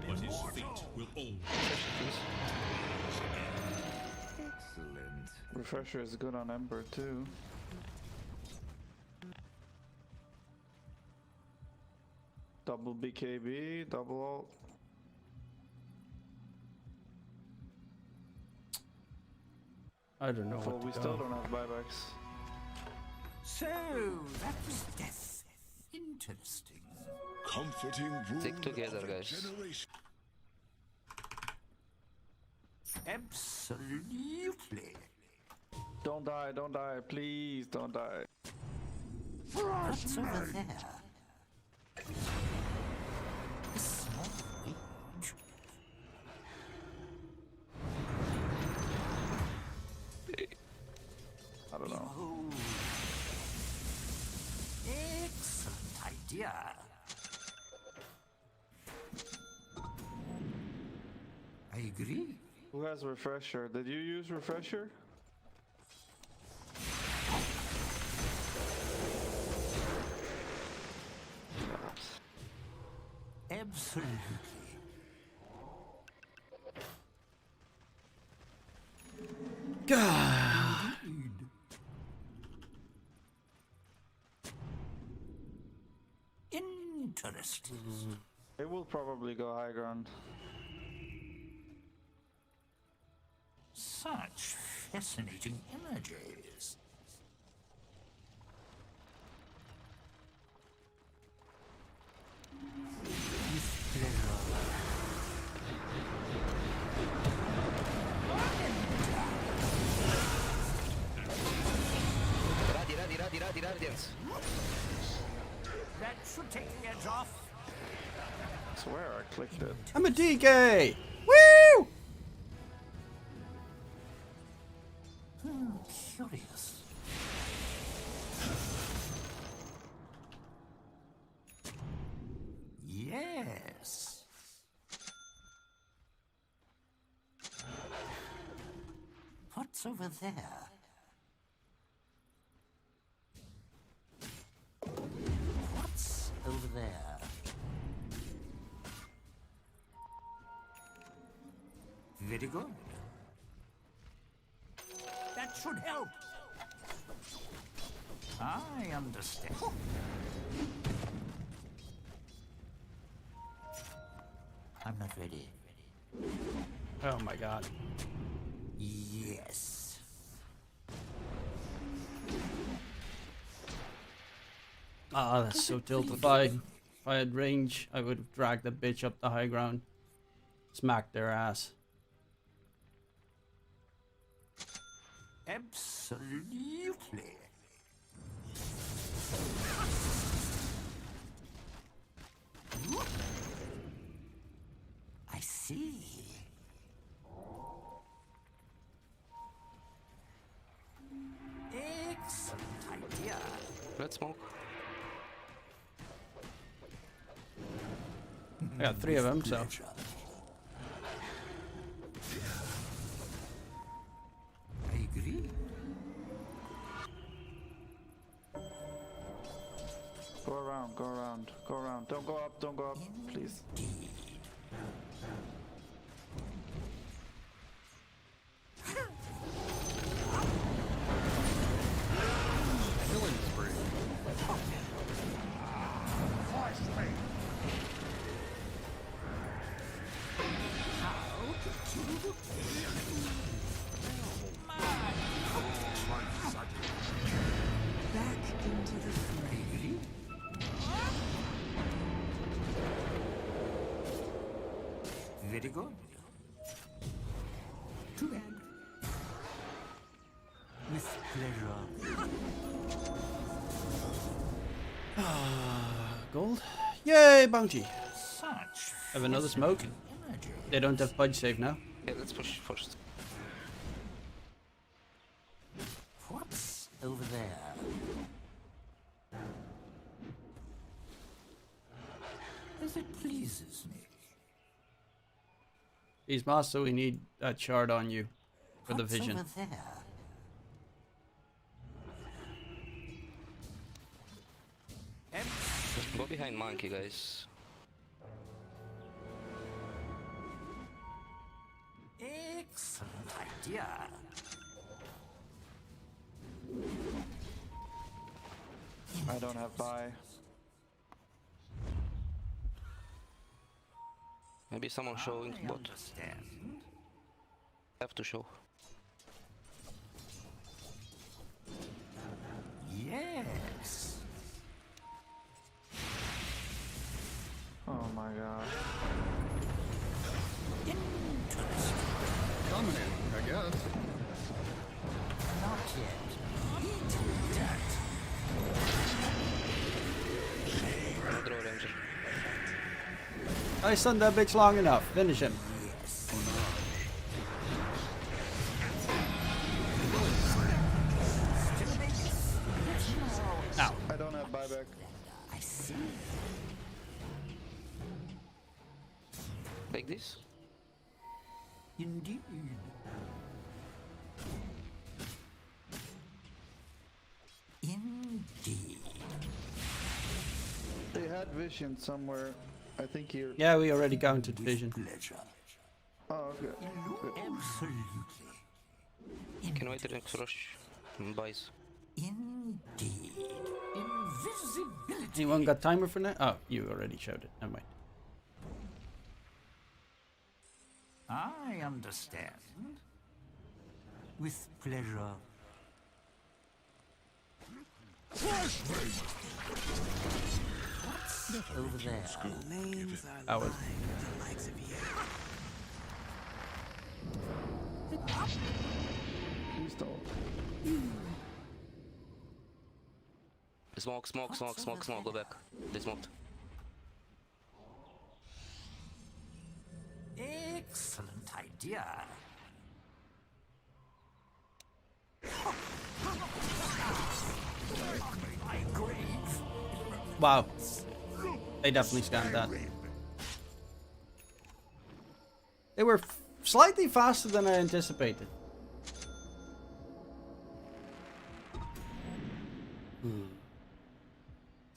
But his fate will always Excellent. Refresher is good on Ember too. Double BKB, double ult. I don't know Well, what we to still go. don't have buybacks. So, that was death. Interesting. comforting rule Stick together, of a guys. generation. Absolutely. Don't die, please don't die. What's over there? A small range. I don't know. Behold. Excellent idea. I agree. Who has refresher? Did you use refresher? Absolutely. God. Indeed. Interesting. It will probably go high ground. Such fascinating images. With pleasure. Radiance. That should take the edge off. I swear I clicked it. I'm a DK. Woo! Curious. Yes. What's over there? What's over there? Very good. That should help. I understand. I'm not ready. Oh my god. Yes. Ah, that's so tiltified. If I had range, I would have dragged the bitch up the high ground. Smacked their ass. Absolutely. I see. Excellent idea. Let's smoke. I got 3 of them, so. I agree. Go around, go around, go around. Don't go up, please. Indeed. Killing spree. Back into the fray. Very good. Too bad. With pleasure. Gold. Yay, bounty. Such. Have another smoke. Images. They don't have pudge save now. Yeah, let's push first. What's over there? As it pleases me. He's master, we need that shard on you for the What's vision. over there? Go behind monkey, guys. Excellent idea. I don't have buy. Maybe someone showing I bot. understand. Have to show. Yes. Oh my god. Interesting. Dominating, I guess. Not I stunned that bitch long enough. Finish him. Ow. I don't have buyback. I see. Like this? Indeed. Indeed. They had vision somewhere. I think here. Yeah, we already counted vision. Pleasure. Oh, okay. Absolutely. Can wait till next rush. Buys. Indeed. Invisibility. Anyone got timer for that? Oh, you already showed it. Never mind. I understand. With pleasure. What's over there? Names are I was. lying to the likes of you. Please don't. Smoke, smoke, smoke, smoke, smoke. Go back. They smoked. Excellent idea. My grave. Wow. They definitely scanned that. They were slightly faster than I anticipated.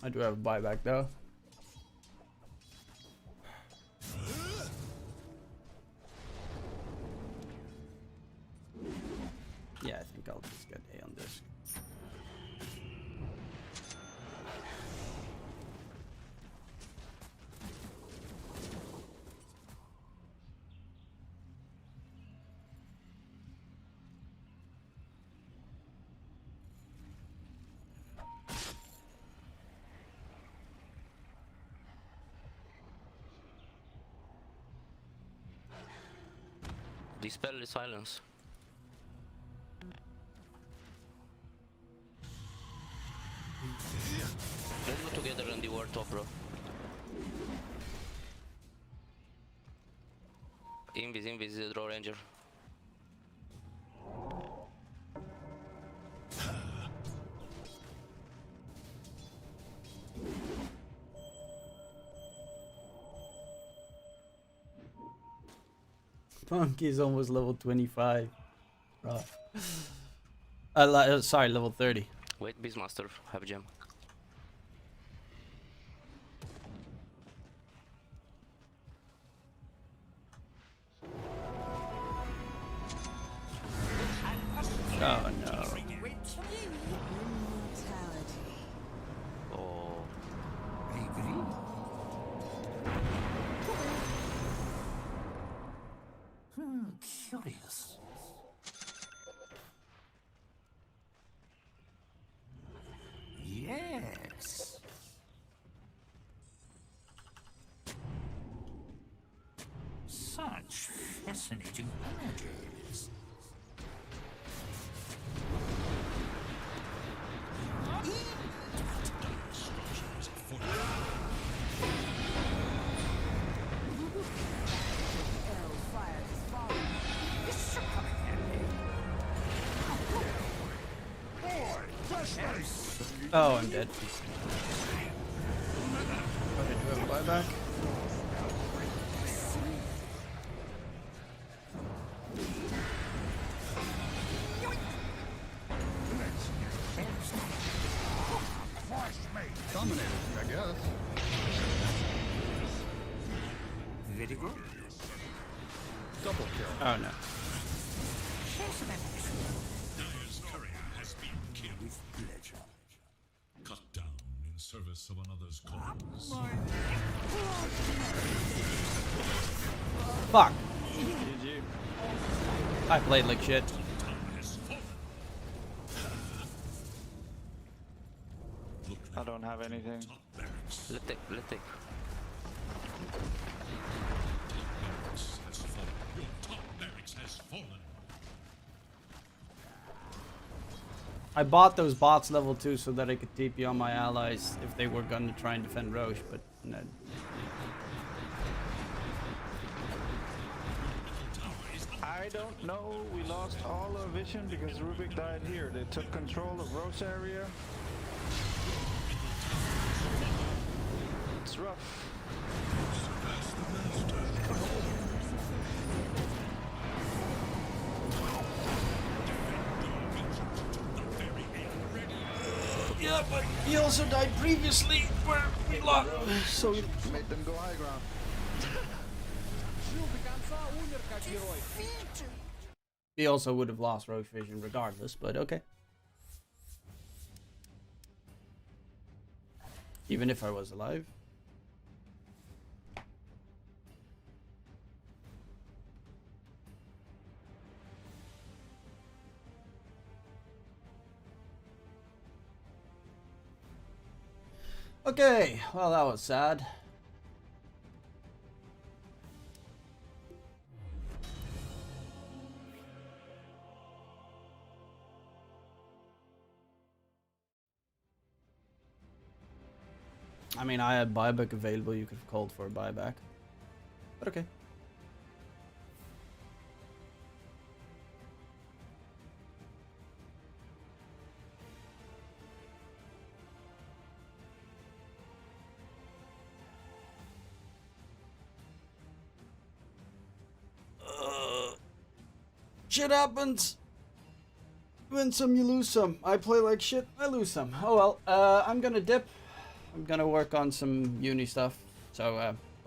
I do have a buyback though. Yeah, I think I'll just get A on this. Dispel the silence. Let's go together on the war top, bro. Invis, the draw ranger. Monkey is almost level 25. Rough. Sorry, level 30. Wait, Beastmaster, have a gem. Oh no. Oh. I agree. Curious. Yes. Such fascinating images. Oh, I'm dead. Okay, do we have a buyback? Dominated, I guess. Very good. Double kill. Oh no. Dyer's courier has been killed. With pleasure. Cut down in service of another's cause. Fuck. GG. I played like shit. I don't have anything. Let's take. Barracks has fallen. Your top barracks has fallen. I bought those bots level 2 so that I could TP on my allies if they were going to try and defend Roche, but no. don't know. We lost all our vision because Rubik died here. They took control of Rose area. It's rough. Yeah, but he also died previously where we lost. So we made them go high ground. He also would have lost rogue vision regardless, but okay. Even if I was alive. Okay, well that was sad. I mean, I had buyback available, you could have called for a buyback. But okay. Shit happens. Win some, you lose some. I play like shit, I lose some. Oh well, I'm gonna dip. I'm gonna work on some uni stuff. So,